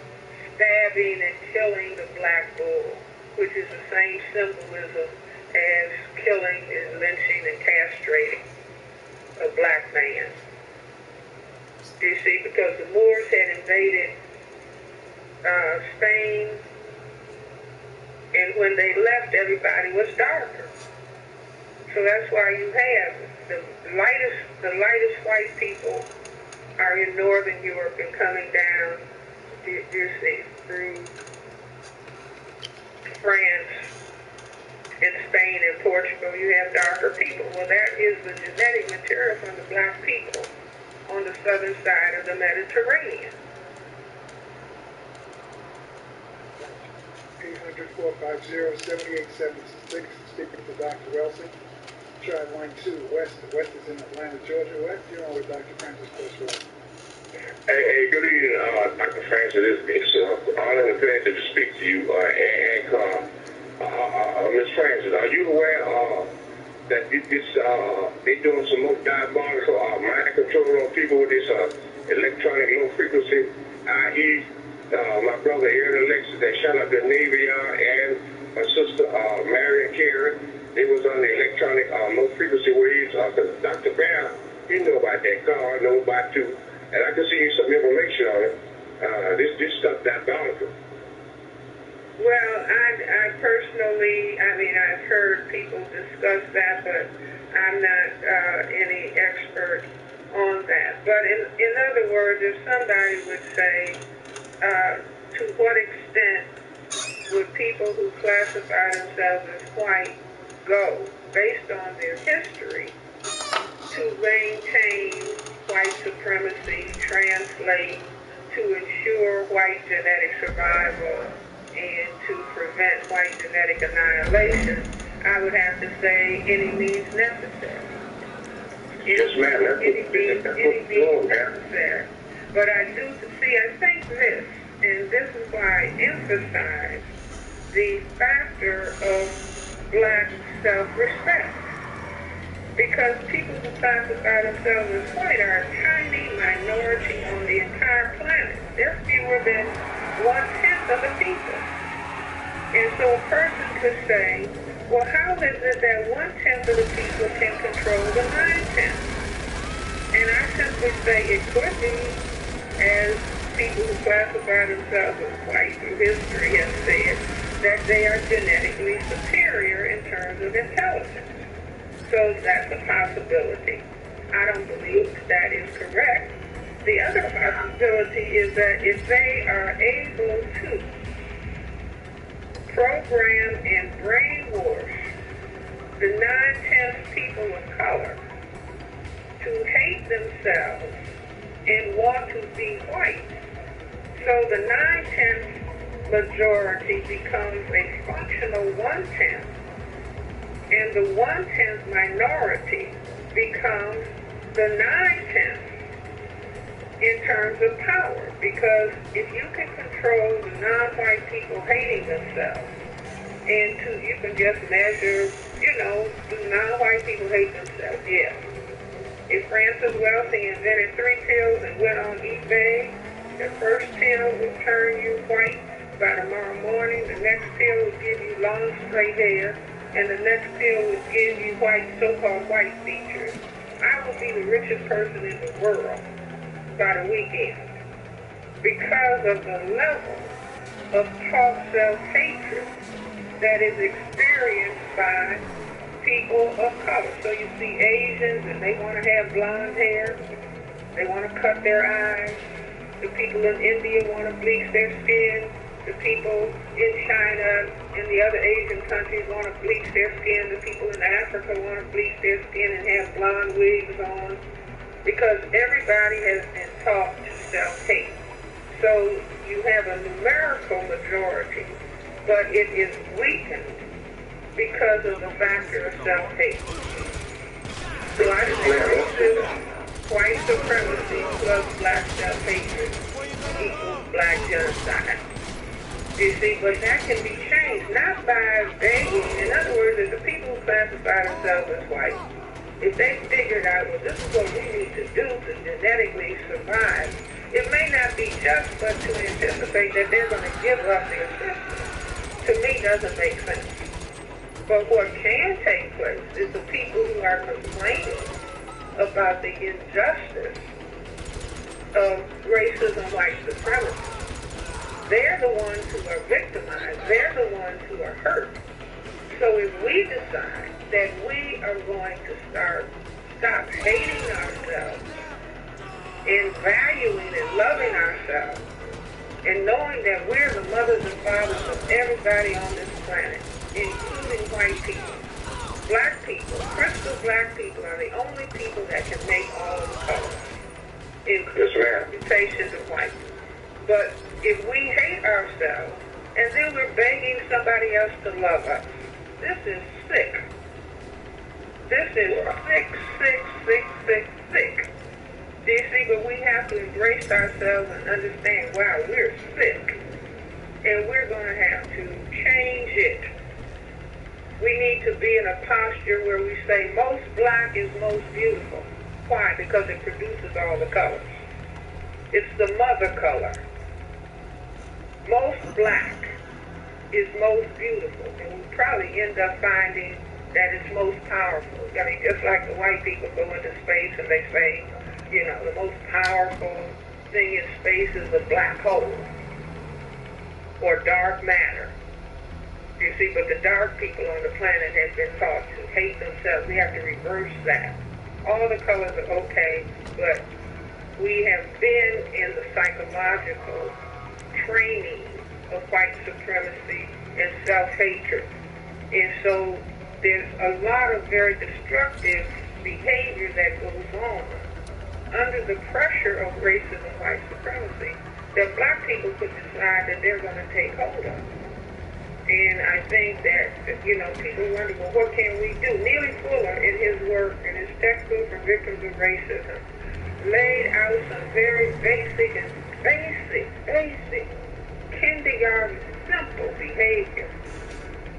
stabbing and killing the black bull, which is the same symbolism as killing and lynching and castrating a black man. You see, because the Moors had invaded Spain, and when they left, everybody was darker. So that's why you have the lightest white people are in Northern Europe and coming down, you see, through France and Spain and Portugal. You have darker people. Well, that is the genetic material from the black people on the southern side of the Mediterranean.
800-450-7876. Speaking to Dr. Wilson. Try line 2. West is in Atlanta, Georgia. West, you're on with Dr. Francis West.
Hey, good evening, Dr. Francis. It's an honor and a pleasure to speak to you. Ms. Francis, are you aware that they're doing some more diabolical mind control on people with this electronic low frequency, i.e., my brother Aaron Alexis that shot up the Navy and my sister Marion Carey, they was on the electronic low frequency waves because Dr. Bear, he know about that car, I know about too, and I can see you some information on it. This stuff diabolical.
Well, I personally, I mean, I've heard people discuss that, but I'm not any expert on that. But in other words, if somebody would say, to what extent would people who classify themselves as white go, based on their history, to maintain white supremacy, translate, to ensure white genetic survival, and to prevent white genetic annihilation? I would have to say any means necessary. Any means necessary. But I do see, I think this, and this is why I emphasize the factor of black self-respect. Because people who classify themselves as white are a tiny minority on the entire planet. They're fewer than 1/10 of the people. And so a person could say, well, how is it that 1/10 of the people can control the 9/10? And I simply say it could be, as people who classify themselves as white through history have said, that they are genetically superior in terms of intelligence. So that's a possibility. I don't believe that is correct. The other possibility is that if they are able to program and brainwash the 9/10 people of color to hate themselves and want to be white, so the 9/10 majority becomes a functional 1/10, and the 1/10 minority becomes the 9/10 in terms of power. Because if you can control the non-white people hating themselves, and you can just measure, do non-white people hate themselves? Yes. If Francis Welty invented 3 pills and went on eBay, the first pill would turn you white by tomorrow morning, the next pill would give you long straight hair, and the next pill would give you so-called white features, I will be the richest person in the world by the weekend, because of the level of taught self-hatred that is experienced by people of color. So you see Asians, and they want to have blonde hair, they want to cut their eyes, the people in India want to bleach their skin, the people in China and the other Asian countries want to bleach their skin, the people in Africa want to bleach their skin and have blonde wigs on, because everybody has been taught to self-hate. So you have a numerical majority, but it is weakened because of the factor of self-hate. So I think white supremacy plus black self-hatred equals black genocide. You see, but that can be changed, not by begging. In other words, if the people who classify themselves as white, if they figured out, well, this is what we need to do to genetically survive, it may not be just, but to anticipate that they're going to give up their system, to me doesn't make sense. But what can take place is the people who are complaining about the injustice of racism, white supremacy. They're the ones who are victimized. They're the ones who are hurt. So if we decide that we are going to stop hating ourselves and valuing and loving ourselves and knowing that we're the mothers and fathers of everybody on this planet, including white people, black people, crystal black people are the only people that can make all of the colors, including reputations of white. But if we hate ourselves and then we're begging somebody else to love us, this is sick. This is sick. Do you see? But we have to embrace ourselves and understand, wow, we're sick. And we're going to have to change it. We need to be in a posture where we say most black is most beautiful. Why? Because it produces all the colors. It's the mother color. Most black is most beautiful, and we probably end up finding that it's most powerful. I mean, just like the white people go into space and they say, the most powerful thing in space is the black hole or dark matter. You see, but the dark people on the planet have been taught to hate themselves. We have to reverse that. All the colors are okay, but we have been in the psychological training of white supremacy and self-hatred. And so there's a lot of very destructive behavior that goes on under the pressure of racism and white supremacy that black people could decide that they're going to take hold of. And I think that, you know, people wonder, well, what can we do? Neely Fuller, in his work, in his textbook for victims of racism, laid out some very basic, kindergarten, simple behavior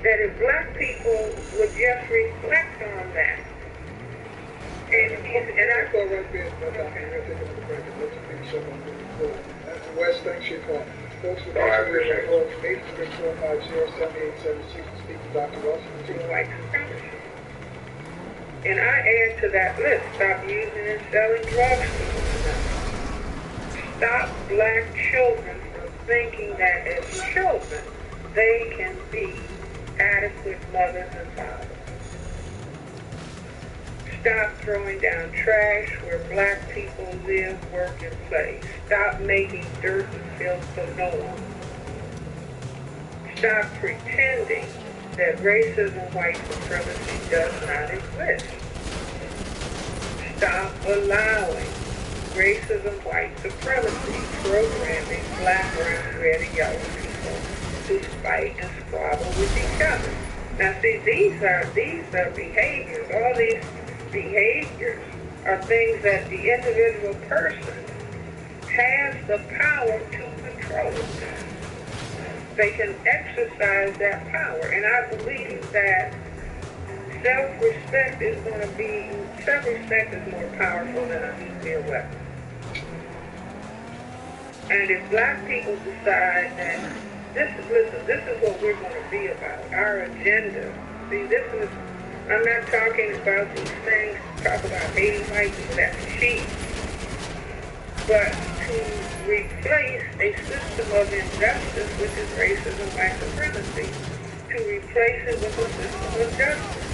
that if black people would just reflect on that. And I
go right there, Dr. I'm going to take another break and let you finish up on moving forward. Wes, thanks for your call. Folks, we're going to call 800-450-7876 to speak to Dr. Wilson.
And I add to that list, stop using and selling drugs. Stop black children from thinking that as children, they can be adequate mothers and fathers. Stop throwing down trash where black people live, work, and play. Stop making dirt and filth the norm. Stop pretending that racism and white supremacy does not exist. Stop allowing racism, white supremacy, programming black, brown, red, and yellow people to fight and squabble with each other. Now see, these are behaviors, all these behaviors are things that the individual person has the power to control. They can exercise that power, and I believe that self-respect is going to be, self-respect is more powerful than a nuclear weapon. And if black people decide that this is what we're going to be about, our agenda. See, I'm not talking about these things, talk about hating white people, that's cheap. But to replace a system of injustice, which is racism and white supremacy, to replace it with a system of justice.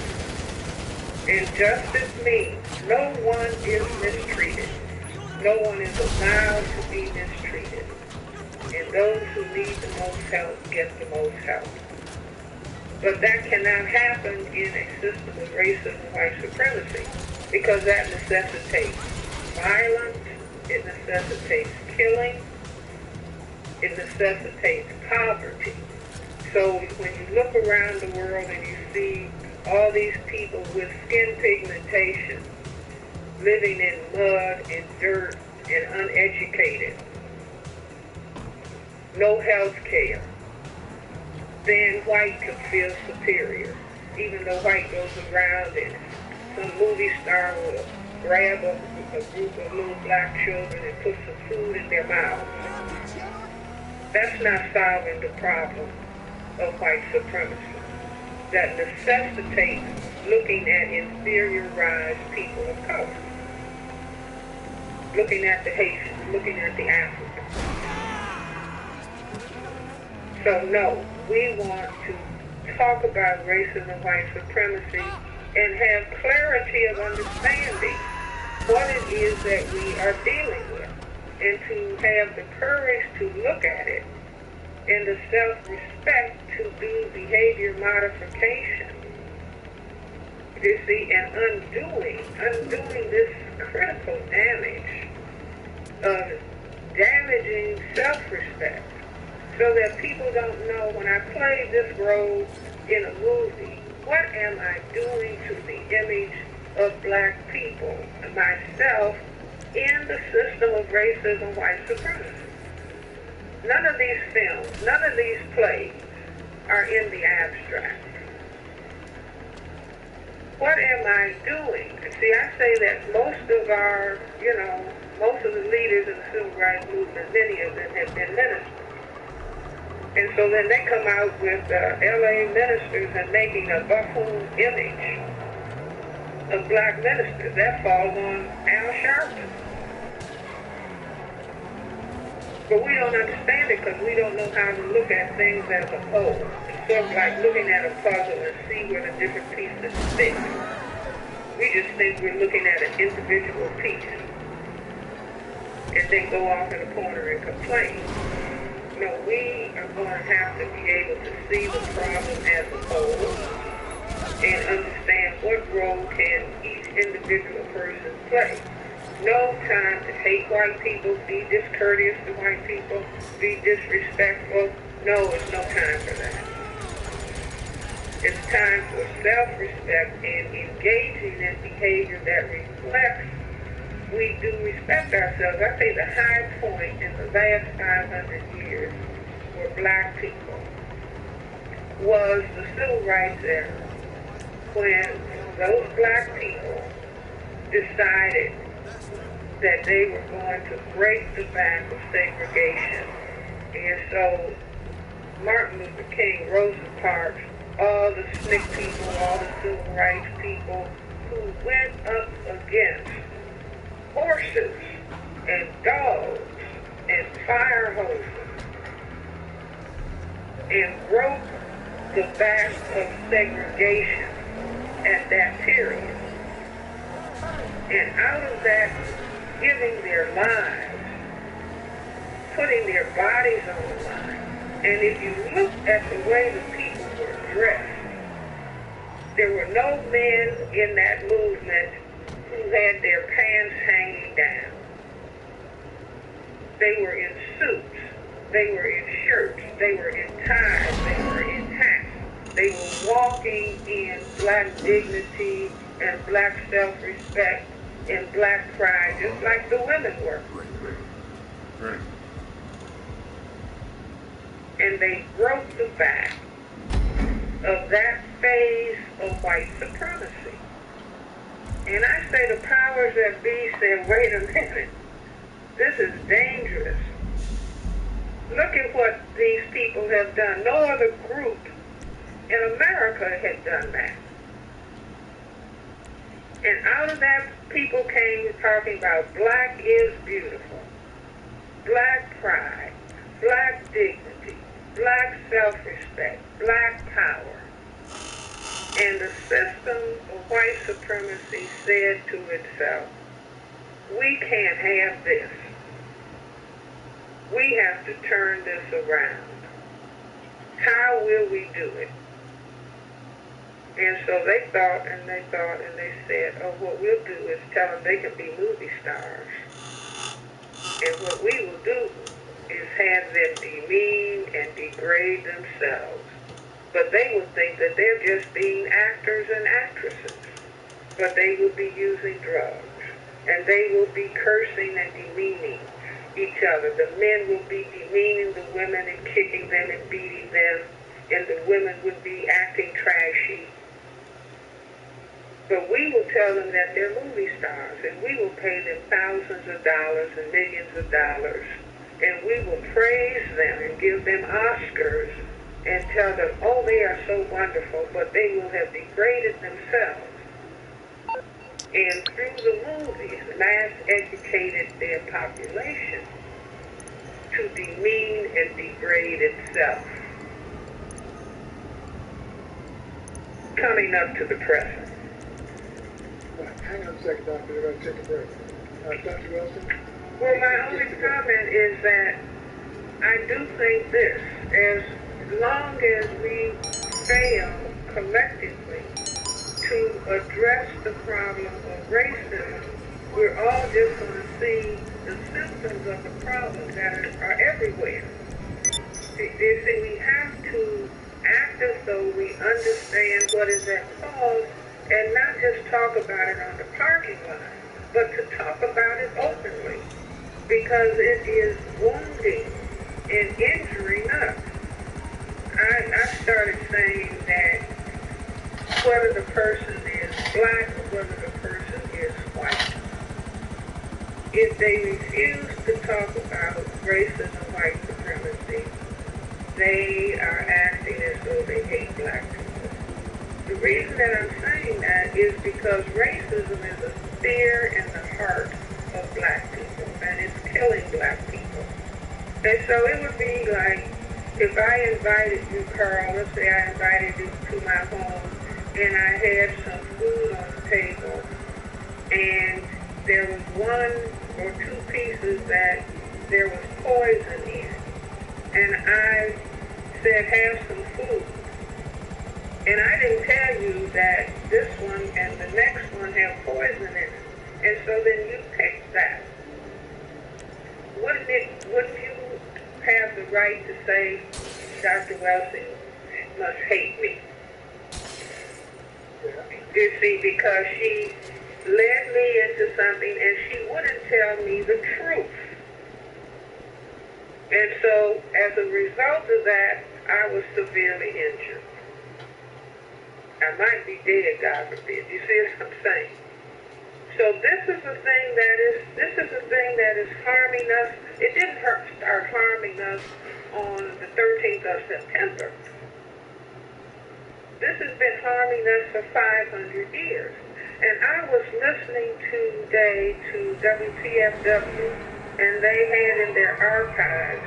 And justice means no one is mistreated. No one is allowed to be mistreated. And those who need the most help get the most help. But that cannot happen in a system of racism and white supremacy because that necessitates violence, it necessitates killing, it necessitates poverty. So when you look around the world and you see all these people with skin pigmentation living in mud and dirt and uneducated, no health care, then white can feel superior. Even though white goes around and some movie star will grab a group of little black children and put some food in their mouths. That's not solving the problem of white supremacy. That necessitates looking at inferiorized people of color. Looking at the Haitians, looking at the Africans. So no, we want to talk about racism and white supremacy and have clarity of understanding what it is that we are dealing with, and to have the courage to look at it and the self-respect to do behavior modification. You see, and undoing this critical damage of damaging self-respect, so that people don't know when I play this role in a movie, what am I doing to the image of black people and myself in the system of racism and white supremacy? None of these films, none of these plays are in the abstract. What am I doing? See, I say that most of our, most of the leaders in the civil rights movement, many of them have been ministers. And so then they come out with LA ministers and making a buffoon image of black ministers. That falls on Al Sharpton. But we don't understand it because we don't know how to look at things as a whole. sort of like looking at a puzzle and see where the different pieces fit. We just think we're looking at an individual piece and then go off in a corner and complain. No, we are going to have to be able to see the problem as a whole and understand what role can each individual person play. No time to hate white people, be discourteous to white people, be disrespectful. No, it's no time for that. It's time for self-respect and engaging in behavior that reflects we do respect ourselves. I say the high point in the last 500 years for black people was the civil rights era, when those black people decided that they were going to break the back of segregation. And so Martin Luther King, Rosa Parks, all the SNCC people, all the civil rights people who went up against horses and dogs and fire hoses and broke the back of segregation at that period. And out of that, giving their lives, putting their bodies on the line. And if you look at the way the people were dressed, there were no men in that movement who had their pants hanging down. They were in suits, they were in shirts, they were in ties, they were in hats. They were walking in black dignity and black self-respect and black pride, just like the women were.
Right.
And they broke the back of that phase of white supremacy. And I say the powers that be said, wait a minute, this is dangerous. Look at what these people have done. No other group in America had done that. And out of that, people came talking about black is beautiful, black pride, black dignity, black self-respect, black power. And the system of white supremacy said to itself, we can't have this. We have to turn this around. How will we do it? And so they thought and they thought and they said, oh, what we'll do is tell them they can be movie stars. And what we will do is have them demean and degrade themselves. But they will think that they're just being actors and actresses. But they will be using drugs. And they will be cursing and demeaning each other. The men will be demeaning the women and kicking them and beating them. And the women will be acting trashy. But we will tell them that they're movie stars, and we will pay them thousands of dollars and millions of dollars, and we will praise them and give them Oscars and tell them, oh, they are so wonderful, but they will have degraded themselves. And through the movies, mass educated their population to demean and degrade itself. Coming up to the present.
Hang on a second, Doctor. We're going to take a break. Dr. Wilson?
Well, my only comment is that I do think this. As long as we fail collectively to address the problem of racism, we're all just going to see the symptoms of the problem that are everywhere. You see, we have to act as though we understand what is at cause and not just talk about it on the parking lot, but to talk about it openly, because it is wounding and injuring us. I started saying that whether the person is black or whether the person is white, if they refuse to talk about racism, white supremacy, they are acting as though they hate black people. The reason that I'm saying that is because racism is a fear in the heart of black people, and it's killing black people. And so it would be like if I invited you, Carl, let's say I invited you to my home, and I had some food on the table, and there was one or two pieces that there was poison in, and I said, have some food. And I didn't tell you that this one and the next one have poison in it. And so then you picked that. Wouldn't you have the right to say, Dr. Welsing must hate me? You see, because she led me into something and she wouldn't tell me the truth. And so as a result of that, I was severely injured. I might be dead, God forbid. You see what I'm saying? So this is a thing that is harming us. It didn't start harming us on the 13th of September. This has been harming us for 500 years. And I was listening today to WPFW, and they had in their archives,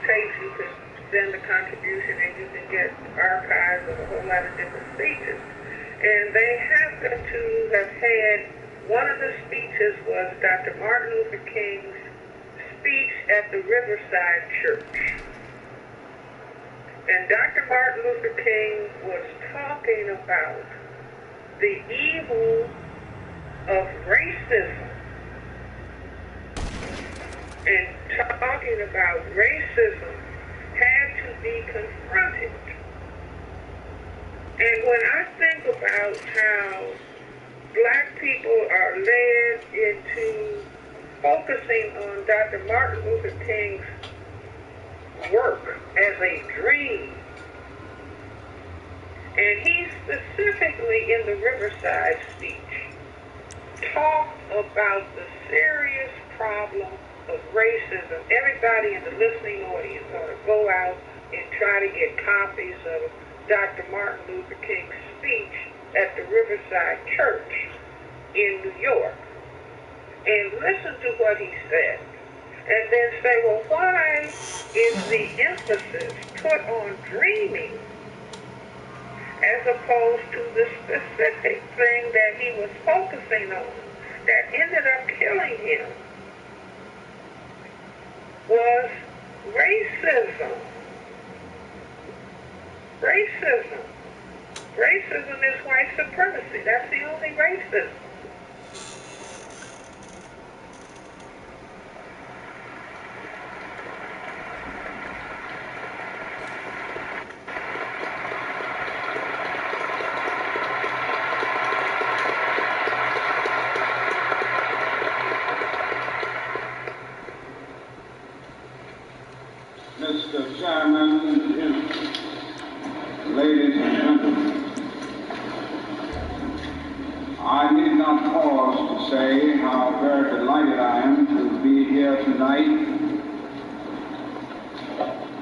tapes you could send a contribution and you can get archives of a whole lot of different speeches. And they happen to have had, one of the speeches was Dr. Martin Luther King's speech at the Riverside Church. And Dr. Martin Luther King was talking about the evil of racism. And talking about racism had to be confronted. And when I think about how black people are led into focusing on Dr. Martin Luther King's work as a dream, and he specifically in the Riverside speech talked about the serious problem of racism. Everybody in the listening audience ought to go out and try to get copies of Dr. Martin Luther King's speech at the Riverside Church in New York and listen to what he said. And then say, well, why is the emphasis put on dreaming as opposed to the specific thing that he was focusing on that ended up killing him was racism. Racism. Racism is white supremacy. That's the only racism.
Mr. Chairman, ladies and gentlemen, I need not pause to say how very delighted I am to be here tonight,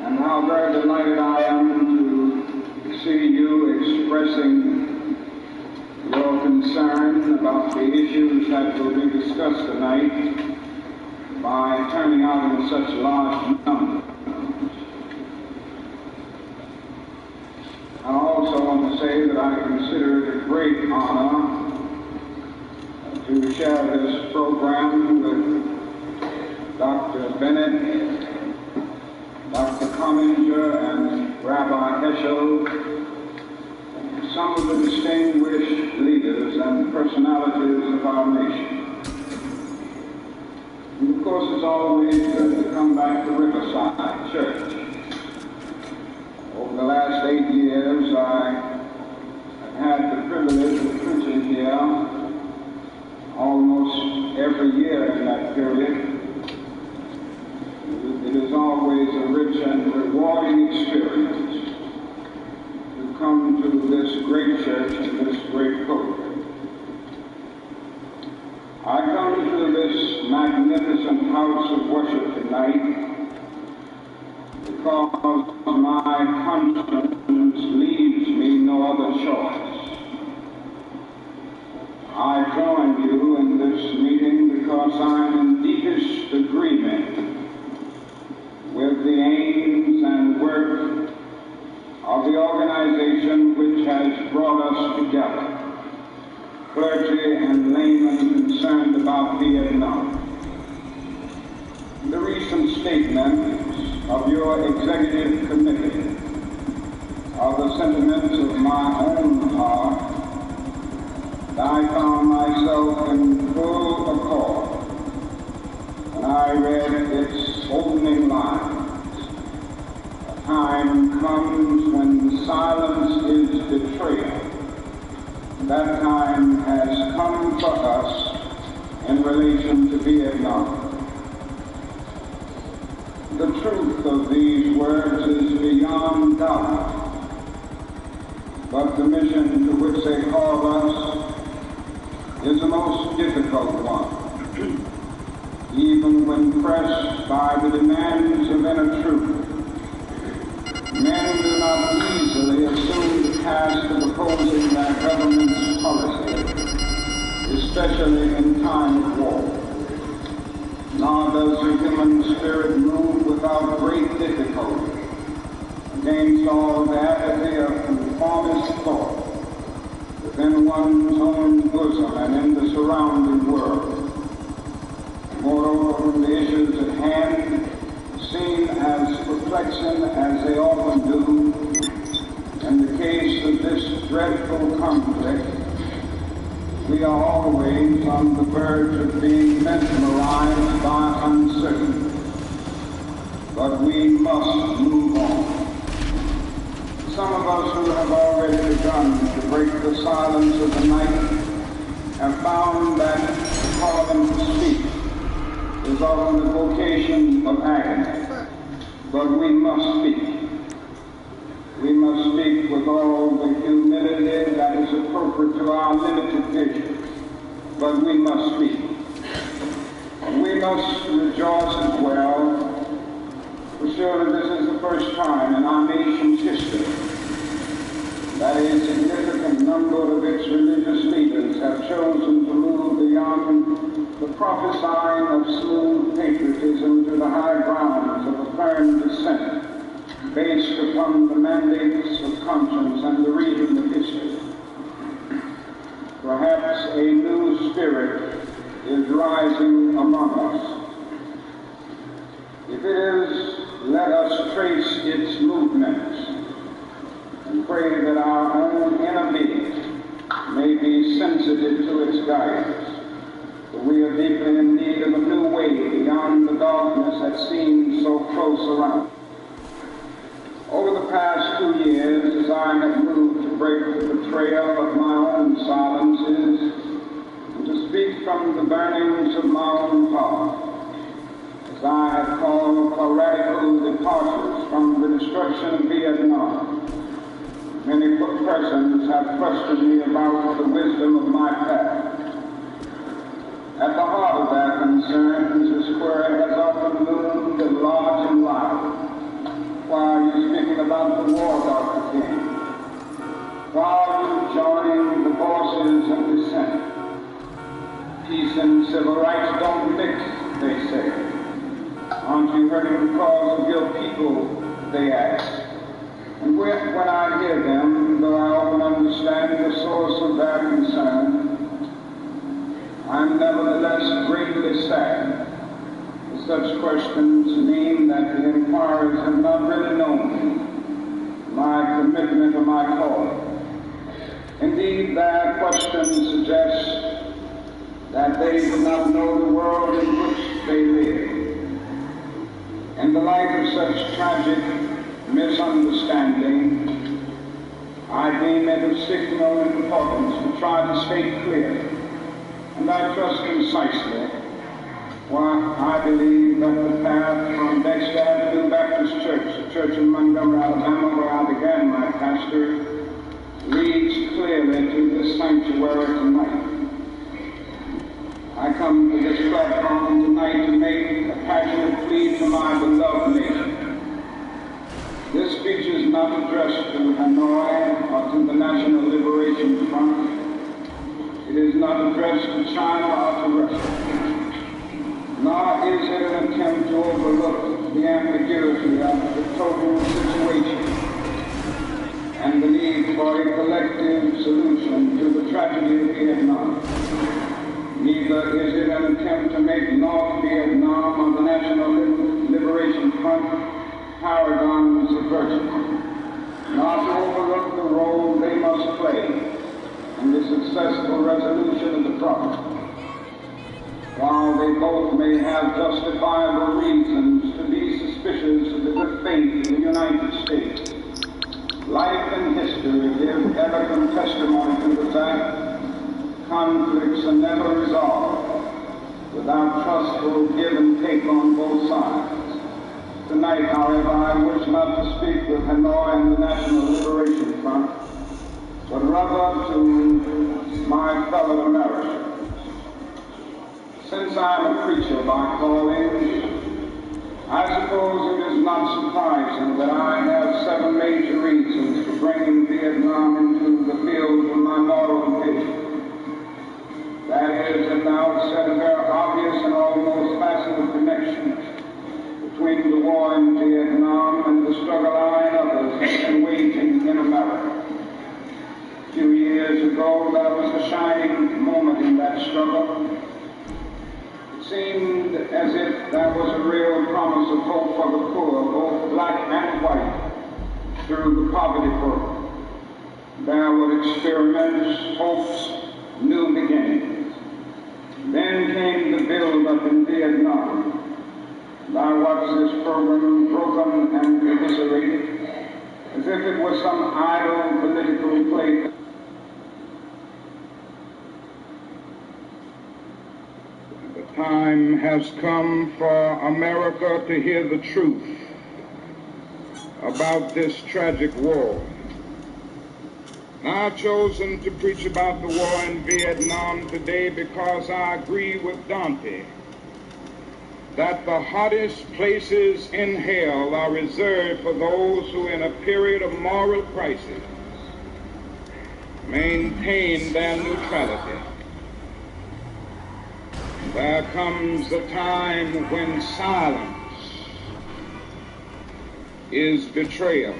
and how very delighted I am to see you expressing your concern about the issues that will be discussed tonight by turning out in such large numbers. I also want to say that I consider it a great honor to share this program with Dr. Bennett, Dr. Comminger, and Rabbi Heschel, some of the distinguished leaders and personalities of our nation. And of course, it's always good to come back to Riverside Church. Over the last 8 years, I have had the privilege of preaching here almost every year in that period. It is always a rich and rewarding experience to come to this great church and this great pulpit. I come to this magnificent house of worship tonight because my conscience leaves me no other choice. I join you in this meeting because I'm in deepest agreement and about Vietnam. The recent statements of your executive committee are the sentiments of my own heart. I found myself in full accord when I read its opening lines. A time comes when silence is betrayal. That time has come for us in relation to Vietnam. The truth of these words is beyond doubt, but the mission to which they call us is the most difficult one. Even when pressed by the demands of inner truth, men do not easily assume the task of opposing their government's policy, especially in time of war. Nor does the human spirit move without great difficulty against all the apathy of conformist thought within one's own bosom and in the surrounding world. Moreover, when the issues at hand seem as perplexing as they often do, in the case of this dreadful conflict, we are always on the verge of being mesmerized by uncertainty. But we must move on. Some of us who have already begun to break the silence of the night have found that to call them to speak is often a vocation of agony. But we must speak. We must speak with all the humility that is appropriate to our limited vision. But we must speak. And we must rejoice as well, for surely this is the first time in our nation's history that a significant number of its religious leaders have chosen to move beyond the prophesying of smooth patriotism to the high grounds of a firm dissent based upon the mandates of conscience and the reading of history. Perhaps a new spirit is rising among us. If it is, let us trace its movements and pray that our own inner being may be sensitive to its guidance. For we are deeply in need of a new way beyond the darkness that seems so close around. Over the past 2 years, as I have moved to break the betrayal of my own silences and to speak from the burnings of my own heart, as I have called for radical departures from the destruction of Vietnam, many persons have questioned me about the wisdom of my path. At the heart of their concerns is where it has often loomed large and loud. Why are you speaking about the war, Dr. King? Why are you joining the voices of dissent? Peace and civil rights don't mix, they say. Aren't you hurting the cause of your people, they ask. And when I hear them, though I often understand the source of their concern, I'm nevertheless greatly saddened. Such questions mean that the inquirers have not really known my commitment or my calling. Indeed, their questions suggest that they do not know the world in which they live. In the light of such tragic misunderstanding, I deem it of signal importance to try to state clearly, and I trust concisely, why I believe that the path from Dexter Avenue Baptist Church, a church in Montgomery, Alabama, where I began my pastorate, leads clearly to this sanctuary tonight. I come to this platform tonight to make a passionate plea to my beloved nation. This speech is not addressed to Hanoi or to the National Liberation Front. It is not addressed to China or to Russia. Nor is it an attempt to overlook the ambiguity of the total situation and the need for a collective solution to the tragedy of Vietnam. Neither is virtue, not to overlook the role they must play in the successful resolution of the problem. While they both may have justifiable reasons to be suspicious of the good faith of the United States, life and history give eloquent testimony to the fact conflicts are never resolved without trustful give and take on both sides. Tonight, however, I wish not to speak with Hanoi and the National Liberation Front, but rather to my fellow Americans. Since I am a preacher by calling, I suppose it is not surprising that I have 7 major reasons for bringing Vietnam into the field of my mortal vision. That is, at the outset, a very obvious and almost facile connection between the war in Vietnam and the struggle I and others have been waging in America. A few years ago, there was a shining moment in that struggle. It seemed as if there was a real promise of hope for the poor, both black and white, through the poverty program. There were experiments, hopes, new beginnings. Then came the build-up in Vietnam. I watched this program broken and eviscerated, as if it was some idle political play. The time has come for America to hear the truth about this tragic war. I've chosen to preach about the war in Vietnam today because I agree with Dante that the hottest places in hell are reserved for those who, in a period of moral crisis, maintain their neutrality. There comes a time when silence is betrayal.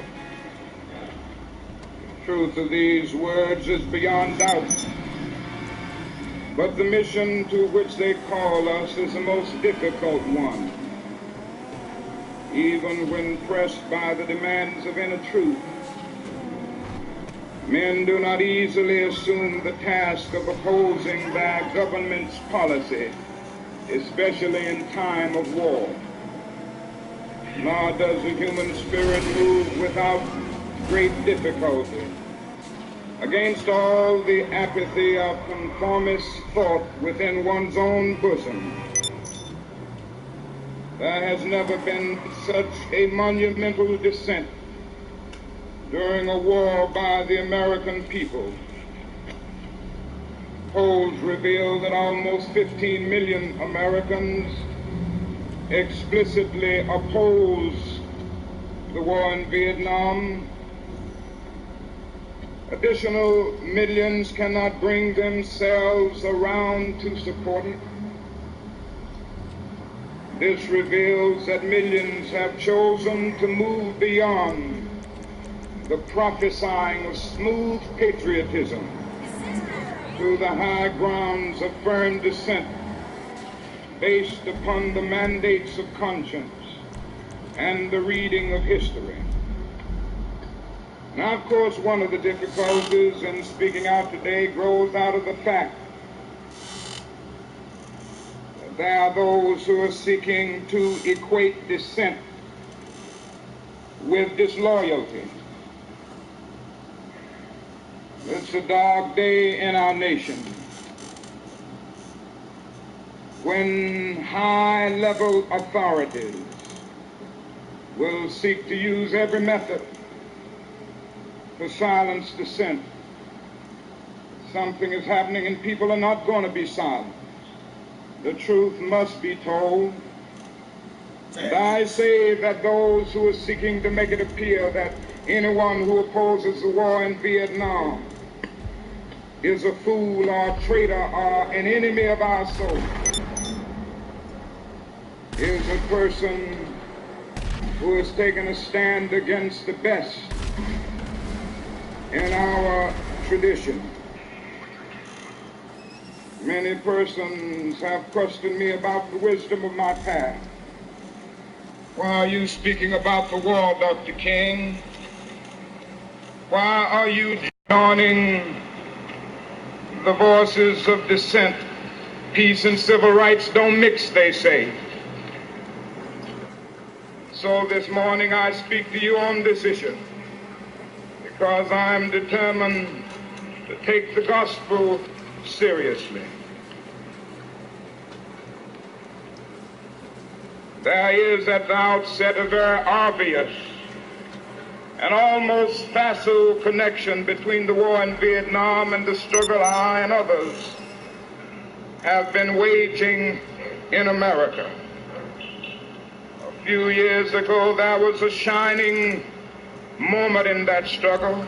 The truth of these words is beyond doubt, but the mission to which they call us is the most difficult one. Even when pressed by the demands of inner truth, men do not easily assume the task of opposing their government's policy, especially in time of war. Nor does the human spirit move without great difficulty against all the apathy of conformist thought within one's own bosom. There has never been such a monumental dissent during a war by the American people. Polls reveal that almost 15 million Americans explicitly oppose the war in Vietnam. Additional millions cannot bring themselves around to support it. This reveals that millions have chosen to move beyond the prophesying of smooth patriotism to the high grounds of firm dissent based upon the mandates of conscience and the reading of history. Now, of course, one of the difficulties in speaking out today grows out of the fact that there are those who are seeking to equate dissent with disloyalty. It's a dark day in our nation when high-level authorities will seek to use every method to silence dissent. Something is happening and people are not going to be silent. The truth must be told. And I say that those who are seeking to make it appear that anyone who opposes the war in Vietnam is a fool or a traitor or an enemy of our soul is a person who has taken a stand against the best in our tradition. Many persons have questioned me about the wisdom of my path. Why are you speaking about the war, Dr. King? Why are you joining the voices of dissent? Peace and civil rights don't mix, they say. So this morning I speak to you on this issue because I'm determined to take the gospel seriously. There is at the outset a very obvious and almost facile connection between the war in Vietnam and the struggle I and others have been waging in America. A few years ago, there was a shining moment in that struggle.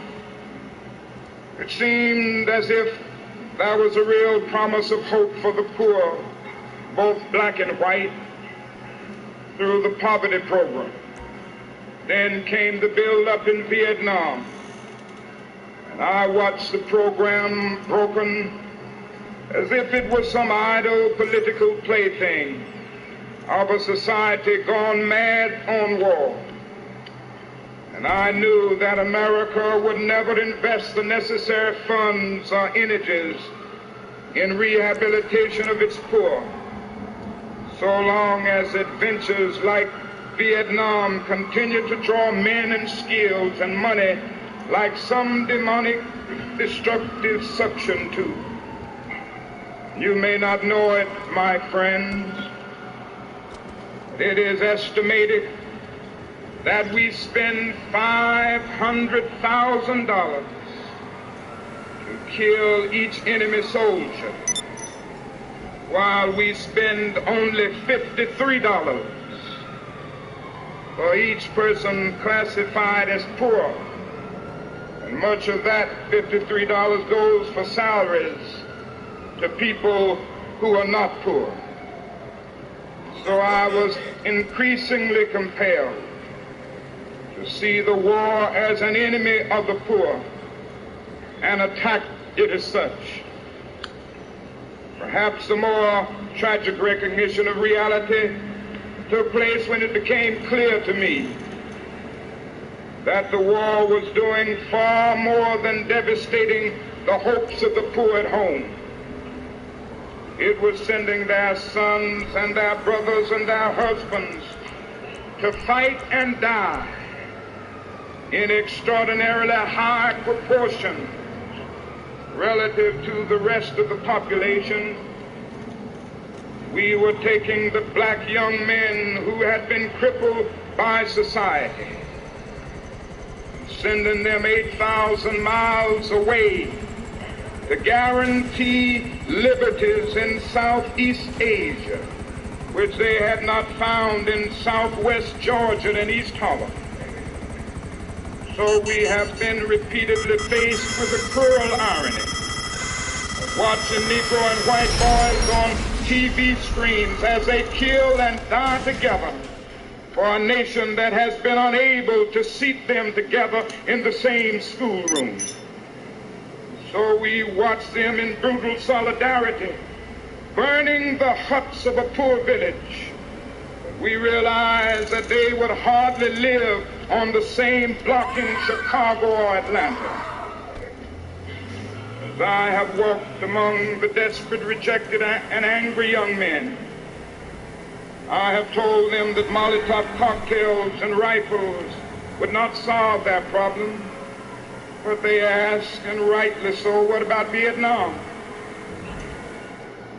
It seemed as if there was a real promise of hope for the poor, both black and white, through the poverty program. Then came the build-up in Vietnam, and I watched the program broken as if it was some idle political plaything of a society gone mad on war. And I knew that America would never invest the necessary funds or energies in rehabilitation of its poor, so long as adventures like Vietnam continue to draw men and skills and money like some demonic destructive suction tube. You may not know it, my friends. It is estimated that we spend $500,000 to kill each enemy soldier, while we spend only $53 for each person classified as poor. And much of that $53 goes for salaries to people who are not poor. So I was increasingly compelled to see the war as an enemy of the poor and attack it as such. Perhaps the more tragic recognition of reality took place when it became clear to me that the war was doing far more than devastating the hopes of the poor at home. It was sending their sons and their brothers and their husbands to fight and die in extraordinarily high proportion relative to the rest of the population. We were taking the black young men who had been crippled by society, sending them 8,000 miles away to guarantee liberties in Southeast Asia, which they had not found in Southwest Georgia and East Holland. So we have been repeatedly faced with the cruel irony of watching Negro and white boys on TV screens as they kill and die together for a nation that has been unable to seat them together in the same schoolroom. So we watch them in brutal solidarity, burning the huts of a poor village. We realize that they would hardly live on the same block in Chicago or Atlanta. As I have walked among the desperate, rejected, and angry young men, I have told them that Molotov cocktails and rifles would not solve their problem. But they ask, and rightly so, what about Vietnam?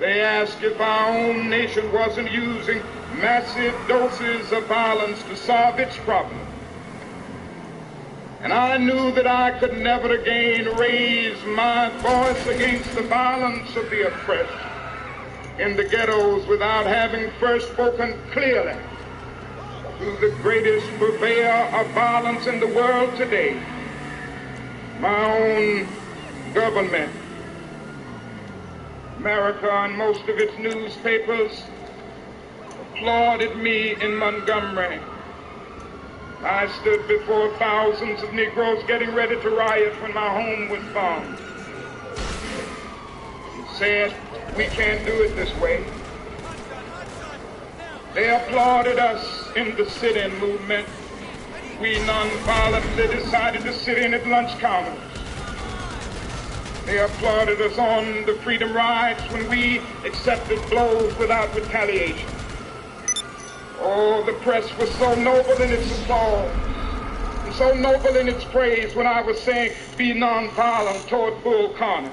They ask if our own nation wasn't using massive doses of violence to solve its problem. And I knew that I could never again raise my voice against the violence of the oppressed in the ghettos without having first spoken clearly to the greatest purveyor of violence in the world today, my own government. America and most of its newspapers applauded me in Montgomery. I stood before thousands of Negroes getting ready to riot when my home was bombed. He said, we can't do it this way.
They applauded us in the sit-in movement. We non-violently decided to sit in at lunch counters. They applauded us on the freedom rides when we accepted blows without retaliation. Oh, the press was so noble in its applause, and so noble in its praise when I was saying, be non-violent toward Bull Connor.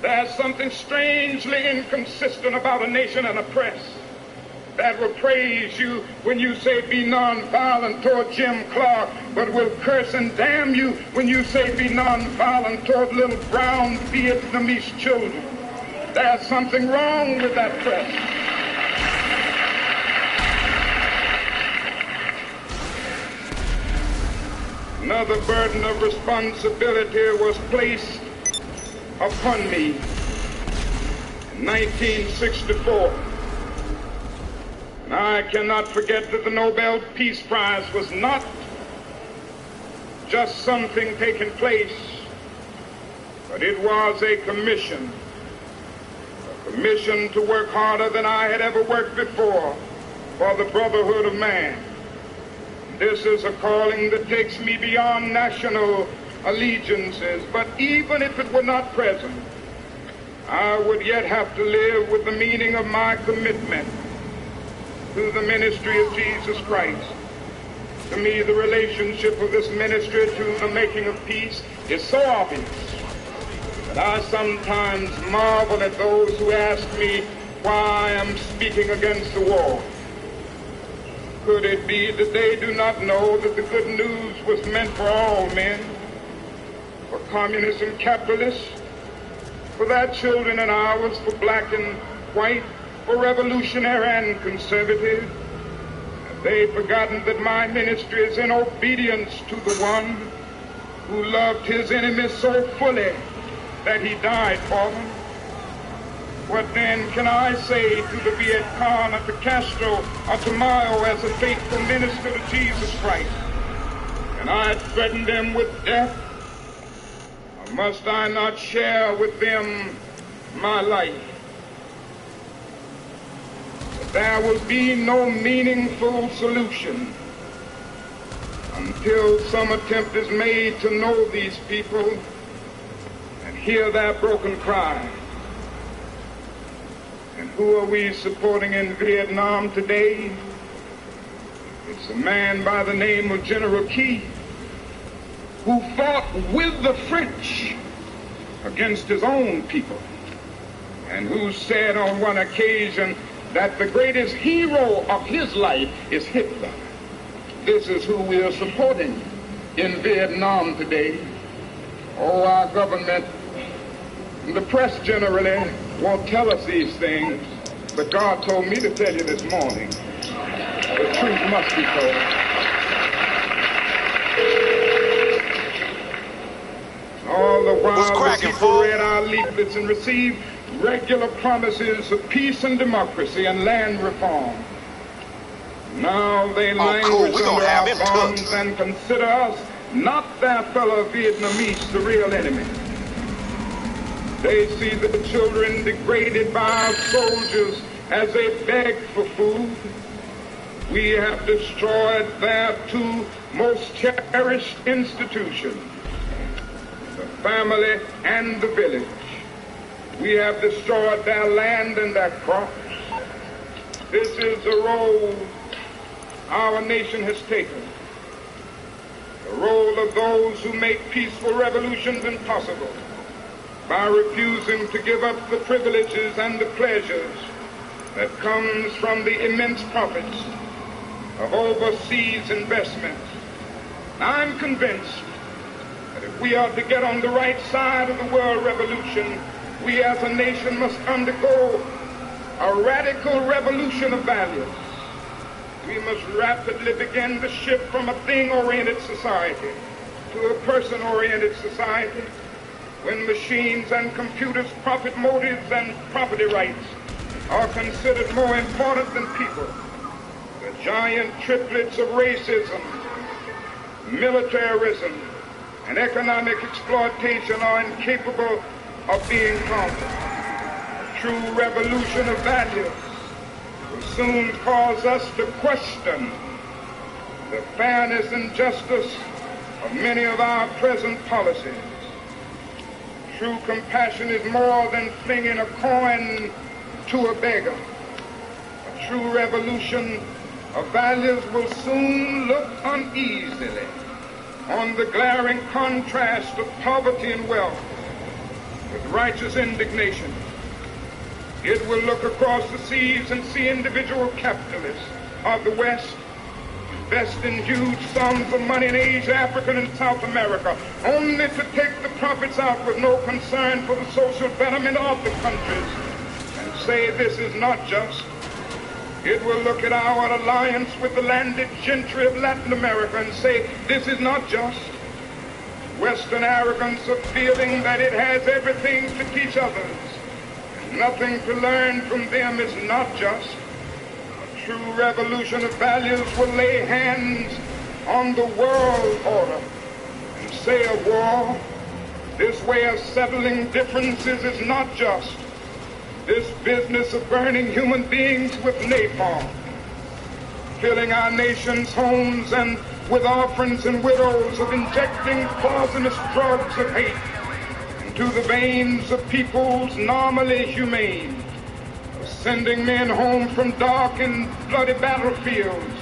There's something strangely inconsistent about a nation and a press that will praise you when you say be non-violent toward Jim Clark, but will curse and damn you when you say be non-violent toward little brown Vietnamese children. There's something wrong with that press. Another burden of responsibility was placed upon me in 1964. And I cannot forget that the Nobel Peace Prize was not just something taking place, but it was a commission to work harder than I had ever worked before for the brotherhood of man. This is a calling that takes me beyond national allegiances, but even if it were not present, I would yet have to live with the meaning of my commitment to the ministry of Jesus Christ. To me, the relationship of this ministry to the making of peace is so obvious that I sometimes marvel at those who ask me why I'm speaking against the war. Could it be that they do not know that the good news was meant for all men, for communists and capitalists, for their children and ours, for black and white, for revolutionary and conservative? Have they forgotten that my ministry is in obedience to the one who loved his enemies so fully that he died for them? What then can I say to the Viet Cong or to Castro or to Mao as a faithful minister to Jesus Christ? Can I threaten them with death? Or must I not share with them my life? There will be no meaningful solution until some attempt is made to know these people and hear their broken cry. And who are we supporting in Vietnam today? It's a man by the name of General Key, who fought with the French against his own people, and who said on one occasion that the greatest hero of his life is Hitler. This is who we are supporting in Vietnam today. Oh, our government and the press generally won't tell us these things, but God told me to tell you this morning. The truth must be told. All the while the people read our leaflets and received regular promises of peace and democracy and land reform. Now they languish under our bombs and consider us, not their fellow Vietnamese, the real enemy. They see the children degraded by our soldiers as they beg for food. We have destroyed their two most cherished institutions, the family and the village. We have destroyed their land and their crops. This is the role our nation has taken, the role of those who make peaceful revolutions impossible by refusing to give up the privileges and the pleasures that comes from the immense profits of overseas investments. I'm convinced that if we are to get on the right side of the world revolution, we as a nation must undergo a radical revolution of values. We must rapidly begin to shift from a thing-oriented society to a person-oriented society, when machines and computers' profit motives and property rights are considered more important than people. The giant triplets of racism, militarism, and economic exploitation are incapable of being conquered. A true revolution of values will soon cause us to question the fairness and justice of many of our present policies. True compassion is more than flinging a coin to a beggar. A true revolution of values will soon look uneasily on the glaring contrast of poverty and wealth with righteous indignation. It will look across the seas and see individual capitalists of the West investing huge sums of money in Asia, Africa, and South America, only to take the profits out with no concern for the social betterment of the countries, and say this is not just. It will look at our alliance with the landed gentry of Latin America and say this is not just. Western arrogance of feeling that it has everything to teach others, nothing to learn from them is not just. True revolution of values will lay hands on the world order and say of war, this way of settling differences is not just. This business of burning human beings with napalm, filling our nation's homes and with orphans and widows, of injecting poisonous drugs of hate into the veins of peoples normally humane, sending men home from dark and bloody battlefields,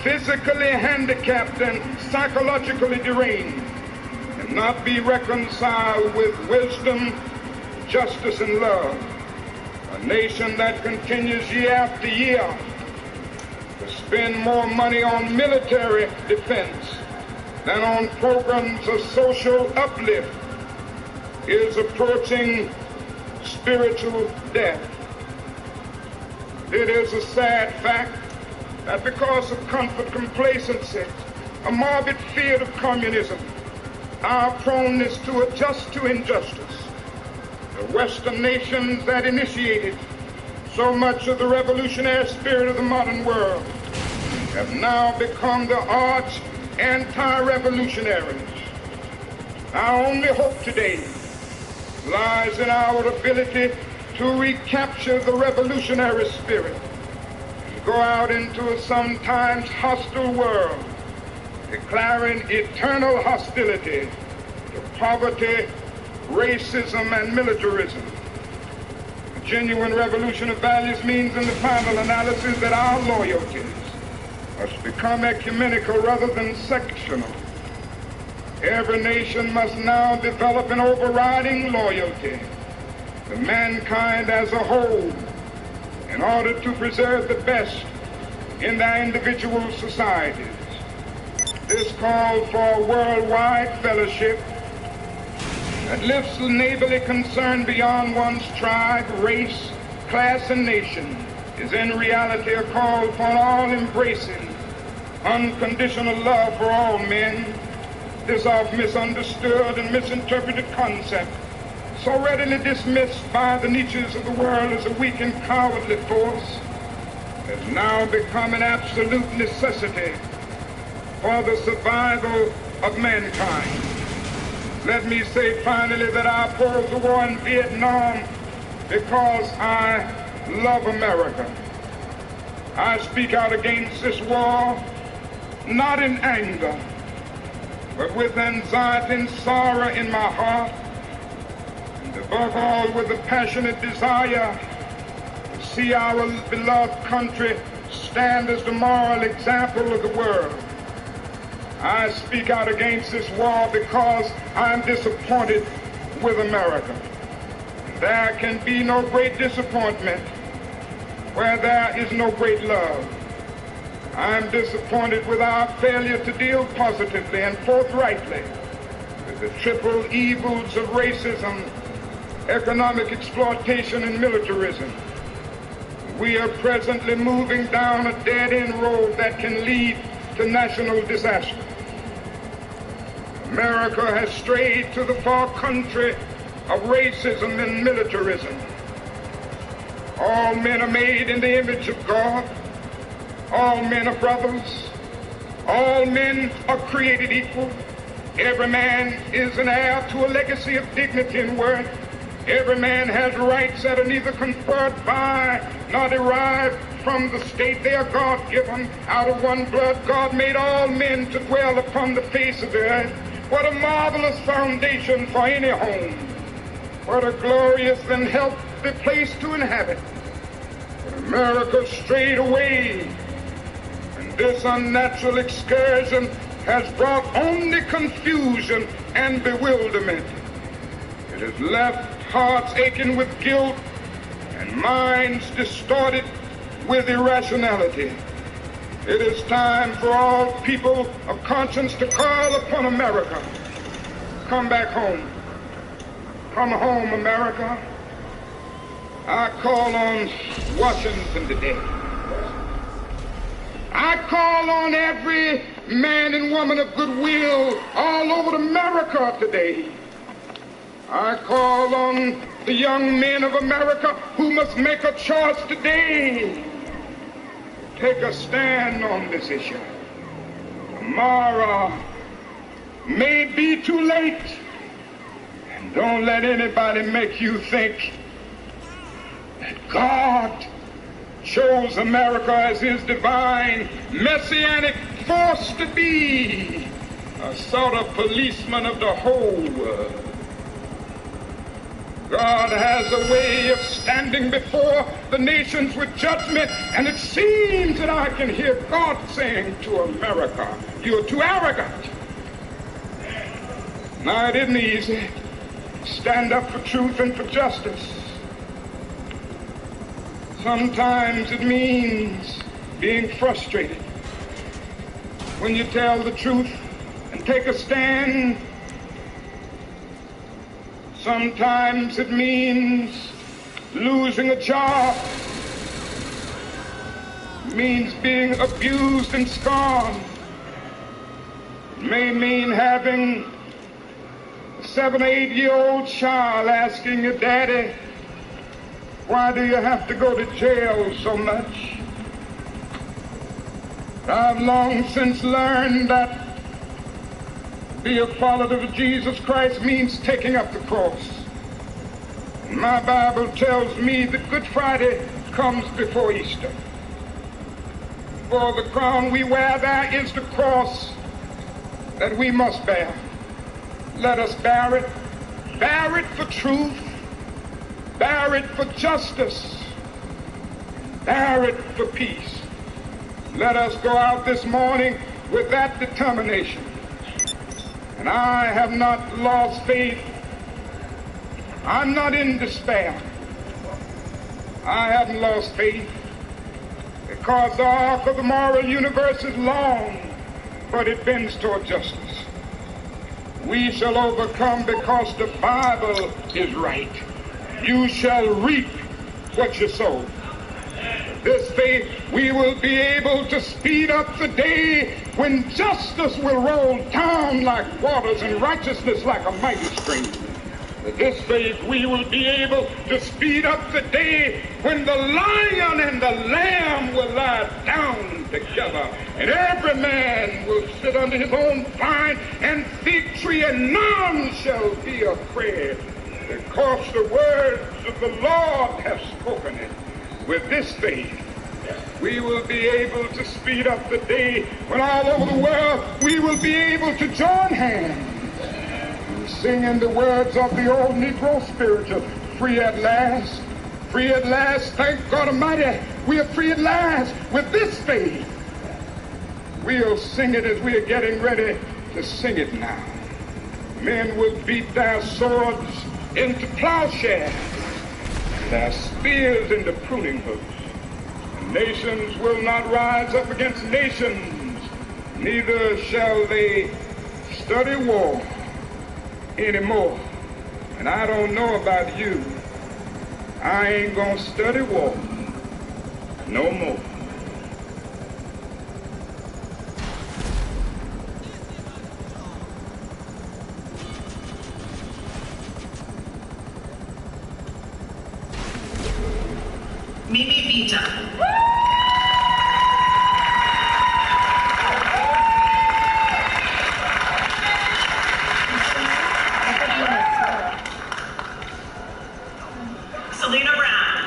physically handicapped and psychologically deranged, and not be reconciled with wisdom, justice, and love. A nation that continues year after year to spend more money on military defense than on programs of social uplift is approaching spiritual death. It is a sad fact that because of comfort, complacency, a morbid fear of communism, our proneness to adjust to injustice, the Western nations that initiated so much of the revolutionary spirit of the modern world have now become the arch anti-revolutionaries. Our only hope today lies in our ability to recapture the revolutionary spirit and go out into a sometimes hostile world, declaring eternal hostility to poverty, racism, and militarism. A genuine revolution of values means in the final analysis that our loyalties must become ecumenical rather than sectional. Every nation must now develop an overriding loyalty to mankind as a whole in order to preserve the best in their individual societies. This calls for a worldwide fellowship that lifts the neighborly concern beyond one's tribe, race, class, and nation, is in reality a call for an all-embracing, unconditional love for all men. This oft misunderstood and misinterpreted concept, so readily dismissed by the niches of the world as a weak and cowardly force, has now become an absolute necessity for the survival of mankind. Let me say finally that I oppose the war in Vietnam because I love America. I speak out against this war not in anger, but with anxiety and sorrow in my heart, and above all with a passionate desire to see our beloved country stand as the moral example of the world. I speak out against this war because I'm disappointed with America. There can be no great disappointment where there is no great love. I'm disappointed with our failure to deal positively and forthrightly with the triple evils of racism, economic exploitation, and militarism. We are presently moving down a dead-end road that can lead to national disaster. America has strayed to the far country of racism and militarism. All men are made in the image of God. All men are brothers. All men are created equal. Every man is an heir to a legacy of dignity and worth. Every man has rights that are neither conferred by nor derived from the state. They are God-given. Out of one blood, God made all men to dwell upon the face of the earth. What a marvelous foundation for any home. What a glorious and healthy place to inhabit. But America strayed away, and this unnatural excursion has brought only confusion and bewilderment. It has left hearts aching with guilt and minds distorted with irrationality. It is time for all people of conscience to call upon America. Come back home. Come home, America. I call on Washington today. I call on every man and woman of goodwill all over America today. I call on the young men of America who must make a choice today. Take a stand on this issue. Tomorrow may be too late. And don't let anybody make you think that God chose America as his divine messianic force to be a sort of policeman of the whole world. God has a way of standing before the nations with judgment, and it seems that I can hear God saying to America, "You're too arrogant." Now, it isn't easy to stand up for truth and for justice. Sometimes it means being frustrated. When you tell the truth and take a stand, sometimes it means losing a job. It means being abused and scorned. It may mean having a 7 or 8-year-old child asking your daddy, "Why do you have to go to jail so much?" I've long since learned that be a follower of Jesus Christ means taking up the cross. My Bible tells me that Good Friday comes before Easter. For the crown we wear, there is the cross that we must bear. Let us bear it. Bear it for truth. Bear it for justice. Bear it for peace. Let us go out this morning with that determination. And I have not lost faith. I'm not in despair. I haven't lost faith because the arc of the moral universe is long, but it bends toward justice. We shall overcome because the Bible is right. You shall reap what you sow. This faith, we will be able to speed up the day when justice will roll down like waters and righteousness like a mighty stream. With this faith, we will be able to speed up the day when the lion and the lamb will lie down together, and every man will sit under his own vine and fig tree, and none shall be afraid, because the words of the Lord have spoken it. With this faith, we will be able to speed up the day when all over the world we will be able to join hands and sing in the words of the old Negro spiritual, "Free at last, free at last, thank God Almighty, we are free at last." With this faith, we'll sing it as we are getting ready to sing it now. Men will beat their swords into plowshares, their spears into pruning hooks. Nations will not rise up against nations, neither shall they study war anymore. And I don't know about you, I ain't gonna study war no more.
Mimi Vita. Selena Brown.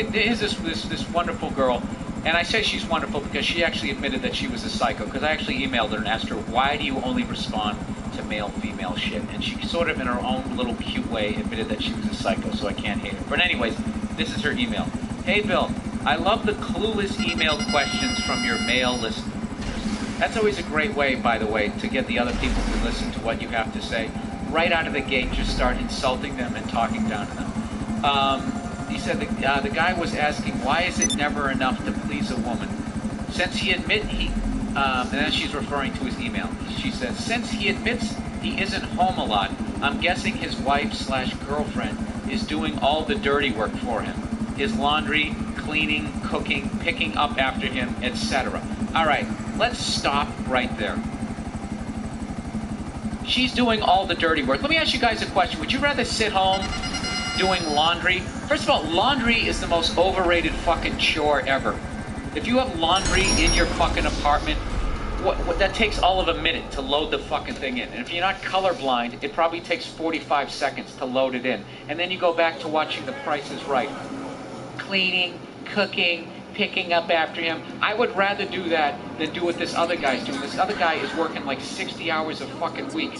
here's this wonderful girl, and I say she's wonderful because she actually admitted that she was a psycho, because I actually emailed her and asked her, why do you only respond to male-female shit? And she sort of in her own little cute way admitted that she was a psycho, so I can't hate her. But anyways, this is her email. Hey Bill, I love the clueless email questions from your male listeners. That's always a great way, by the way, to get the other people to listen to what you have to say. Right out of the gate, just start insulting them and talking down to them. He said the guy was asking, why is it never enough to please a woman? Since he admits and then she's referring to his email. She says, since he admits he isn't home a lot, I'm guessing his wife/girlfriend is doing all the dirty work for him. His laundry, cleaning, cooking, picking up after him, etc. All right, let's stop right there. She's doing all the dirty work. Let me ask you guys a question. Would you rather sit home doing laundry? First of all, laundry is the most overrated fucking chore ever. If you have laundry in your fucking apartment, that takes all of a minute to load the fucking thing in. And if you're not colorblind, it probably takes 45 seconds to load it in. And then you go back to watching The Price is Right. Cleaning, cooking, picking up after him. I would rather do that than do what this other guy's doing. This other guy is working like 60 hours a fucking week.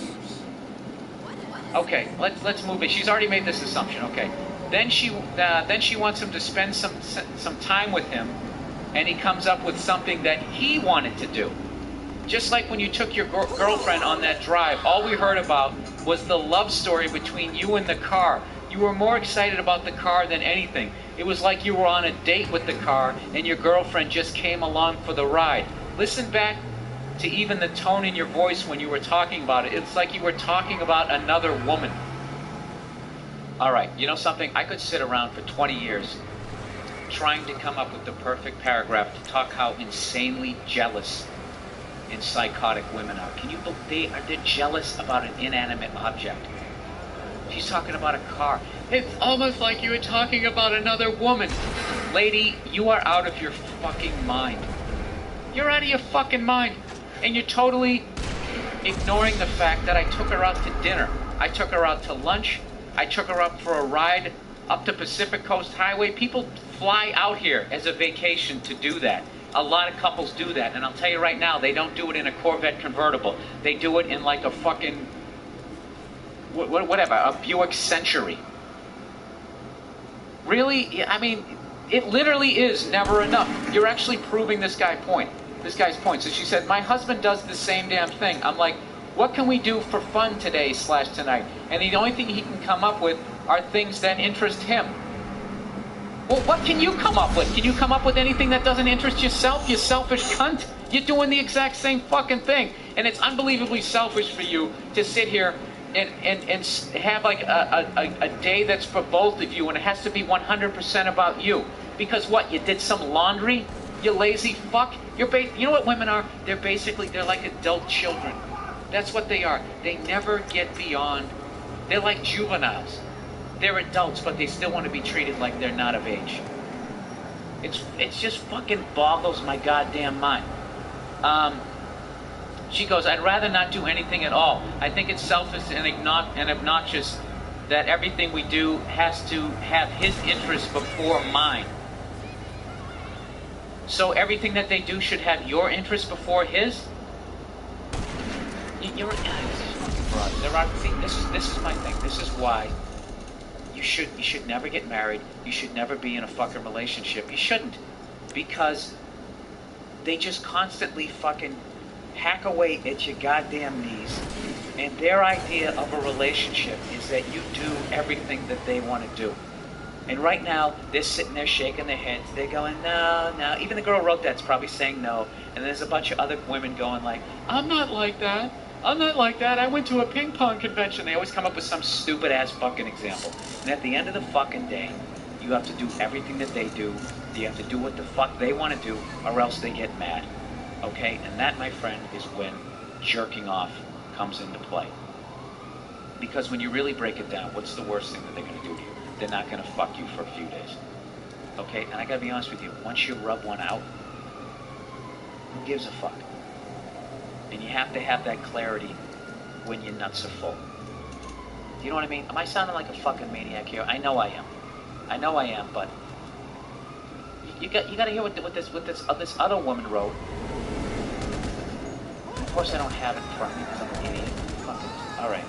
Okay, let's move it. She's already made this assumption. Okay, then she wants him to spend some time with him, and he comes up with something that he wanted to do. Just like when you took your girlfriend on that drive, all we heard about was the love story between you and the car. You were more excited about the car than anything. It was like you were on a date with the car and your girlfriend just came along for the ride. Listen back to even the tone in your voice when you were talking about it. It's like you were talking about another woman. All right, you know something? I could sit around for 20 years trying to come up with the perfect paragraph to talk how insanely jealous and psychotic women are. Can you believe they're jealous about an inanimate object? She's talking about a car. It's almost like you were talking about another woman. Lady, you are out of your fucking mind. You're out of your fucking mind. And you're totally ignoring the fact that I took her out to dinner. I took her out to lunch. I took her up for a ride up to Pacific Coast Highway. People fly out here as a vacation to do that. A lot of couples do that. And I'll tell you right now, they don't do it in a Corvette convertible. They do it in like a fucking, whatever, a Buick Century. Really? I mean, it literally is never enough. You're actually proving this guy's point. So she said, my husband does the same damn thing. I'm like, what can we do for fun today/tonight? And the only thing he can come up with are things that interest him. Well, what can you come up with? Can you come up with anything that doesn't interest yourself, you selfish cunt? You're doing the exact same fucking thing. And it's unbelievably selfish for you to sit here and have like a day that's for both of you, and it has to be 100% about you. Because what, you did some laundry? You lazy fuck? You know what women are? They're like adult children. That's what they are. They never get beyond. They're like juveniles. They're adults, but they still want to be treated like they're not of age. It's just fucking boggles my goddamn mind. She goes, I'd rather not do anything at all. I think it's selfish and obnoxious that everything we do has to have his interests before mine. So everything that they do should have your interest before his? You're this is fucking broad. This is my thing. This is why you should never get married. You should never be in a fucking relationship. You shouldn't. Because they just constantly fucking hack away at your goddamn knees. And their idea of a relationship is that you do everything that they want to do. And right now, they're sitting there shaking their heads. They're going, no, no. Even the girl who wrote that's probably saying no. And there's a bunch of other women going like, I'm not like that. I'm not like that. I went to a ping pong convention. They always come up with some stupid ass fucking example. And at the end of the fucking day, you have to do everything that they do. You have to do what the fuck they want to do, or else they get mad. Okay? And that, my friend, is when jerking off comes into play. Because when you really break it down, what's the worst thing that they're going to do to you? They're not going to fuck you for a few days. Okay? And I got to be honest with you. Once you rub one out, who gives a fuck? And you have to have that clarity when your nuts are full. Do you know what I mean? Am I sounding like a fucking maniac here? I know I am. I know I am, but you got to hear what this other woman wrote. Of course, I don't have it in front of me because I'm an idiot. All right.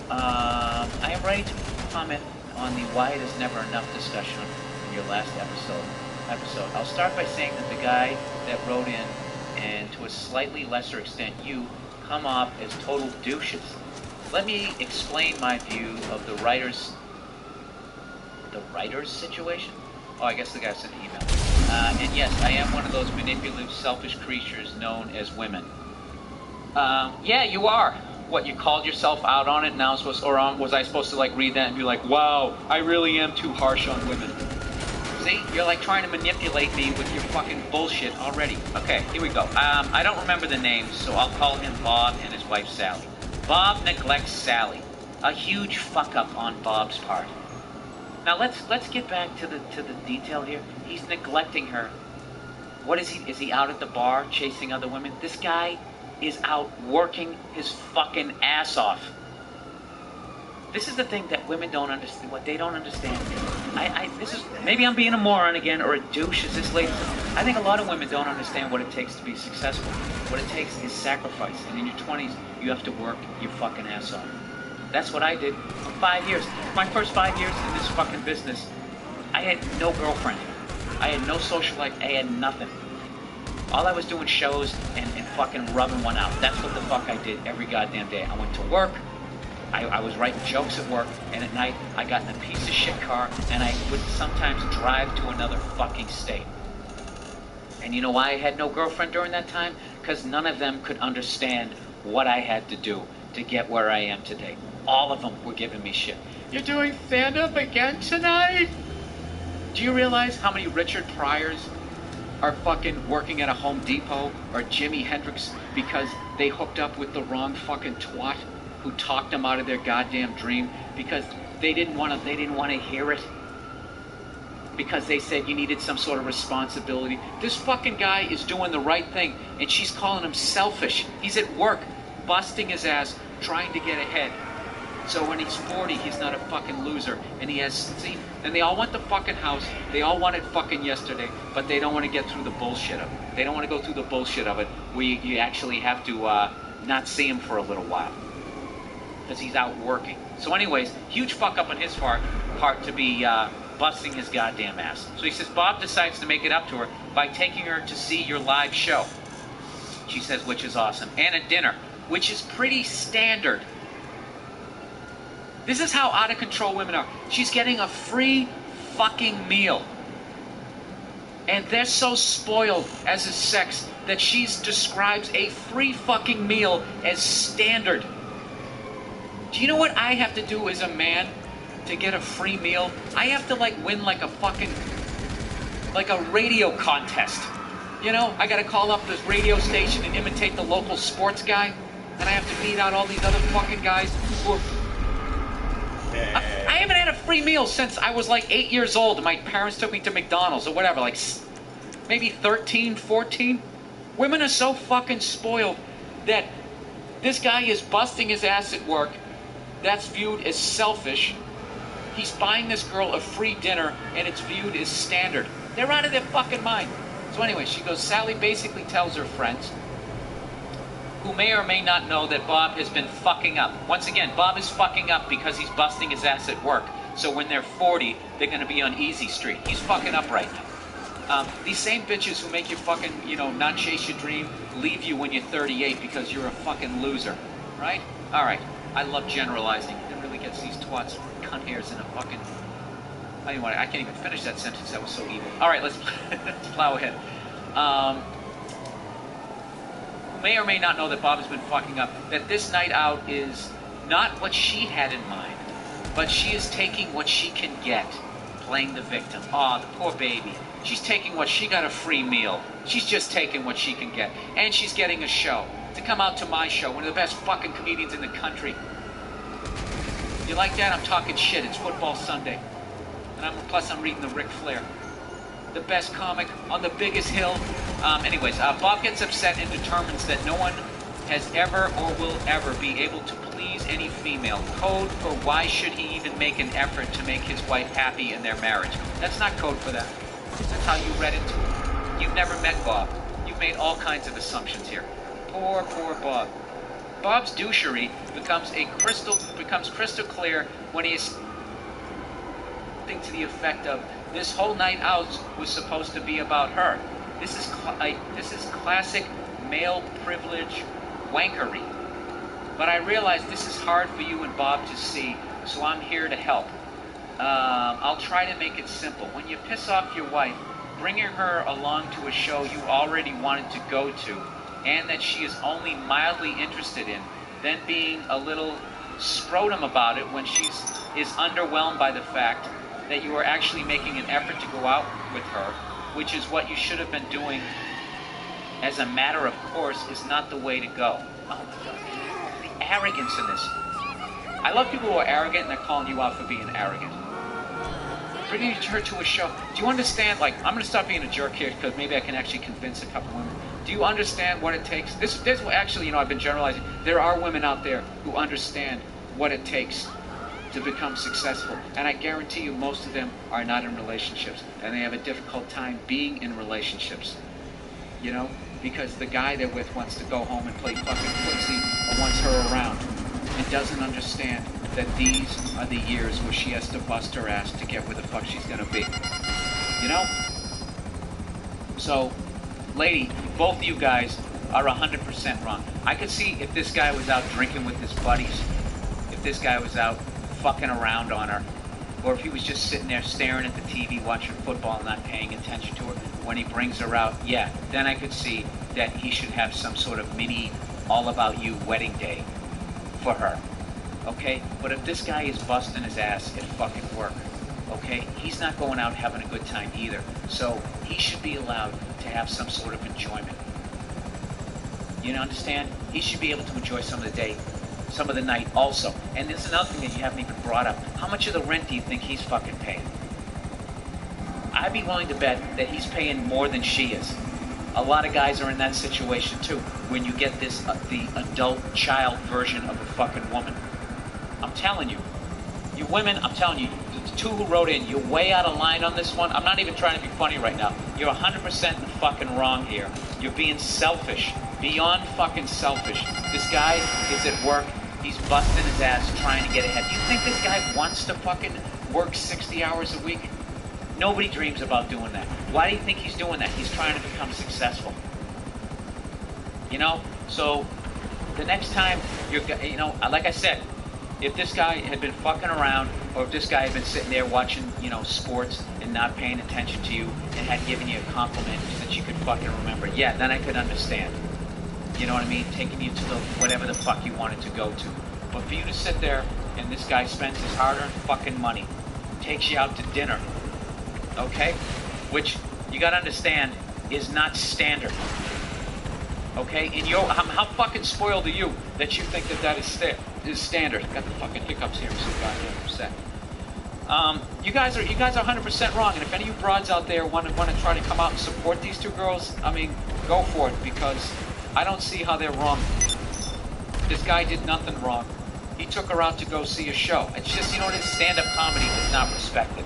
I am ready to comment on the why it is never enough discussion in your last episode. I'll start by saying that the guy that wrote in, and to a slightly lesser extent you, come off as total douches. Let me explain my view of the writer's situation? Oh, I guess the guy sent an email. And yes, I am one of those manipulative, selfish creatures known as women. Yeah, you are. What, you called yourself out on it, now was I supposed to like read that and be like, wow, I really am too harsh on women. See, you're like trying to manipulate me with your fucking bullshit already. Okay, here we go. I don't remember the names, so I'll call him Bob and his wife Sally. Bob neglects Sally. A huge fuck up on Bob's part. Now let's get back to the detail here. He's neglecting her. What is he? Is he out at the bar chasing other women? This guy is out working his fucking ass off. This is the thing that women don't understand. What they don't understand. This is, maybe I'm being a moron again or a douche, as this lady said. I think a lot of women don't understand what it takes to be successful. What it takes is sacrifice. And in your 20s, you have to work your fucking ass off. That's what I did for 5 years. My first 5 years in this fucking business, I had no girlfriend. I had no social life. I had nothing. All I was doing shows and fucking rubbing one out. That's what the fuck I did every goddamn day. I went to work. I was writing jokes at work, and at night I got in a piece of shit car, and I would sometimes drive to another fucking state. And you know why I had no girlfriend during that time? Because none of them could understand what I had to do to get where I am today. All of them were giving me shit. You're doing stand-up again tonight? Do you realize how many Richard Pryors are fucking working at a Home Depot or Jimi Hendrix because they hooked up with the wrong fucking twat who talked them out of their goddamn dream because they didn't want to hear it, because they said you needed some sort of responsibility. This fucking guy is doing the right thing, and she's calling him selfish. He's at work, busting his ass, trying to get ahead. So when he's 40, he's not a fucking loser. And he has, see, and they all want the fucking house. They all want it fucking yesterday, but they don't want to get through the bullshit of it. They don't want to go through the bullshit of it where you actually have to not see him for a little while, because he's out working. So anyways, huge fuck up on his part to be busting his goddamn ass. So he says Bob decides to make it up to her by taking her to see your live show. She says, which is awesome. And a dinner, which is pretty standard. This is how out of control women are. She's getting a free fucking meal. And they're so spoiled as is sex that she describes a free fucking meal as standard. Do you know what I have to do as a man to get a free meal? I have to like win like a fucking, like a radio contest. You know, I gotta call up this radio station and imitate the local sports guy. And I have to beat out all these other fucking guys who are... I haven't had a free meal since I was like 8 years old and my parents took me to McDonald's or whatever, like maybe 13, 14. Women are so fucking spoiled that this guy is busting his ass at work. That's viewed as selfish. He's buying this girl a free dinner and it's viewed as standard. They're out of their fucking mind. So anyway, she goes, Sally basically tells her friends, who may or may not know, that Bob has been fucking up. Once again, Bob is fucking up because he's busting his ass at work. So when they're 40, they're going to be on easy street. He's fucking up right now. These same bitches who make you fucking, you know, not chase your dream, leave you when you're 38 because you're a fucking loser. Right? All right. I love generalizing. It really gets these twats, cunt hairs in a fucking... Anyway, I can't even finish that sentence. That was so evil. All right, let's plow ahead. May or may not know that Bob has been fucking up, that this night out is not what she had in mind, but she is taking what she can get, playing the victim. Aw, the poor baby. She's taking what she got, a free meal. She's just taking what she can get. And she's getting a show. To come out to my show, one of the best fucking comedians in the country. You like that? I'm talking shit. It's football Sunday. And plus I'm reading the Ric Flair. The best comic on the biggest hill. Anyways, Bob gets upset and determines that no one has ever or will ever be able to please any female. Code for why should he even make an effort to make his wife happy in their marriage. That's not code for that. That's how you read into it. You've never met Bob. You've made all kinds of assumptions here. Poor, poor Bob. Bob's douchery becomes crystal clear when he's something to the effect of, this whole night out was supposed to be about her. This is classic male privilege wankery. But I realize this is hard for you and Bob to see, so I'm here to help. I'll try to make it simple. When you piss off your wife, bringing her along to a show you already wanted to go to, and that she is only mildly interested in, then being a little scrotum about it when she is underwhelmed by the fact that you are actually making an effort to go out with her, which is what you should have been doing as a matter of course, is not the way to go. Oh my God. The arrogance in this. I love people who are arrogant and they're calling you out for being arrogant. Bringing her to a show. Do you understand, like, I'm going to stop being a jerk here because maybe I can actually convince a couple women. Do you understand what it takes? This actually, you know, I've been generalizing. There are women out there who understand what it takes to become successful. And I guarantee you most of them are not in relationships. And they have a difficult time being in relationships. You know? Because the guy they're with wants to go home and play fucking footsie or wants her around. And doesn't understand that these are the years where she has to bust her ass to get where the fuck she's gonna be. You know? So, lady, both of you guys are 100% wrong. I could see if this guy was out drinking with his buddies, if this guy was out fucking around on her, or if he was just sitting there staring at the TV watching football and not paying attention to her when he brings her out, yeah, then I could see that he should have some sort of mini all about you wedding day for her. Okay? But if this guy is busting his ass at fucking work, okay, he's not going out having a good time either. So he should be allowed to have some sort of enjoyment. You understand? He should be able to enjoy some of the day, some of the night also. And there's another thing that you haven't even brought up. How much of the rent do you think he's fucking paying? I'd be willing to bet that he's paying more than she is. A lot of guys are in that situation too, when you get this, the adult child version of a fucking woman. I'm telling you. You women, I'm telling you, the two who wrote in, you're way out of line on this one. I'm not even trying to be funny right now. You're 100% in the fucking wrong here. You're being selfish. Beyond fucking selfish. This guy is at work. He's busting his ass trying to get ahead. You think this guy wants to fucking work 60 hours a week? Nobody dreams about doing that. Why do you think he's doing that? He's trying to become successful. You know? So, the next time you're, you know, like I said, if this guy had been fucking around, or if this guy had been sitting there watching, you know, sports and not paying attention to you and had given you a compliment that you could fucking remember, yeah, then I could understand. You know what I mean? Taking you to the whatever the fuck you wanted to go to. But for you to sit there and this guy spends his hard-earned fucking money, takes you out to dinner, okay? Which you gotta understand is not standard. Okay? In your how fucking spoiled are you that you think that is standard? Got the fucking hiccups here, so goddamn upset. You guys are 100% wrong, and if any of you broads out there want to try to come out and support these two girls, I mean, go for it, because I don't see how they're wrong. This guy did nothing wrong. He took her out to go see a show. It's just, you know what it is? Stand-up comedy is not respected.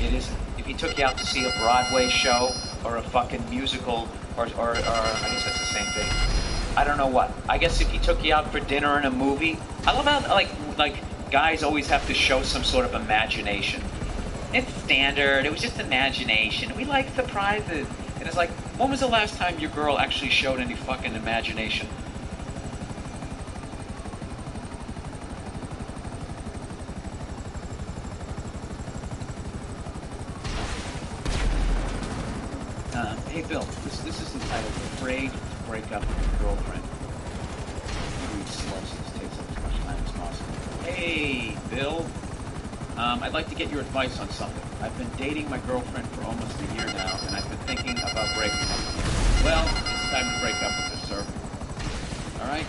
It isn't. If he took you out to see a Broadway show or a fucking musical, or I guess that's the same thing. I don't know what. I guess if he took you out for dinner and a movie, I love how like guys always have to show some sort of imagination. It's standard. It was just imagination. We like surprises. And it's like, when was the last time your girl actually showed any fucking imagination? Hey Bill, this is entitled Afraid to Break Up with Your Girlfriend. Read slow so this takes up as much time as possible. Hey Bill, I'd like to get your advice on something. I've been dating my girlfriend for almost a year now, and I've been thinking about breaking up with her. Well, it's time to break up with her, sir. Alright?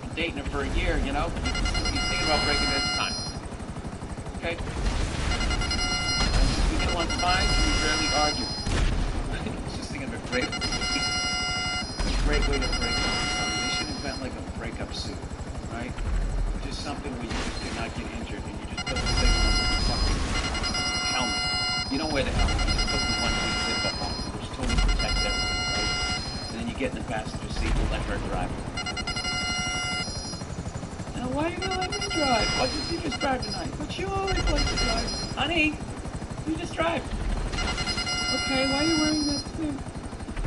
Been dating her for a year, you know? He's thinking about breaking it, it's time. Okay? We get along fine, we rarely argue. A great way to break up with somebody. They should invent like a breakup suit, right? Just something where you just did not get injured and you just put the thing on the fucking helmet. You don't wear the helmet. You just put the one thing zip up on, which totally protects everything, right? And then you get in the passenger seat and let her drive. Now, why are you gonna let me drive? Why did you just drive tonight? But you always like to drive. Honey, you just drive. Okay, why are you wearing that thing?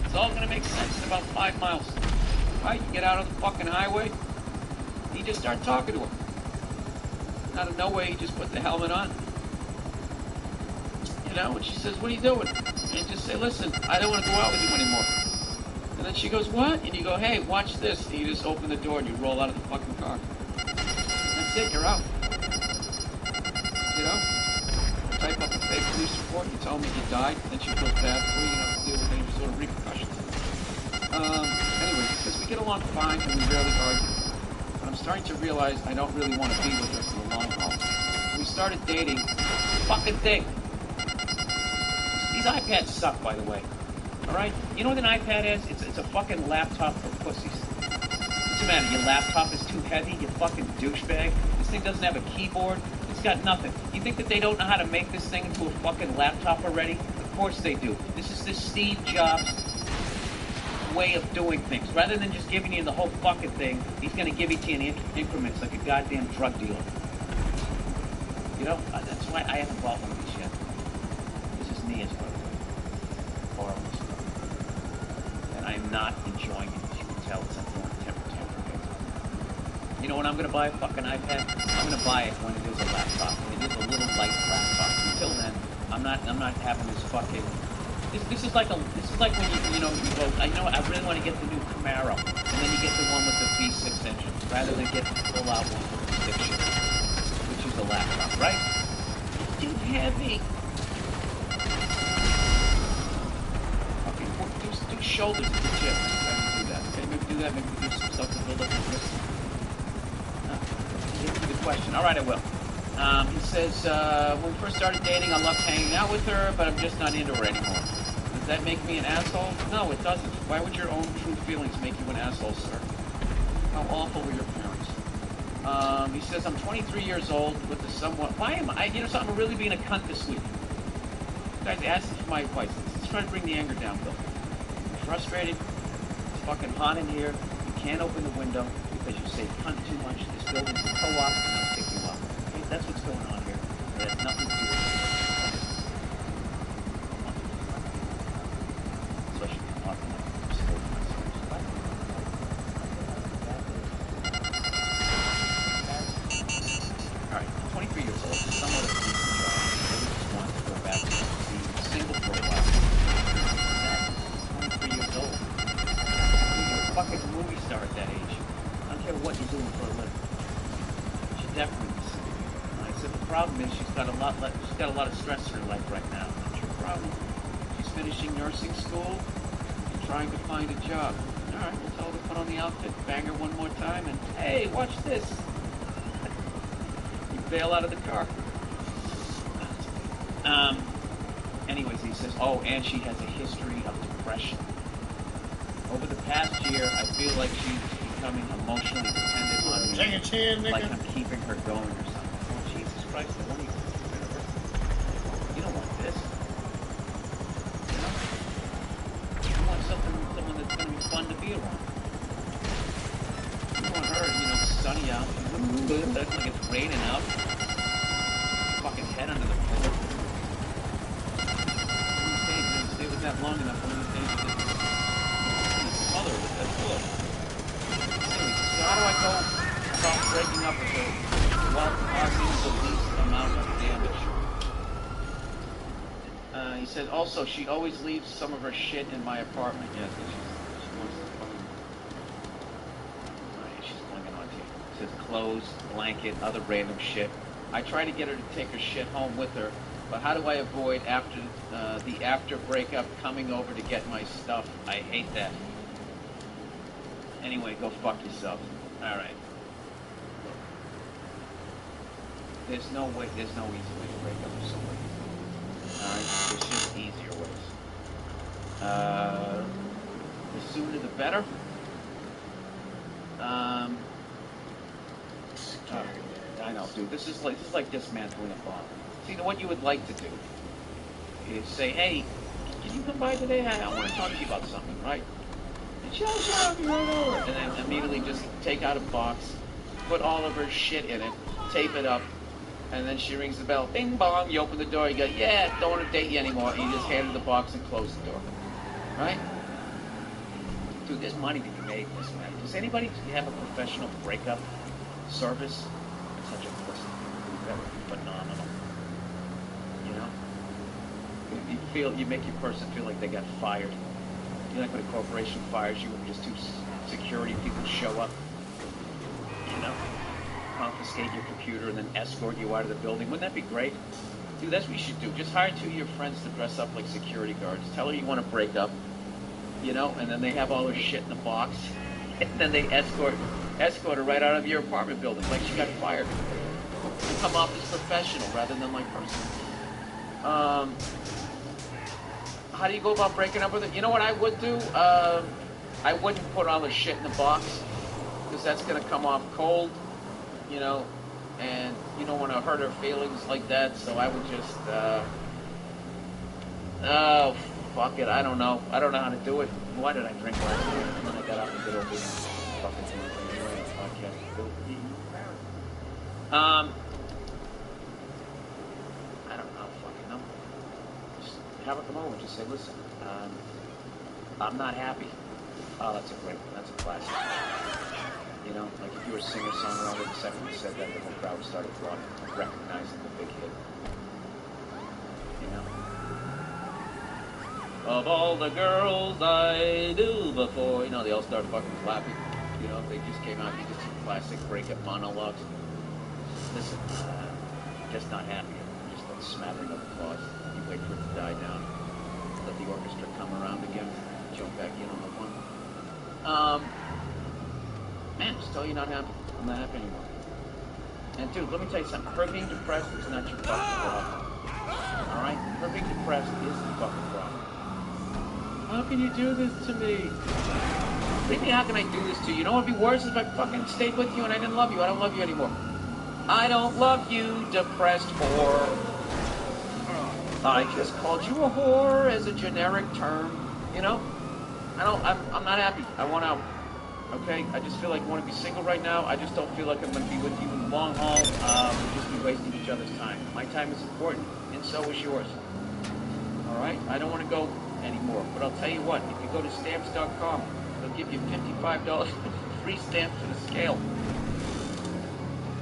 It's all gonna make sense in about 5 miles. Right, you get out on the fucking highway, you just start talking to him. Out of nowhere, you just put the helmet on. You know, and she says, what are you doing? And you just say, listen, I don't want to go out with you anymore. And then she goes, what? And you go, hey, watch this. And you just open the door and you roll out of the fucking car. That's it, you're out. You know? Type up a fake police report, you tell them that you died, then she feels bad for you, you have to deal with any sort of repercussions. Anyway, because we get along fine and we rarely argue. But I'm starting to realize I don't really want to be with her for the long haul. We started dating, fucking thing. These iPads suck, by the way. Alright? You know what an iPad is? It's a fucking laptop for pussies. What's the matter? Your laptop is too heavy? You fucking douchebag? This thing doesn't have a keyboard? It's got nothing. You think that they don't know how to make this thing into a fucking laptop already? Of course they do. This is the Steve Jobs way of doing things. Rather than just giving you the whole fucking thing, he's going to give it to you in increments like a goddamn drug dealer. You know? That's why I haven't bought one of these yet. This is Nia's, by the way. Borrowing stuff. And I'm not enjoying it. As you can tell, it's a foreign temper tantrum. You know when I'm going to buy a fucking iPad? I'm going to buy it when it is a laptop. When it is a little light laptop. Until then, I'm not having this fucking... This is like when you go, I really want to get the new Camaro, and then you get the one with the V6 engine, rather than get the full-out one with the stick shift, which is a laptop, right? It's too heavy. Okay, do shoulders at the gym. Do that. Okay, maybe do that. Maybe do some stuff to build up your wrist. Get to the question. All right, I will. He says, when we first started dating, I loved hanging out with her, but I'm just not into her anymore. Does that make me an asshole? No, it doesn't. Why would your own true feelings make you an asshole, sir? How awful were your parents? He says, I'm 23 years old with a somewhat... Why am I... You know something? I'm really being a cunt this week. You guys asked for my advice. Let's try to bring the anger down, Bill. I'm frustrated. It's fucking hot in here. You can't open the window because you say cunt too much. This building's a co-op and they'll kick you up. Okay? That's what's going on here. It has nothing to do with it. Bail out of the car. Anyways, he says, oh, and she has a history of depression. Over the past year, I feel like she's becoming emotionally dependent on me.
Take a chance, nigga.
Like I'm keeping her going or something. Oh, Jesus Christ, I want you don't want this. You know? You want someone that's going to be fun to be around. You want her, sunny out. Looks like it's raining out. Fucking head under the pillow. Stay with that long enough. One of these days, it's smother with that pillow. Anyway, so how do I go about breaking up with her while causing the least amount of damage? He said, also, she always leaves some of her shit in my apartment. Yes, she wants to fucking... She's clinging on to you. Says clothes, blanket, other random shit. I try to get her to take her shit home with her, but how do I avoid the after breakup coming over to get my stuff? I hate that. Anyway, go fuck yourself. All right. There's no easy way to break up with somebody. All right, there's just easier ways. The sooner the better. I know, dude. This is like dismantling a bomb. See, what you would like to do you say, hey, can you come by today? I want to talk to you about something, right? And she'll be right over. And then immediately just take out a box, put all of her shit in it, tape it up, and then she rings the bell. Bing bong, you open the door, you go, yeah, don't want to date you anymore. And you just hand her the box and close the door. Right? Dude, there's money to be made in this, man. Does anybody have a professional breakup service? It's such a pussy. That would be phenomenal. You know? You make your person feel like they got fired. You know, like when a corporation fires you and just two security people show up. You know? Confiscate your computer and then escort you out of the building. Wouldn't that be great? Dude, that's what you should do. Just hire two of your friends to dress up like security guards. Tell her you want to break up. You know, and then they have all her shit in the box. And then they escort her right out of your apartment building like she got fired. You come off as professional rather than like personal. How do you go about breaking up with it? You know what I would do? I wouldn't put all the shit in the box because that's going to come off cold, you know, and you don't want to hurt her feelings like that. So I would just, oh, fuck it. I don't know. I don't know how to do it. Why did I drink last night? And then I got up and did all this fucking podcast. I don't know. Fucking know. Just have her come over and just say, listen, I'm not happy. Oh, that's a great one. That's a classic. You know, like if you were a singer-songwriter, the second you said that, the whole crowd started recognizing the big hit. You know? Of all the girls I knew before, you know, they all started fucking clapping. You know, they just came out, you just do classic breakup monologues. Listen, just not happy. Just a smattering of applause. You wait for it to die down. Let the orchestra come around again. Jump back in on the one. Man, just tell you not happy. I'm not happy anymore. And dude, let me tell you something. Her being depressed is not your fucking problem. Alright? Her being depressed is the fucking problem. How can you do this to me? What do you mean, how can I do this to you? You know what would be worse if I fucking stayed with you and I didn't love you? I don't love you anymore. I don't love you, depressed whore. I just called you a whore as a generic term. You know? I'm not happy. I want out. Okay? I just feel like I want to be single right now. I just don't feel like I'm going to be with you in the long haul. We'll just be wasting each other's time. My time is important, and so is yours. Alright? I don't want to go anymore. But I'll tell you what, if you go to stamps.com, they'll give you $55 free stamps for the scale.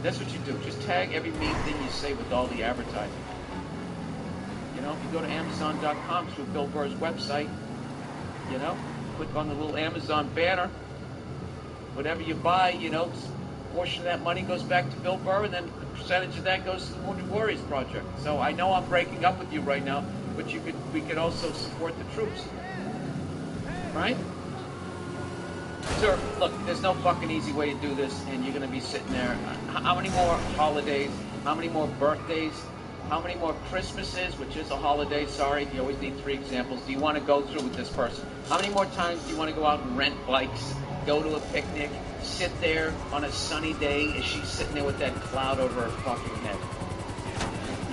That's what you do. Just tag every mean thing you say with all the advertising. You know, if you go to Amazon.com through Bill Burr's website, you know, click on the little Amazon banner. Whatever you buy, you know, a portion of that money goes back to Bill Burr, and then a percentage of that goes to the Wounded Warriors Project. So I know I'm breaking up with you right now, but we could also support the troops. Right? Sir, look, there's no fucking easy way to do this, and you're going to be sitting there. How many more holidays? How many more birthdays? How many more Christmases, which is a holiday? Sorry, you always need 3 examples. Do you want to go through with this person? How many more times do you want to go out and rent bikes, go to a picnic, sit there on a sunny day as she's sitting there with that cloud over her fucking head?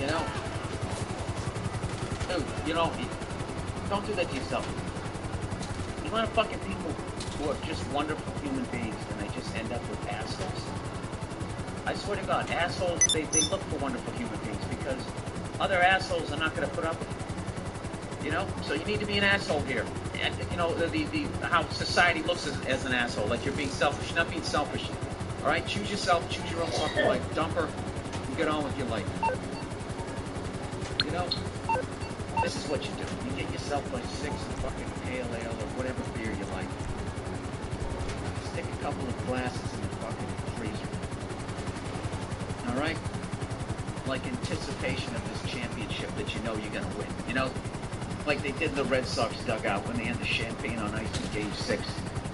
You know? Dude, you know, don't do that to yourself. You want fucking people who are just wonderful human beings and they just end up with assholes? I swear to God, assholes, they look for wonderful human beings because other assholes are not going to put up with it. You know? So you need to be an asshole here. And, you know, how society looks as an asshole, like you're being selfish, not being selfish. Alright? Choose yourself, choose your own fucking life. Dump her, and get on with your life. You know? This is what you do. You get yourself like 6 fucking pale ale or whatever beer you like. Stick a couple of glasses in the fucking freezer. Alright? Like anticipation of this championship that you know you're gonna win. You know? Like they did in the Red Sox dugout when they had the champagne on ice in Game 6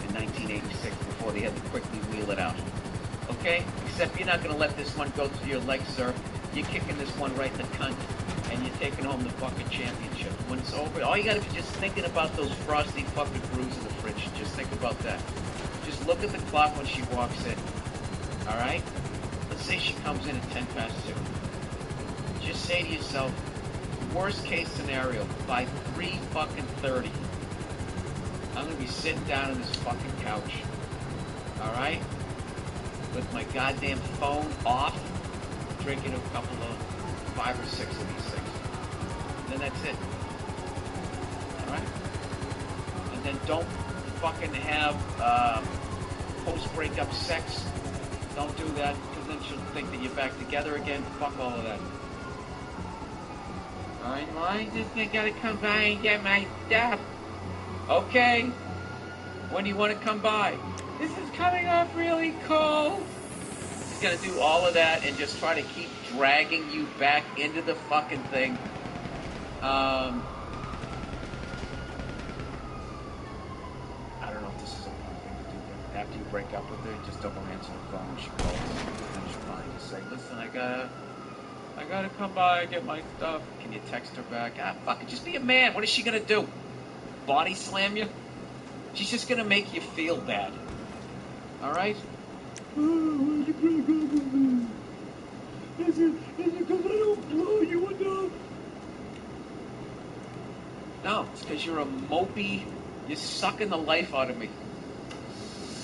in 1986 before they had to quickly wheel it out. Okay? Except you're not gonna let this one go through your legs, sir. You're kicking this one right in the cunt. And you're taking home the fucking championship. When it's over, all you gotta be just thinking about those frosty fucking brews in the fridge. Just think about that. Just look at the clock when she walks in. Alright? Let's say she comes in at 10 past 2. Just say to yourself, worst case scenario, by 3:30, I'm gonna be sitting down on this fucking couch, all right, with my goddamn phone off, drinking a couple of 5 or 6 of these things. And then that's it. All right? And then don't fucking have post-breakup sex. Don't do that, because then she'll think that you're back together again. Fuck all of that. All right, well, I gotta come by and get my stuff. Okay. When do you want to come by? This is coming off really cold. He's gonna do all of that and just try to keep dragging you back into the fucking thing. I don't know if this is a fun thing to do, but after you break up with her, just don't answer the phone when she calls. And she'll finally just say, listen, I gotta come by and get my stuff. Can you text her back? Ah, fuck it, just be a man. What is she gonna do? Body slam you? She's just gonna make you feel bad. Alright? Oh, why'd you break up with me? Is it because I don't blow you enough? No, it's because you're a mopey. You're sucking the life out of me.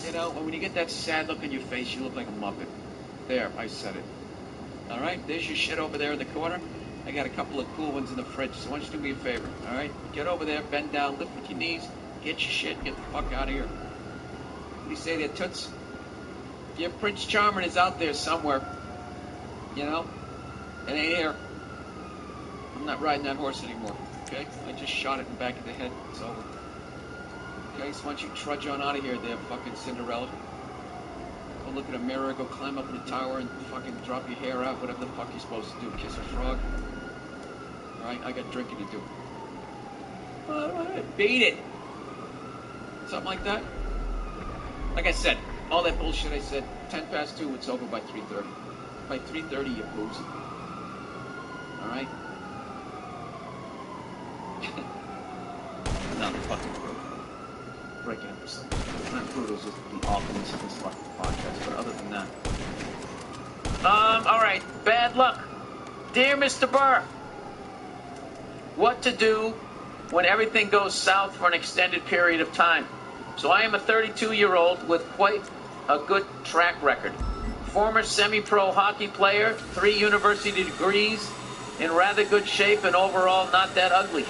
You know, when you get that sad look on your face, you look like a muppet. There, I said it. All right, there's your shit over there in the corner. I got a couple of cool ones in the fridge, so why don't you do me a favor, all right? Get over there, bend down, lift with your knees, get your shit, get the fuck out of here. What do you say there, Toots? Your Prince Charming is out there somewhere. You know? It ain't here. I'm not riding that horse anymore, okay? I just shot it in the back of the head. It's over. Okay, so why don't you trudge on out of here there, fucking Cinderella? Go look at a mirror, go climb up in the tower and fucking drop your hair out, whatever the fuck you're supposed to do. Kiss a frog. Alright, I got drinking to do. Alright, beat it. Something like that. Like I said, all that bullshit I said, 10 past 2, it's over by 3:30. By 3:30, you're boozy. Alright? Not fucking brutal. Breaking up or something. Not brutal, it's just the awfulness of this fucking podcast, but other than that. Alright, bad luck. Dear Mr. Burr, what to do when everything goes south for an extended period of time? So I am a 32-year-old with quite a good track record. Former semi-pro hockey player, 3 university degrees, in rather good shape, and overall not that ugly.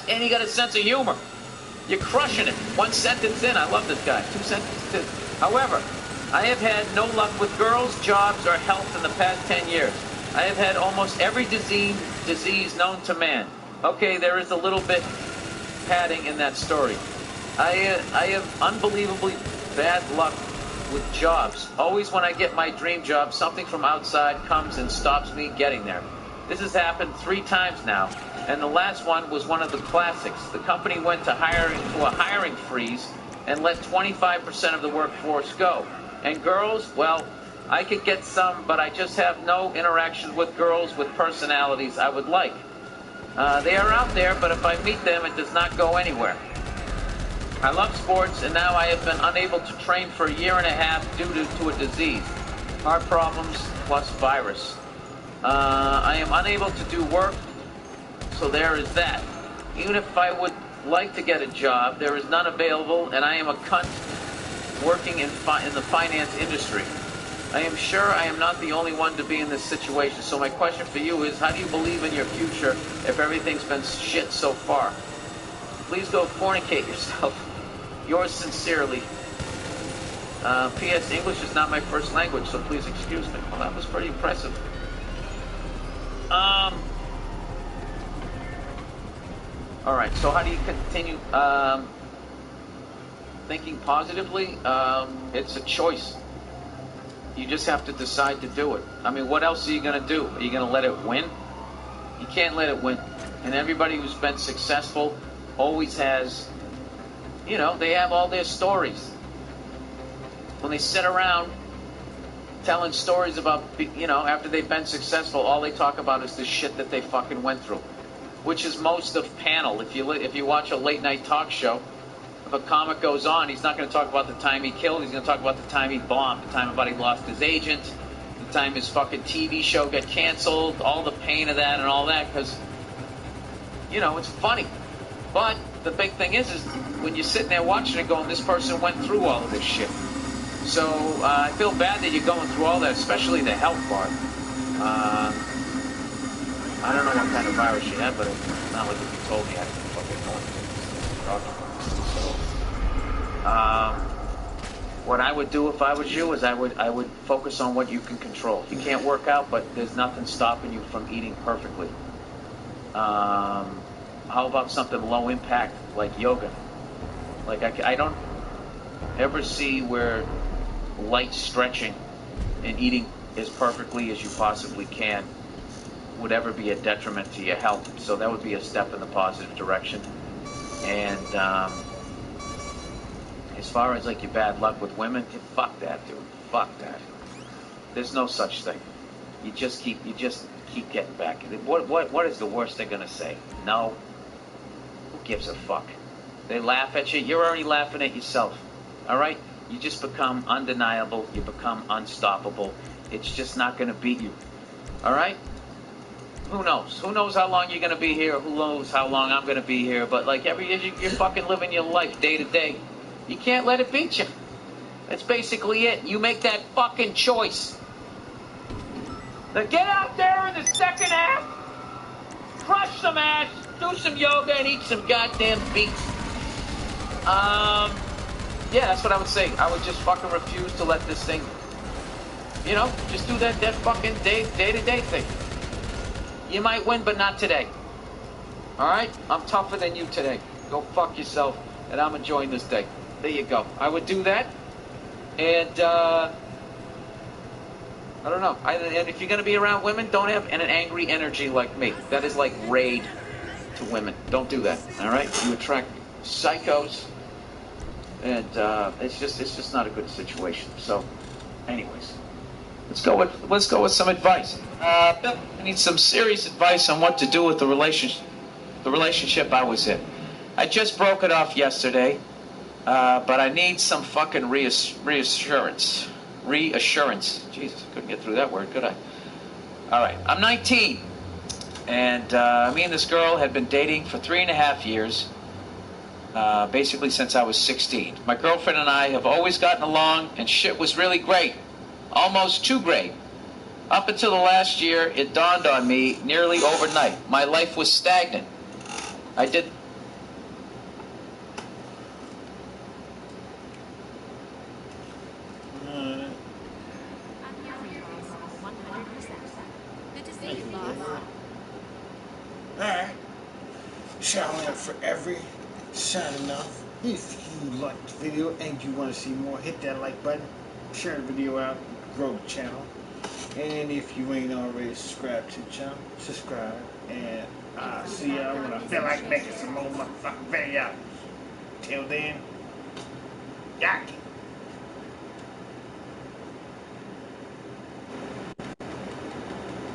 And he got a sense of humor. You're crushing it. 1 sentence in, I love this guy. 2 sentences in. However, I have had no luck with girls, jobs, or health in the past 10 years. I have had almost every disease known to man. Okay, there is a little bit padding in that story. I have unbelievably bad luck with jobs. Always when I get my dream job, something from outside comes and stops me getting there. This has happened 3 times now, and the last one was one of the classics. The company went to a hiring freeze and let 25% of the workforce go. And girls, well, I could get some, but I just have no interactions with girls with personalities I would like. They are out there, but if I meet them, it does not go anywhere. I love sports, and now I have been unable to train for 1.5 years due to a disease. Heart problems plus virus. I am unable to do work, so there is that. Even if I would like to get a job, there is none available, and I am a cunt working in the finance industry. I am sure I am not the only one to be in this situation, so my question for you is, how do you believe in your future if everything's been shit so far? Please go fornicate yourself. Yours sincerely. P.S. English is not my first language, so please excuse me. Well, that was pretty impressive. Alright, so how do you continue thinking positively? It's a choice. You just have to decide to do it. I mean, what else are you going to do? Are you going to let it win? You can't let it win. And everybody who's been successful always has, you know, they have all their stories. When they sit around telling stories about, you know, after they've been successful, all they talk about is the shit that they fucking went through, which is most of panel. If you watch a late night talk show, if a comic goes on, he's not going to talk about the time he killed. He's going to talk about the time he bombed, the time he lost his agent, the time his fucking TV show got canceled, all the pain of that and all that, because you know, it's funny. But the big thing is when you're sitting there watching it going, this person went through all of this shit. So I feel bad that you're going through all that, especially the health part. I don't know what kind of virus she had, but it's not like if you told me I had fucking know. So, what I would do if I was you is I would focus on what you can control. You can't work out, but there's nothing stopping you from eating perfectly. How about something low impact like yoga? Like I don't ever see where light stretching and eating as perfectly as you possibly can would ever be a detriment to your health. So that would be a step in the positive direction. And as far as like your bad luck with women, fuck that, dude. Fuck that. There's no such thing. You just keep getting back. What is the worst they're gonna say? No. Who gives a fuck? They laugh at you. You're already laughing at yourself. All right? You just become undeniable. You become unstoppable. It's just not gonna beat you. All right? Who knows? Who knows how long you're gonna be here? Who knows how long I'm gonna be here? But like every year, you're fucking living your life day to day. You can't let it beat you. That's basically it. You make that fucking choice. Now get out there in the second half, crush some ass, do some yoga, and eat some goddamn beets. Yeah, that's what I would say. I would just fucking refuse to let this thing, you know, just do that fucking day-to-day thing. You might win, but not today. All right? I'm tougher than you today. Go fuck yourself, and I'm enjoying this day. There you go. I would do that, and I don't know. And if you're going to be around women, don't have an angry energy like me. That is like raid to women. Don't do that. All right? You attract psychos, and it's just not a good situation. So, anyways, let's go with some advice. Bill, I need some serious advice on what to do with the relationship I was in. I just broke it off yesterday. But I need some fucking reassurance. Jesus, couldn't get through that word, could I? All right, I'm 19. And me and this girl had been dating for 3.5 years, basically since I was 16. My girlfriend and I have always gotten along, and shit was really great. Almost too great. Up until the last year, it dawned on me nearly overnight. My life was stagnant. I did...
Alright, shoulin4every, signing off. If you liked the video and you want to see more, hit that like button, share the video out, grow the channel. And if you ain't already subscribed to the channel, subscribe. And I'll see y'all when I feel like making some more motherfucking videos. Till then, yaki.